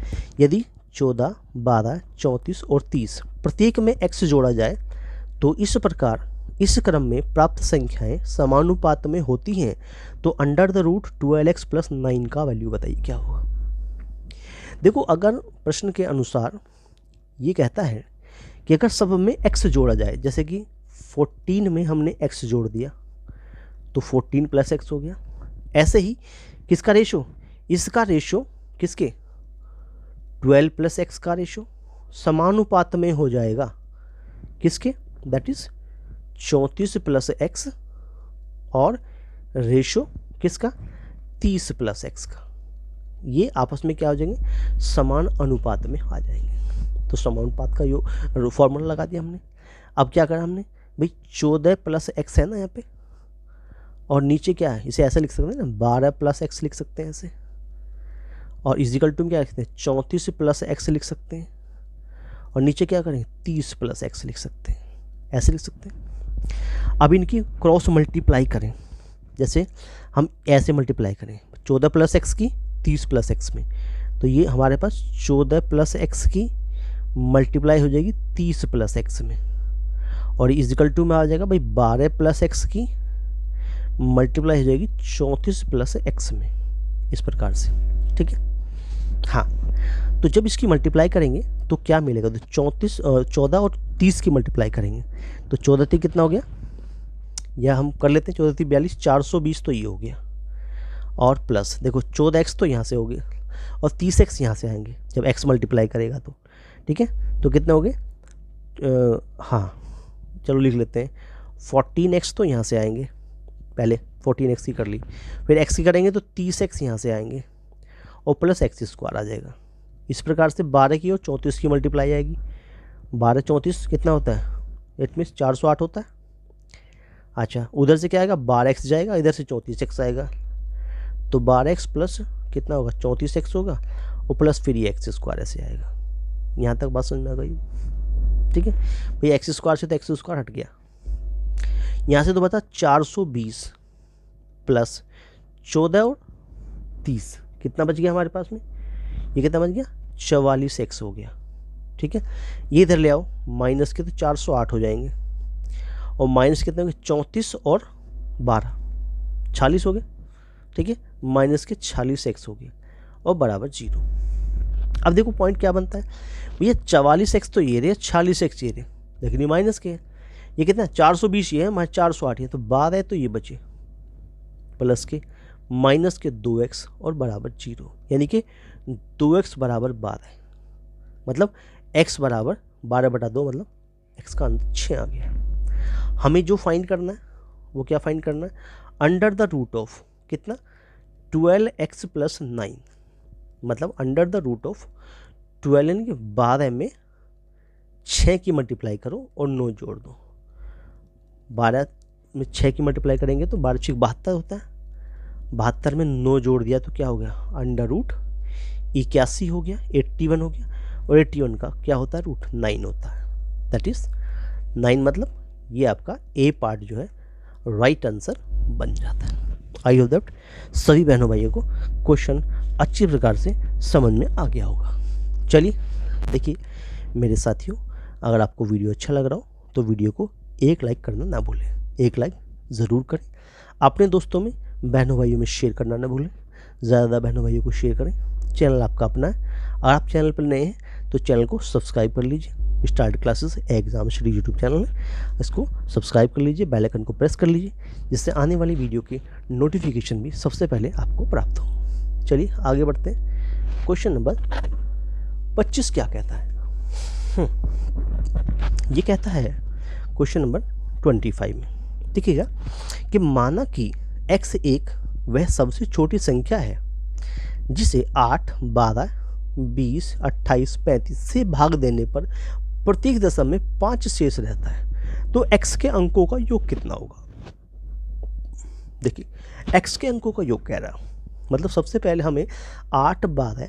यदि 14, 12, 34 और 30 प्रत्येक में x जोड़ा जाए तो इस प्रकार इस क्रम में प्राप्त संख्याएं समानुपात में होती हैं, तो अंडर द रूट 12x + 9 का वैल्यू बताइए क्या होगा। देखो, अगर प्रश्न के अनुसार ये कहता है कि अगर सब में x जोड़ा जाए, जैसे कि 14 में हमने x जोड़ दिया तो 14 + x हो गया। ऐसे ही किसका रेशो, इसका रेशो किसके 12 + x का रेशो समानुपात में हो जाएगा किसके, दैट इज 34 + x और रेशो किसका 30 + x का। ये आपस में क्या हो जाएंगे, समान अनुपात में आ जाएंगे। तो समानुपात का यो फॉर्मूला लगा दिया हमने। अब क्या करा हमने भाई, 14 + x है ना यहाँ पे, और नीचे क्या है, इसे ऐसे लिख सकते हैं ना, 12 + x लिख सकते हैं ऐसे, और इजिकल टू क्या लिखते हैं 34 + x लिख सकते हैं, और नीचे क्या करें 30 + x लिख सकते हैं, ऐसे लिख सकते हैं। अब इनकी क्रॉस मल्टीप्लाई करें, जैसे हम ऐसे मल्टीप्लाई करें 14 + x की 30 + x में, तो ये हमारे पास 14 + x की मल्टीप्लाई हो जाएगी 30 + x में, और इजिकल टू में आ जाएगा भाई 12 + x की मल्टीप्लाई हो जाएगी 34 + x में, इस प्रकार से। ठीक है, हाँ। तो जब इसकी मल्टीप्लाई करेंगे तो क्या मिलेगा, तो 14 और 30 की मल्टीप्लाई करेंगे तो 14 3 कितना हो गया, या हम कर लेते हैं 14 3 42, 420 तो ये हो गया, और प्लस देखो 14x तो यहाँ से हो गया और 30x यहाँ से आएंगे जब x मल्टीप्लाई करेगा तो। ठीक है, तो कितने हो गए, हाँ चलो लिख लेते हैं 14x तो यहाँ से आएंगे, पहले 14x की कर ली, फिर x की करेंगे तो 30x यहाँ से आएंगे और प्लस x² आ जाएगा। इस प्रकार से 12 की और 34 की मल्टीप्लाई आएगी। 12 34 कितना होता है, इट मीन्स 408 होता है। अच्छा, उधर से क्या आएगा 12x जाएगा, इधर से 34x आएगा, तो 12x प्लस कितना होगा 34x होगा, और प्लस फिर ये x² ऐसे आएगा। यहाँ तक बात समझ में आ गई। ठीक है भाई, x² से तो x² हट गया, यहाँ से तो बता 420 प्लस 14 और 30 कितना बच गया हमारे पास में, ये कितना बच गया 44x हो गया। ठीक है, ये इधर ले आओ, माइनस के तो 408 हो जाएंगे, और माइनस कितने हो गए 34 और 12 46 हो गए। ठीक है, माइनस के 46x हो गए और बराबर 0। अब देखो पॉइंट क्या बनता है भैया, 44x तो ये रहे, 46x ये रहे, लेकिन ये माइनस के है, ये कितना 420 ये है, हमारे 408 है, तो 12 है तो ये बचे प्लस के माइनस के 2x और बराबर 0, यानी कि 2x बराबर 12, मतलब x बराबर 12/2, मतलब x का आंसर 6 आ गया। हमें जो फाइंड करना है वो क्या फाइंड करना है, अंडर द रूट ऑफ कितना 12x + 9, मतलब अंडर द रूट ऑफ 12 यानी कि 12 में 6 की मल्टीप्लाई करो और 9 जोड़ दो। 12 में 6 की मल्टीप्लाई करेंगे तो 12 × 72 होता है, 72 में 9 जोड़ दिया तो क्या हो गया अंडर रूट 81 हो गया, 81 हो गया, और 81 का क्या होता है रूट 9 होता है, दैट इज 9, मतलब ये आपका ए पार्ट जो है राइट आंसर बन जाता है। आई होप दैट सभी बहनों भाइयों को क्वेश्चन अच्छी प्रकार से समझ में आ गया होगा। चलिए देखिए मेरे साथियों, अगर आपको वीडियो अच्छा लग रहा हो तो वीडियो को एक लाइक करना ना भूलें, एक लाइक ज़रूर करें, अपने दोस्तों में बहनों भाइयों में शेयर करना ना भूलें, ज़्यादा बहनों भाइयों को शेयर करें। चैनल आपका अपना है, अगर आप चैनल पर नए हैं तो चैनल को सब्सक्राइब कर लीजिए। Start classes exam Shri YouTube channel है, इसको सब्सक्राइब कर लीजिए, बेल आइकन को प्रेस कर लीजिए, जिससे आने वाली वीडियो की नोटिफिकेशन भी सबसे पहले आपको प्राप्त हो। चलिए आगे बढ़ते हैं। क्वेश्चन नंबर 25 क्या कहता है, ये कहता है क्वेश्चन नंबर 25 में देखिएगा कि माना कि x एक वह सबसे छोटी संख्या है जिसे 8, 12, 20, 28, 35 से भाग देने पर प्रत्येक दशम में 5 शेष रहता है, तो x के अंकों का योग कितना होगा। देखिए x के अंकों का योग कह रहा है, मतलब सबसे पहले हमें 8, 12,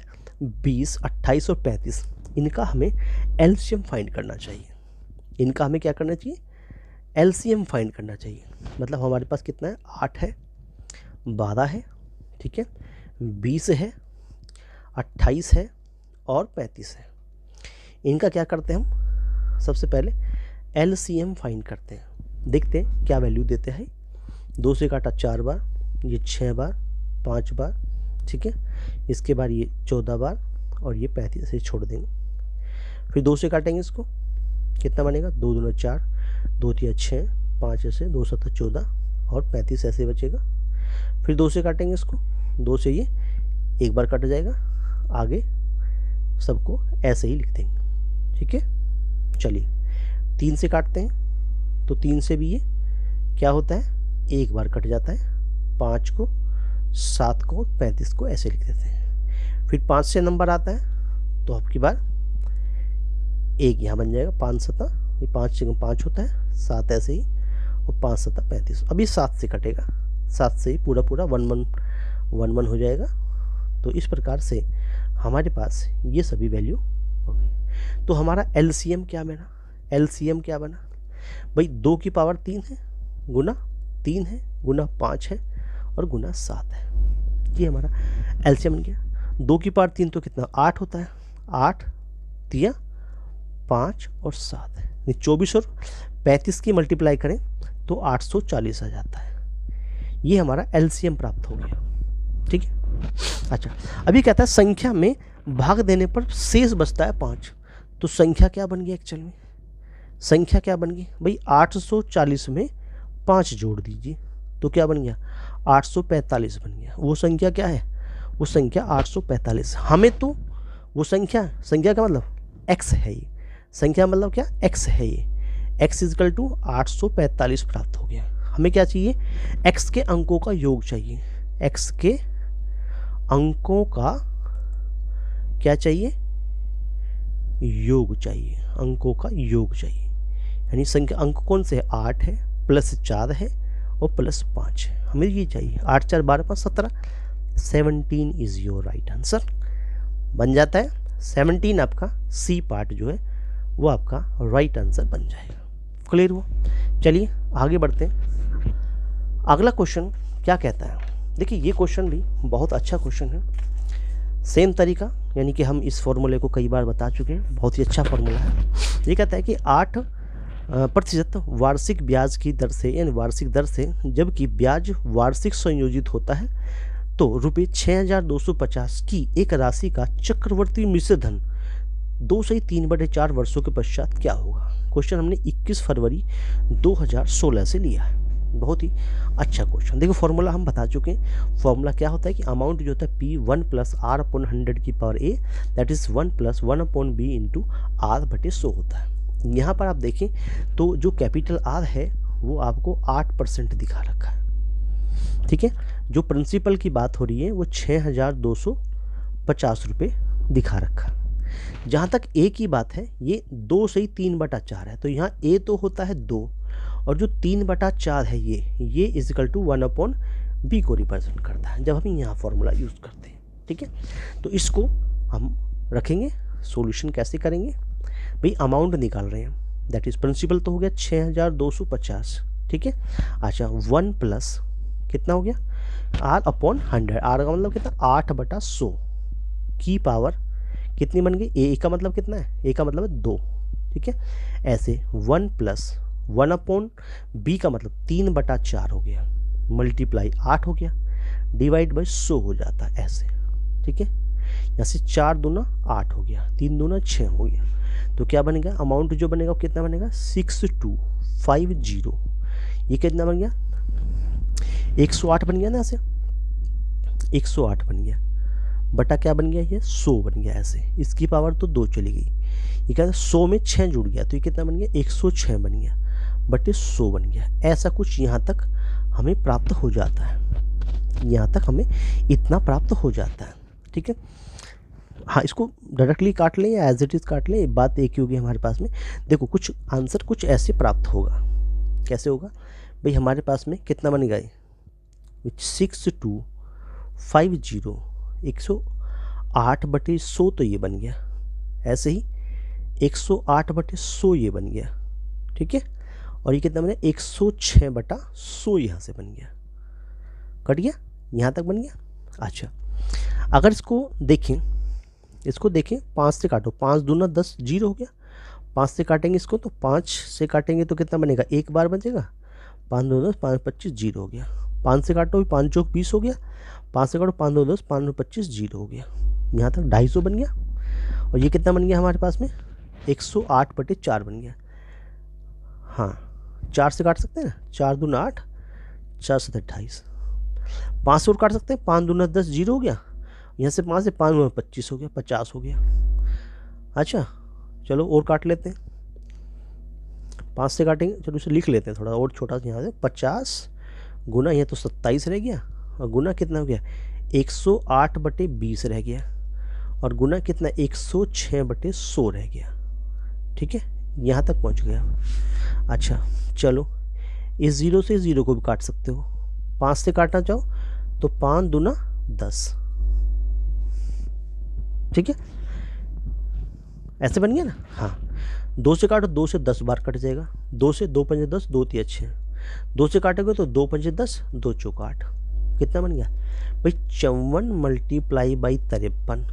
20, 28 और 35 इनका हमें एलसीएम फाइंड करना चाहिए। इनका हमें क्या करना चाहिए, एलसीएम फाइंड करना चाहिए। मतलब हमारे पास कितना है, 8 है, 12 है, ठीक है, 20 है, 28 है और 35 है। इनका क्या करते हैं हम, सबसे पहले एलसीएम फाइंड करते हैं, देखते हैं क्या वैल्यू देते हैं। 2 से काटा 4 बार, ये 6 बार, 5 बार, ठीक है, इसके बाद ये 14 बार और ये 35 से छोड़ देंगे। फिर 2 से काटेंगे इसको, कितना बनेगा, 2 दूना 4, 2 तिया 6, 5 ऐसे, 2 सत्ता 14 और 35 ऐसे बचेगा। फिर 2 से काटेंगे इसको, 2 से ये एक बार कट जाएगा, आगे सबको ऐसे ही लिख देंगे, ठीक है। चलिए 3 से काटते हैं, तो 3 से भी ये क्या होता है, एक बार कट जाता है, 5 को, 7 को, 35 को ऐसे लिख देते हैं। फिर 5 से नंबर आता है तो आपकी बार एक यहाँ बन जाएगा, 5 सत्ता, ये 5 से 5 होता है, 7 ऐसे ही और 5 सत्ता 35। अभी 7 से कटेगा, 7 से ही पूरा 1 हो जाएगा। तो इस प्रकार से हमारे पास ये सभी वैल्यू हो गई। तो हमारा एलसीएम क्या बना, एलसीएम क्या बना भाई, 2 की पावर 3 है, गुना 3 है, गुना 5 है और गुना 7 है। ये हमारा एलसीएम बन गया। 2 की पावर 3 तो कितना, 8 होता है, 8 तिया 5 और 7 है, 24 और 35 की मल्टीप्लाई करें तो 840 आ जाता है। ये हमारा एलसीएम प्राप्त हो गया, ठीक है। अच्छा, अभी कहता है संख्या में भाग देने पर शेष बचता है 5। तो संख्या क्या बन गई, एक्चुअल में संख्या क्या बन गई भाई, 840 में 5 जोड़ दीजिए तो क्या बन गया, 845 बन गया। वो संख्या क्या है, वो संख्या 845। हमें तो वो संख्या का मतलब x है, ये संख्या मतलब क्या, x है, ये x इजकल टू 845 प्राप्त हो गया। हमें क्या चाहिए, x के अंकों का योग चाहिए, x के अंकों का क्या चाहिए, योग चाहिए, अंकों का योग चाहिए। यानी संख्या अंक कौन से है, 8 है, प्लस 4 है और प्लस 5 है, हमें ये चाहिए। 8 4 12 5 17, 17 इज योर राइट आंसर बन जाता है। 17 आपका सी पार्ट जो है वो आपका राइट आंसर बन जाएगा। क्लियर हुआ। चलिए आगे बढ़ते हैं। अगला क्वेश्चन क्या कहता है, देखिए ये क्वेश्चन भी बहुत अच्छा क्वेश्चन है। सेम तरीका, यानी कि हम इस फॉर्मूले को कई बार बता चुके हैं, बहुत ही अच्छा फॉर्मूला है। ये कहता है कि 8% वार्षिक ब्याज की दर से, यानी वार्षिक दर से जबकि ब्याज वार्षिक संयोजित होता है तो रुपये 6250 की एक राशि का चक्रवर्ती मिश्र धन 2 से 3/4 वर्षों के पश्चात क्या होगा। क्वेश्चन हमने 21 फरवरी 2016 से लिया है। बहुत ही अच्छा क्वेश्चन। देखो फॉर्मूला हम बता चुके हैं। फॉर्मूला क्या होता है कि अमाउंट जो होता है P 1 + R/100 की power A, that is 1 + 1/B into R/100 होता है। यहाँ पर आप देखें तो जो कैपिटल R है वो आपको 8% दिखा रखा है, ठीक है। जो प्रिंसिपल की बात हो रही है वो 6250 रुपये दिखा रखा है। जहाँ तक A की बात है ये 2 से 3/4 है, तो यहाँ A तो होता है 2 और जो 3/4 है ये इजिकल टू 1/B को रिप्रेजेंट करता है जब हम यहाँ फॉर्मूला यूज़ करते हैं, ठीक है। तो इसको हम रखेंगे, सॉल्यूशन कैसे करेंगे भाई, अमाउंट निकाल रहे हैं, दैट इज प्रिंसिपल तो हो गया 6250, ठीक है। अच्छा 1 प्लस कितना हो गया R/100, R का मतलब कितना 8/100 की पावर कितनी बन गई, A का मतलब कितना है, A का मतलब है 2, ठीक है। ऐसे 1 + 1/B का मतलब 3/4 हो गया, मल्टीप्लाई 8 हो गया, डिवाइड बाई 100 हो जाता है ऐसे, ठीक है। यहाँ से 4 दूना 8 हो गया, 3 दूना 6 हो गया, तो क्या बनेगा अमाउंट जो बनेगा वो कितना बनेगा 6250। ये कितना बन गया 108 बन गया ना, ऐसे 108 बन गया बटा क्या बन गया ये 100 बन गया, ऐसे इसकी पावर तो 2 चली गई। ये कहते हैं 100 में 6 जुड़ गया तो ये कितना बन गया 106 बन गया बटे 100 बन गया। ऐसा कुछ यहाँ तक हमें प्राप्त हो जाता है, यहाँ तक हमें इतना प्राप्त हो जाता है, ठीक है। हाँ इसको डायरेक्टली काट लें या एज इट इज़ काट लें, बात एक ही होगी हमारे पास में। देखो कुछ आंसर कुछ ऐसे प्राप्त होगा, कैसे होगा भाई, हमारे पास में कितना बन गया 6250, 108/100 तो ये बन गया, ऐसे ही 108/100 ये बन गया, ठीक है। और ये कितना बन गया 106/100 यहाँ से बन गया, कट गया, यहाँ तक बन गया। अच्छा अगर इसको देखें 5 से काटो, 5 दूना 10, 0 हो गया। 5 से काटेंगे इसको तो 5 से काटेंगे तो कितना बनेगा, एक बार बचेगा, 5 2 10, 5 25, 0 हो गया। 5 से काटो 5 चौक 20 हो गया, 5 से काटो 5 2 10, 5 25, 0 हो गया, यहाँ तक 250 बन गया। और ये कितना बन गया हमारे पास में 108/4 बन गया। हाँ 4 से काट सकते हैं ना, 4 दूना 8, 4 7 28, 5 से और काट सकते हैं, 5 दूना 10, 0 हो गया। यहाँ से 5 से 5 दूना 25 हो गया, 50 हो गया। अच्छा चलो और काट लेते हैं, 5 से काटेंगे, चलो इसे लिख लेते हैं थोड़ा और छोटा सा यहाँ से, 50 गुना ये तो 27 रह गया, और गुना कितना हो गया 108/20 रह गया, और गुना कितना 106/100 रह गया। ठीक है, यहाँ तक पहुँच गया। अच्छा चलो इस 0 से 0 को भी काट सकते हो, 5 से काटना चाहो तो 5 दूना 10, ठीक है, ऐसे बन गया ना। हाँ 2 से काटो, 2 से 10 बार कट जाएगा, 2 से 2 पंजे 10, 2 3 6, 2 से काटोगे तो 2 पंजे 10, 2 चौक 8, कितना बन गया भाई 54 मल्टीप्लाई बाई 53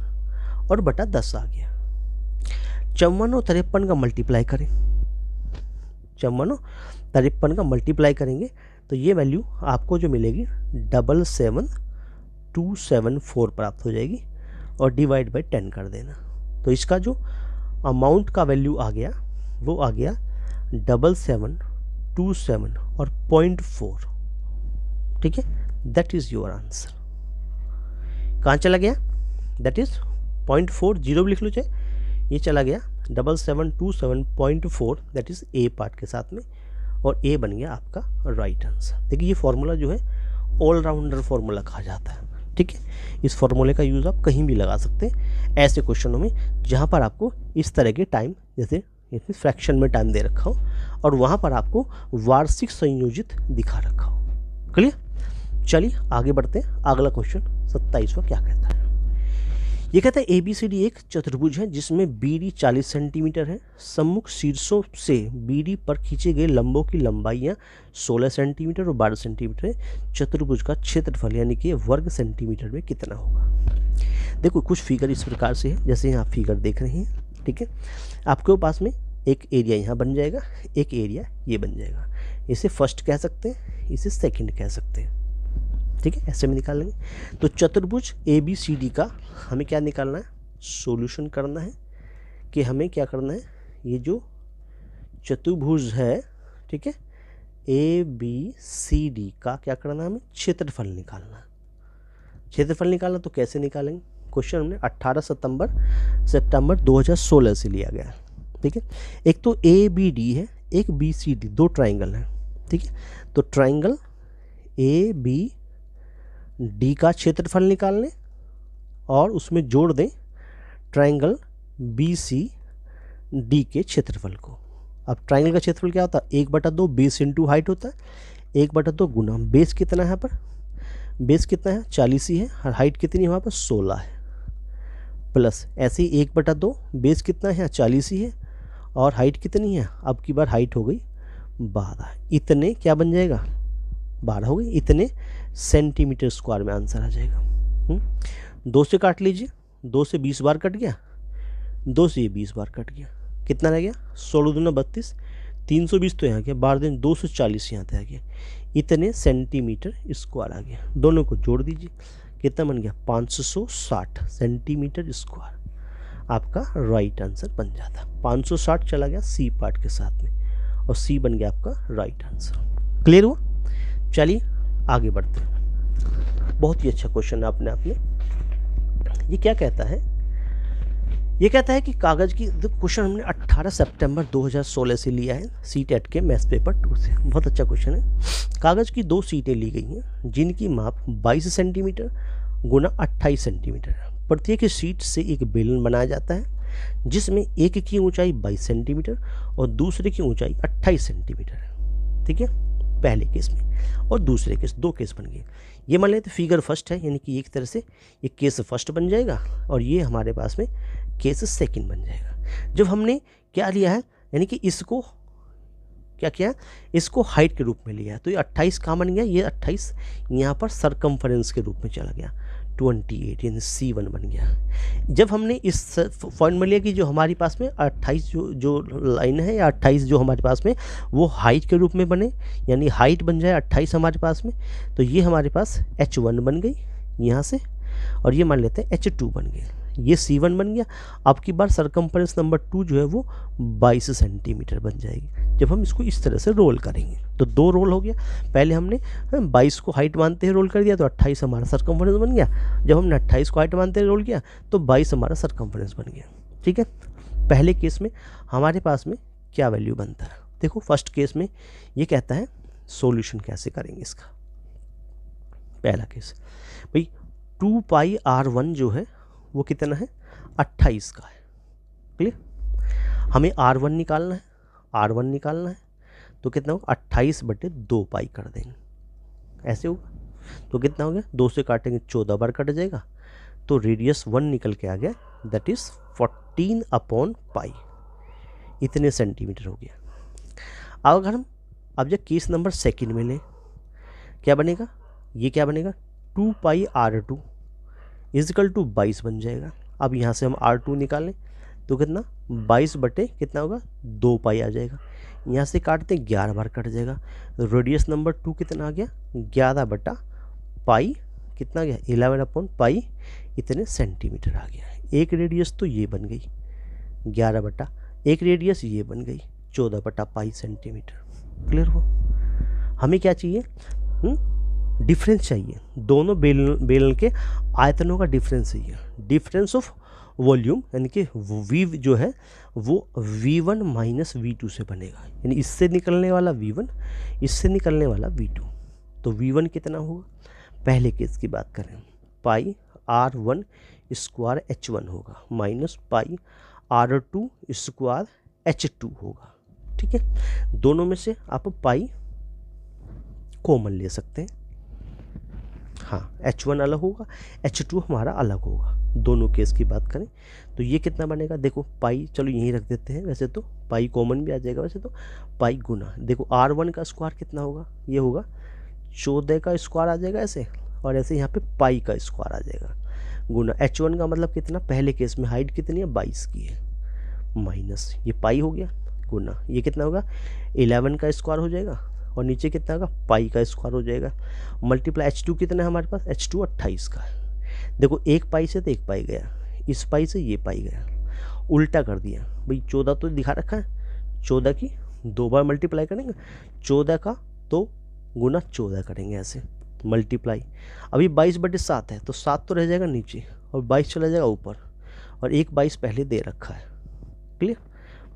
और बटा 10 आ गया। 54 और 53 का मल्टीप्लाई करें, 54 और 53 का मल्टीप्लाई करेंगे तो ये वैल्यू आपको जो मिलेगी 77274 प्राप्त हो जाएगी, और डिवाइड बाई 10 कर देना। तो इसका जो अमाउंट का वैल्यू आ गया वो आ गया 7727 और 0.4। ठीक है, दैट इज़ योर आंसर। कहाँ चला गया, दैट इज़ 0.4, 0 भी लिख लो चाहे, ये चला गया 7727.4, दैट इज़ ए पार्ट के साथ में, और ए बन गया आपका राइट आंसर। देखिए ये फार्मूला जो है ऑलराउंडर फार्मूला कहा जाता है। ठीक है, इस फार्मूले का यूज़ आप कहीं भी लगा सकते हैं ऐसे क्वेश्चनों में जहाँ पर आपको इस तरह के टाइम, जैसे फ्रैक्शन में टाइम दे रखा हो और वहाँ पर आपको वार्षिक संयोजित दिखा रखा हो। क्लियर, चलिए आगे बढ़ते हैं। अगला क्वेश्चन 27वां क्या कहता है। ये कहता है ABCD एक चतुर्भुज है जिसमें BD 40 सेंटीमीटर है। सम्मुख शीर्षों से BD पर खींचे गए लंबों की लंबाइयाँ 16 सेंटीमीटर और 12 सेंटीमीटर है। चतुर्भुज का क्षेत्रफल यानी कि वर्ग सेंटीमीटर में कितना होगा। देखो कुछ फिगर इस प्रकार से है जैसे यहाँ फिगर देख रहे हैं। ठीक है, आपके पास में एक एरिया यहाँ बन जाएगा, एक एरिया ये बन जाएगा। इसे फर्स्ट कह सकते हैं, इसे सेकंड कह सकते हैं। ठीक है, ऐसे में निकाल लेंगे। तो चतुर्भुज ABCD का हमें क्या निकालना है, सॉल्यूशन करना है कि हमें क्या करना है, ये जो चतुर्भुज है, ठीक है, ABCD का क्या करना है, हमें क्षेत्रफल निकालना है। क्षेत्रफल निकालना तो कैसे निकालेंगे, क्वेश्चन हमने 18 सितंबर 2016 से लिया गया है। ठीक है, एक तो ABD है, एक BCD, दो ट्राइंगल है। ठीक है, तो ट्राइंगल ABD का क्षेत्रफल निकाल लें और उसमें जोड़ दें ट्राइंगल BCD के क्षेत्रफल को। अब ट्राइंगल का क्षेत्रफल क्या होता है, 1/2 बेस इंटू हाइट होता है, 1/2 गुना बेस कितना है, यहाँ पर बेस कितना है 40 ही है, और हाइट कितनी है वहाँ पर 16 है, प्लस ऐसे ही 1/2 बेस कितना है 40 ही है, और हाइट कितनी है, अब की बार हाइट हो गई 12, इतने क्या बन जाएगा 12 हो गई, इतने सेंटीमीटर स्क्वायर में आंसर आ जाएगा। 2 से काट लीजिए, 2 से 20 बार कट गया, 2 से ये 20 बार कट गया, कितना रह गया 16 दूना 32, 320 तो यहाँ गया, 12 दिन 240 यहाँ तक आ गया, इतने सेंटीमीटर स्क्वायर आ गया। दोनों को जोड़ दीजिए, कितना बन गया 560 सेंटीमीटर स्क्वायर, आपका राइट आंसर बन जाता। 560 चला गया सी पार्ट के साथ में, और सी बन गया आपका राइट आंसर। क्लियर हुआ, चलिए आगे बढ़ते हैं। बहुत ही अच्छा क्वेश्चन है अपने आप में। ये क्या कहता है, ये कहता है कि कागज की, क्वेश्चन हमने 18 सितंबर 2016 से लिया है CTET के मैथ्स पेपर 2 से। बहुत अच्छा क्वेश्चन है। कागज की 2 सीटें ली गई हैं जिनकी माप 22 सेंटीमीटर गुना 28 सेंटीमीटर है। प्रत्येक सीट से एक बेलन बनाया जाता है जिसमें एक की ऊंचाई 22 सेंटीमीटर और दूसरे की ऊंचाई 28 सेंटीमीटर है। ठीक है, पहले केस में, और दूसरे केस, 2 केस बन गए। ये मान लेते फिगर फर्स्ट है, यानी कि एक तरह से ये केस फर्स्ट बन जाएगा और ये हमारे पास में केस सेकंड बन जाएगा। जब हमने क्या लिया है, यानी कि इसको क्या किया, इसको हाइट के रूप में लिया, तो ये 28 कहाँ बन गया, ये 28 यहाँ पर सरकमफरेंस के रूप में चला गया, 28 यानी C1 बन गया। जब हमने इस फॉर्मूले की जो हमारी पास में 28 जो लाइन है या 28 जो हमारे पास में वो हाइट के रूप में बने, यानी हाइट बन जाए 28 हमारे पास में, तो ये हमारे पास H1 बन गई यहाँ से, और ये मान लेते हैं H2 बन गया, ये C1 बन गया। अब की बार सरकमफरेंस नंबर 2 जो है वो 22 सेंटीमीटर बन जाएगी जब हम इसको इस तरह से रोल करेंगे। तो 2 रोल हो गया, पहले हमने 22 को हाइट मानते हुए रोल कर दिया तो 28 हमारा सरकमफरेंस बन गया, जब हमने 28 को हाइट मानते हुए रोल किया तो 22 हमारा सरकमफरेंस बन गया। ठीक है, पहले केस में हमारे पास में क्या वैल्यू बनता है, देखो फर्स्ट केस में ये कहता है सोल्यूशन कैसे करेंगे इसका। पहला केस भाई 2 पाई R1 जो है वो कितना है, 28 का है। क्लियर, हमें R1 निकालना है, R1 निकालना है तो कितना होगा, 28/2 पाई कर देंगे, ऐसे होगा। तो कितना हो गया, 2 से काटेंगे 14 बार कट जाएगा, तो रेडियस 1 निकल के आ गया, दैट इज़ 14/पाई, इतने सेंटीमीटर हो गया। अब अगर हम अब जब केस नंबर सेकंड में लें, क्या बनेगा, ये क्या बनेगा, 2 पाई R2 इजिकल टू 22 बन जाएगा। अब यहाँ से हम R2 निकालें तो कितना, 22 कितना होगा, 2 पाई आ जाएगा। यहाँ से काटते 11 बार कट जाएगा, रेडियस नंबर 2 कितना आ गया, 11/पाई, कितना गया, 11/पाई, इतने सेंटीमीटर आ गया। एक रेडियस तो ये बन गई 11 एक रेडियस ये बन गई 14/पाई सेंटीमीटर। क्लियर हो, हमें क्या चाहिए, डिफरेंस चाहिए, दोनों बेलन के आयतनों का डिफरेंस चाहिए, डिफरेंस ऑफ वॉल्यूम, यानी कि V जो है वो V1 माइनस V2 से बनेगा, यानी इससे निकलने वाला V1, इससे निकलने वाला V2। तो V1 कितना होगा, पहले केस की बात करें, पाई R1 स्क्वायर H1 होगा minus pi R2 square H2 होगा। ठीक है, दोनों में से आप पाई कॉमन ले सकते हैं, हाँ H1 अलग होगा, H2 हमारा अलग होगा। दोनों केस की बात करें तो ये कितना बनेगा, देखो पाई, चलो यहीं रख देते हैं, वैसे तो पाई कॉमन भी आ जाएगा, वैसे तो पाई गुना, देखो R1 का स्क्वायर कितना होगा, ये होगा 14 का स्क्वायर आ जाएगा ऐसे, और ऐसे यहाँ पे पाई का स्क्वायर आ जाएगा, गुना H1 का मतलब कितना, पहले केस में हाइट कितनी है 22 की है, माइनस ये पाई हो गया, गुना ये कितना होगा 11 का स्क्वायर हो जाएगा, और नीचे कितना होगा पाई का स्क्वायर हो जाएगा, मल्टीप्लाई H2 कितना है हमारे पास, H2 28 का है। देखो एक पाई से तो एक पाई गया, इस पाई से ये पाई गया, उल्टा कर दिया भाई, 14 तो दिखा रखा है, 14 की 2 बार मल्टीप्लाई करेंगे, 14 का तो गुना 14 करेंगे ऐसे मल्टीप्लाई। अभी 22/7 है तो 7 तो रह जाएगा नीचे और 22 चला जाएगा ऊपर, और एक 22 पहले दे रखा है। क्लियर,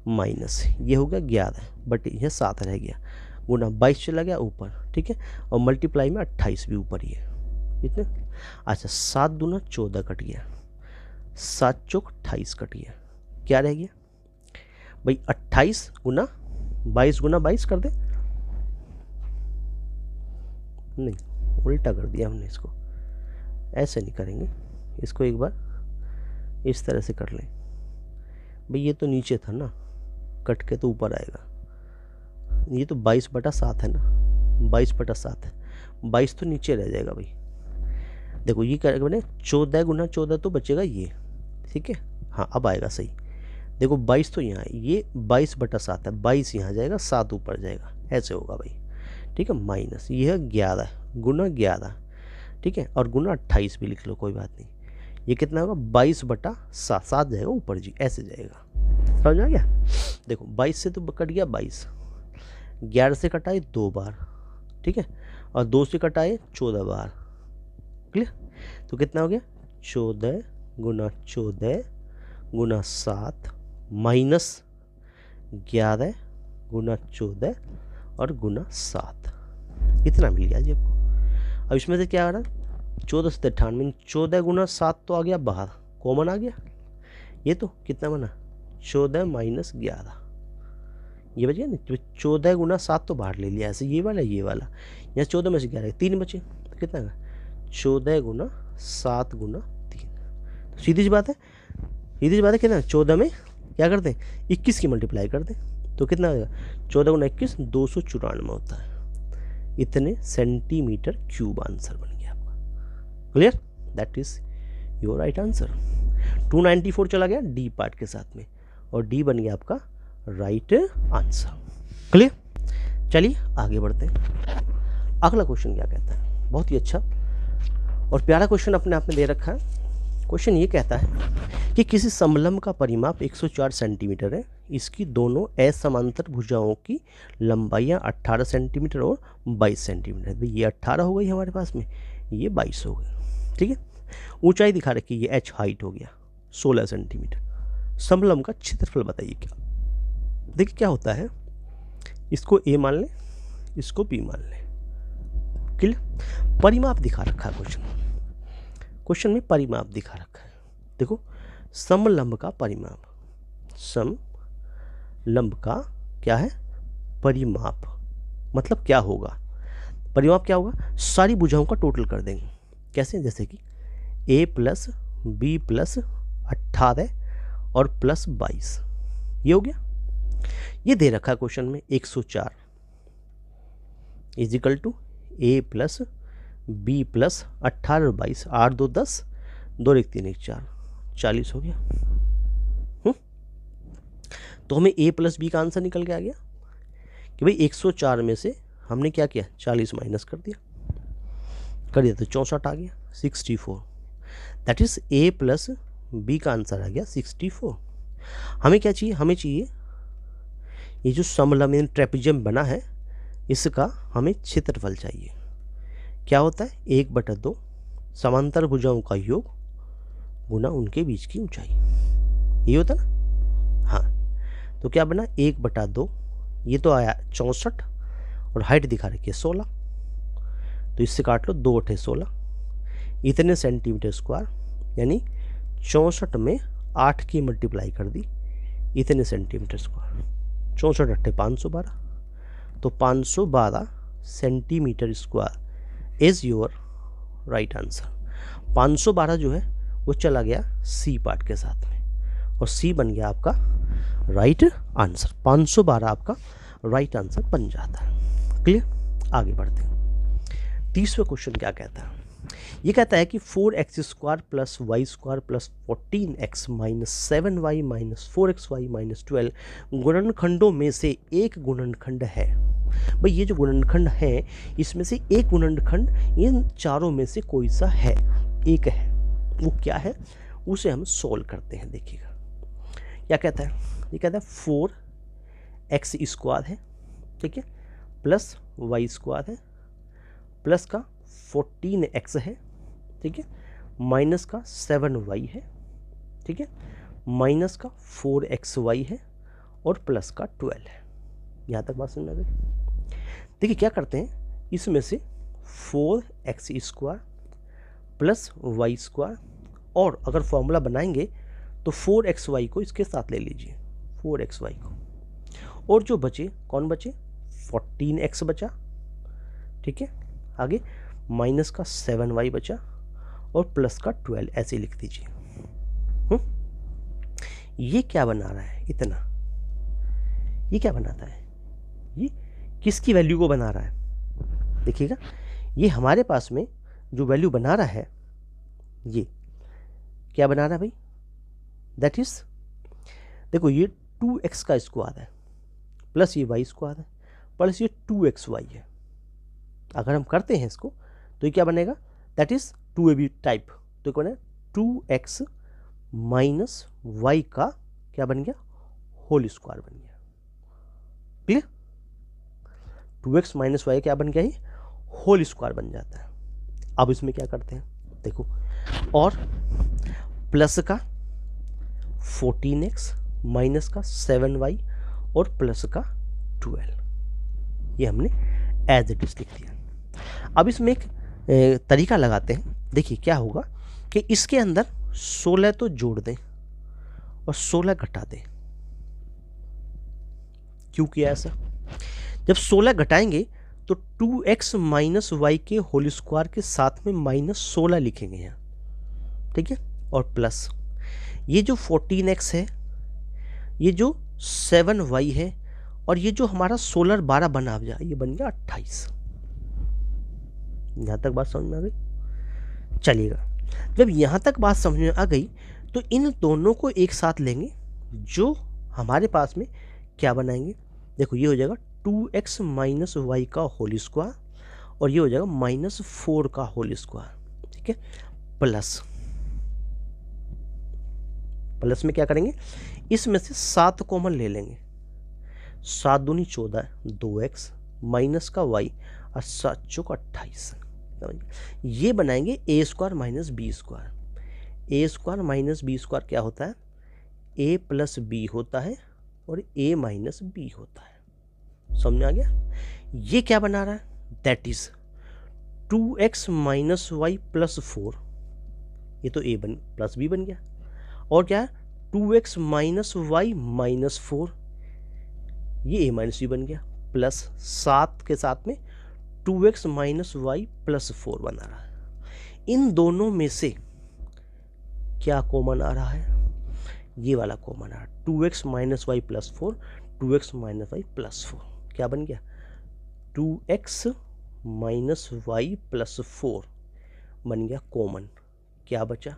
माइनस ये हो गया 11 बट यह 7 रह गया, गुना 22 चला गया ऊपर। ठीक है, और मल्टीप्लाई में 28 भी ऊपर ही है, इतने। अच्छा 7 दूना 14 कट गया, 7 चौक 28 कट गया, क्या रह गया भाई 28 गुना 22 कर दे, नहीं उल्टा कर दिया हमने इसको, ऐसे नहीं करेंगे इसको, एक बार इस तरह से कर लें भाई, ये तो नीचे था ना, कट के तो ऊपर आएगा, ये तो 22/7 है ना, 22/7 है, 22 तो नीचे रह जाएगा भाई। देखो ये क्या बने, 14 गुना 14 तो बचेगा ये, ठीक है, हाँ अब आएगा सही। देखो 22 तो यहाँ है, ये 22/7 है, 22 यहाँ जाएगा, 7 ऊपर जाएगा, ऐसे होगा भाई। ठीक है, माइनस ये है 11 गुना 11, ठीक है, और गुना 28 भी लिख लो, कोई बात नहीं। ये कितना होगा 22/7, 7 जाएगा ऊपर जी, ऐसे जाएगा, समझ आ गया। देखो 22 से तो कट गया 22, 11 से कटाए 2 बार, ठीक है, और 2 से कटाए 14 बार। क्लियर, तो कितना हो गया 14 गुना 14 गुना 7 माइनस 11 गुना 14 और गुना 7, इतना मिल गया जी आपको। अब इसमें से क्या आ रहा है 14 से 98, 14 गुना 7 तो आ गया बाहर, कॉमन आ गया, ये तो कितना बना 14 माइनस 11, ये बच गया ना, तो 14 गुना 7 तो बाहर ले लिया ऐसे, ये वाला यहाँ 14 में से 11 3 बचे, तो कितना है 14 गुना 7 गुना 3, तो सीधी सी बात है, कितना 14 में क्या करते हैं 21 की मल्टीप्लाई कर दें, तो कितना होगा, 14 गुना 21 294 होता है। इतने सेंटीमीटर क्यूब आंसर बन गया आपका। Clear, that is your right answer. 294 चला गया डी पार्ट के साथ में और डी बन गया आपका राइट आंसर। क्लियर, चलिए आगे बढ़ते हैं। अगला क्वेश्चन क्या कहता है, बहुत ही अच्छा और प्यारा क्वेश्चन अपने आप में दे रखा है। क्वेश्चन ये कहता है कि किसी समलंब का परिमाप 104 सेंटीमीटर है, इसकी दोनों असमांतर भुजाओं की लंबाइयाँ 18 सेंटीमीटर और 22 सेंटीमीटर। भाई ये 18 हो गई हमारे पास में, ये 22 हो गई, ठीक है। ऊंचाई दिखा रखी, ये एच हाइट हो गया 16 सेंटीमीटर। समलंब का क्षेत्रफल बताइए क्या। देखिए क्या होता है, इसको ए मान लें, इसको बी मान लें। क्लियर, परिमाप दिखा रखा है क्वेश्चन में परिमाप दिखा रखा है। देखो समलंब का परिमाप, समलंब का क्या है परिमाप, मतलब क्या होगा, परिमाप क्या होगा, सारी भुजाओं का टोटल कर देंगे। कैसे, जैसे कि a प्लस बी प्लस 18 और प्लस 22, ये हो गया। ये दे रखा है क्वेश्चन में 104 equal to a plus b plus 18 और 22, 8 2 10, 2 1 3 1 4, 40 हो गया। तो हमें a प्लस बी का आंसर निकल के आ गया कि भाई 104 में से हमने क्या किया, 40 माइनस कर दिया तो 64 आ गया, 64। That is a plus b का आंसर आ गया 64। हमें क्या चाहिए, हमें चाहिए ये जो समलंब ट्रेपेजियम बना है इसका हमें क्षेत्रफल चाहिए। क्या होता है, 1/2 समांतर भुजाओं का योग गुना उनके बीच की ऊंचाई, ये होता ना। हाँ, तो क्या बना 1/2, ये तो आया 64 और हाइट दिखा रखी है 16, तो इससे काट लो 2 8 16, इतने सेंटीमीटर स्क्वायर, यानी 64 में 8 की मल्टीप्लाई कर दी, इतने सेंटीमीटर स्क्वायर, 64 8 512, तो 512 centimetre square is your right answer. 512 जो है वो चला गया सी पार्ट के साथ में और सी बन गया आपका राइट आंसर। 512 आपका राइट आंसर बन जाता है। क्लियर, आगे बढ़ते हैं। 30वां क्वेश्चन क्या कहता है, ये कहता है कि 4x square plus y square plus 14x minus 7y minus 4xy minus 12 गुणनखंडों में से एक गुणनखंड है। भाई ये जो गुणनखंड है इसमें से एक गुणनखंड इन चारों में से कोई सा है, एक है, वो क्या है उसे हम सोल्व करते हैं। देखिएगा क्या कहता है, ये कहता है 4x स्क्वायर है, ठीक है, प्लस वाई स्क्वायर है, प्लस का 14x है, ठीक है, माइनस का 7y है, ठीक है, माइनस का 4xy है और प्लस का 12 है। यहाँ तक बात समझ में आ गई। देखिए क्या करते हैं, इसमें से 4x square plus y square, और अगर फॉर्मूला बनाएंगे तो 4xy को इसके साथ ले लीजिए, 4xy को, और जो बचे कौन बचे, 14x बचा, ठीक है, आगे माइनस का 7y बचा और प्लस का 12, ऐसे लिख दीजिए। ये क्या बना रहा है इतना, ये क्या बनाता है, ये किसकी वैल्यू को बना रहा है। देखिएगा ये हमारे पास में जो वैल्यू बना रहा है ये क्या बना रहा है भाई, दैट इज देखो ये 2x का स्क्वायर है प्लस ये y स्क्वायर है प्लस ये 2xy है। अगर हम करते हैं इसको तो ये क्या बनेगा, दैट इज 2ab टाइप, तो क्या बनेगा 2x माइनस वाई का क्या बन गया, होल स्क्वायर बन गया। क्लियर, 2x माइनस वाई क्या बन गया, ही होल स्क्वायर बन जाता है। अब इसमें क्या करते हैं देखो, और प्लस का 14x माइनस का 7y और प्लस का 12, ये हमने एज इट इज लिख दिया। अब इसमें एक तरीका लगाते हैं। देखिए क्या होगा कि इसके अंदर 16 तो जोड़ दें और 16 घटा दें। क्यों किया ऐसा, जब 16 घटाएंगे तो 2x माइनस वाई के होल स्क्वायर के साथ में माइनस 16 लिखेंगे यहाँ, ठीक है, और प्लस ये जो 14x है, ये जो 7y है और ये जो हमारा 16 12 बना गया, ये बन गया 28। यहाँ तक बात समझ में आ गई? चलिएगा, जब यहाँ तक बात समझ में आ गई तो इन दोनों को एक साथ लेंगे, जो हमारे पास में क्या बनाएंगे, देखो ये हो जाएगा 2x माइनस वाई का होल स्क्वायर, और ये हो जाएगा -4 का होल स्क्वायर, ठीक है। प्लस में क्या करेंगे, इसमें से 7 कॉमन ले लेंगे, 7 दूनी 14, 2x माइनस का y और 7 चौक 28, ये बनाएंगे a square minus b square. A square minus b square क्या होता है, a प्लस बी होता है और a माइनस बी होता है। समझ में आ गया? ये क्या बना रहा है, that is 2x minus y plus 4, ये तो a प्लस बी बन गया, और क्या है 2x माइनस वाई माइनस 4, ये a माइनस बी बन गया, प्लस 7 के साथ में 2x माइनस वाई प्लस 4 बना रहा है। इन दोनों में से क्या कॉमन आ रहा है, ये वाला कॉमन आ रहा है, 2x minus y plus 4, 2x minus y plus 4 क्या बन गया, 2x माइनस वाई प्लस 4 बन गया कॉमन। क्या बचा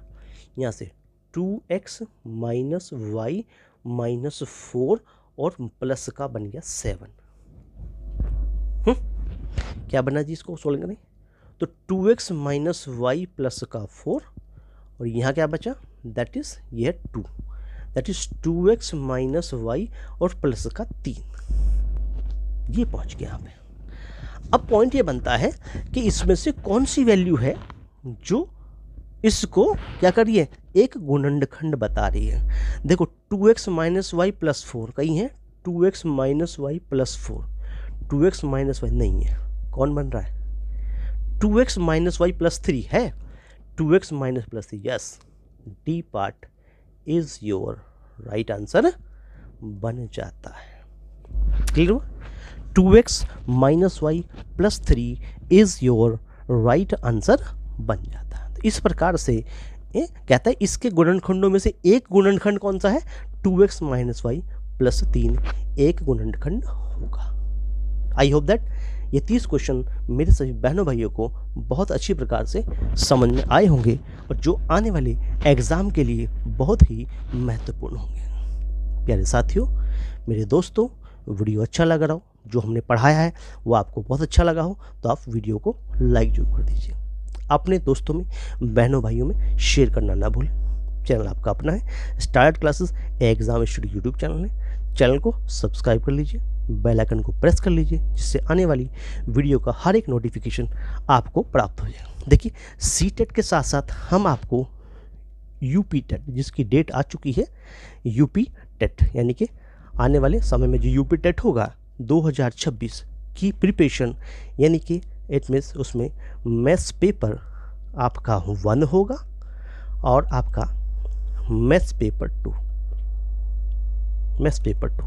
यहाँ से, 2x माइनस वाई माइनस 4 और प्लस का बन गया 7। क्या बना जी, इसको सोल्व करें तो 2x माइनस वाई प्लस का 4, और यहाँ क्या बचा, दैट इज ये 2, that is 2x minus y और प्लस का 3। ये पहुँच गया यहाँ पे। अब पॉइंट ये बनता है कि इसमें से कौन सी वैल्यू है जो इसको क्या करिए, एक गुणनखंड बता रही है। देखो 2x माइनस वाई प्लस 4 कहीं है, 2x minus y plus 4, 2x minus y नहीं है, कौन बन रहा है, 2x माइनस वाई प्लस 3 है, 2x minus plus 3, yes, D part is your right answer बन जाता है। क्लियर हुआ, 2x minus y plus 3 is your right answer बन जाता है। तो इस प्रकार से कहता है इसके गुणनखंडों में से एक गुणनखंड कौन सा है, 2x माइनस वाई प्लस 3 एक गुणनखंड होगा। आई होप दैट ये 30 क्वेश्चन मेरे सभी बहनों भाइयों को बहुत अच्छी प्रकार से समझ में आए होंगे, और जो आने वाले एग्ज़ाम के लिए बहुत ही महत्वपूर्ण होंगे। प्यारे साथियों, मेरे दोस्तों, वीडियो अच्छा लग रहा हो, जो हमने पढ़ाया है वो आपको बहुत अच्छा लगा हो, तो आप वीडियो को लाइक जरूर कर दीजिए, अपने दोस्तों में बहनों भाइयों में शेयर करना ना भूलें। चैनल आपका अपना है, start classes exam study YouTube channel है, चैनल को सब्सक्राइब कर लीजिए, बेल आइकन को प्रेस कर लीजिए, जिससे आने वाली वीडियो का हर एक नोटिफिकेशन आपको प्राप्त हो जाए। देखिए सीटेट के साथ साथ हम आपको यूपी टेट, जिसकी डेट आ चुकी है, यूपी टेट यानी कि आने वाले समय में जो यूपी टेट होगा 2026 की प्रिपरेशन, यानी कि इट मीन्स उसमें मैथ्स पेपर आपका 1 होगा और आपका मैथ्स पेपर 2, मैथ्स पेपर 2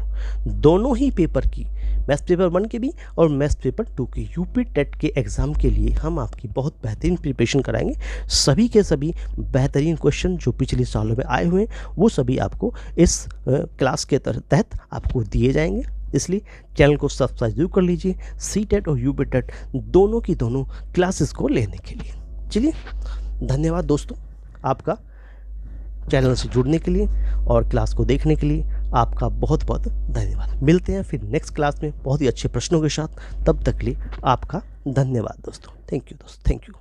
दोनों ही पेपर की, मैथ्स पेपर 1 के भी और मैथ्स पेपर 2 की यूपी टेट के एग्ज़ाम के लिए हम आपकी बहुत बेहतरीन प्रिपरेशन कराएंगे। सभी के सभी बेहतरीन क्वेश्चन जो पिछले सालों में आए हुए हैं वो सभी आपको इस क्लास के तहत आपको दिए जाएंगे। इसलिए चैनल को सब्सक्राइब जरूर कर लीजिए सीटेट और यूपी टेट दोनों की दोनों क्लासेस को लेने के लिए। चलिए धन्यवाद दोस्तों आपका चैनल से जुड़ने के लिए और क्लास को देखने के लिए आपका बहुत बहुत धन्यवाद। मिलते हैं फिर नेक्स्ट क्लास में बहुत ही अच्छे प्रश्नों के साथ, तब तक के लिए आपका धन्यवाद दोस्तों। थैंक यू दोस्तों, थैंक यू।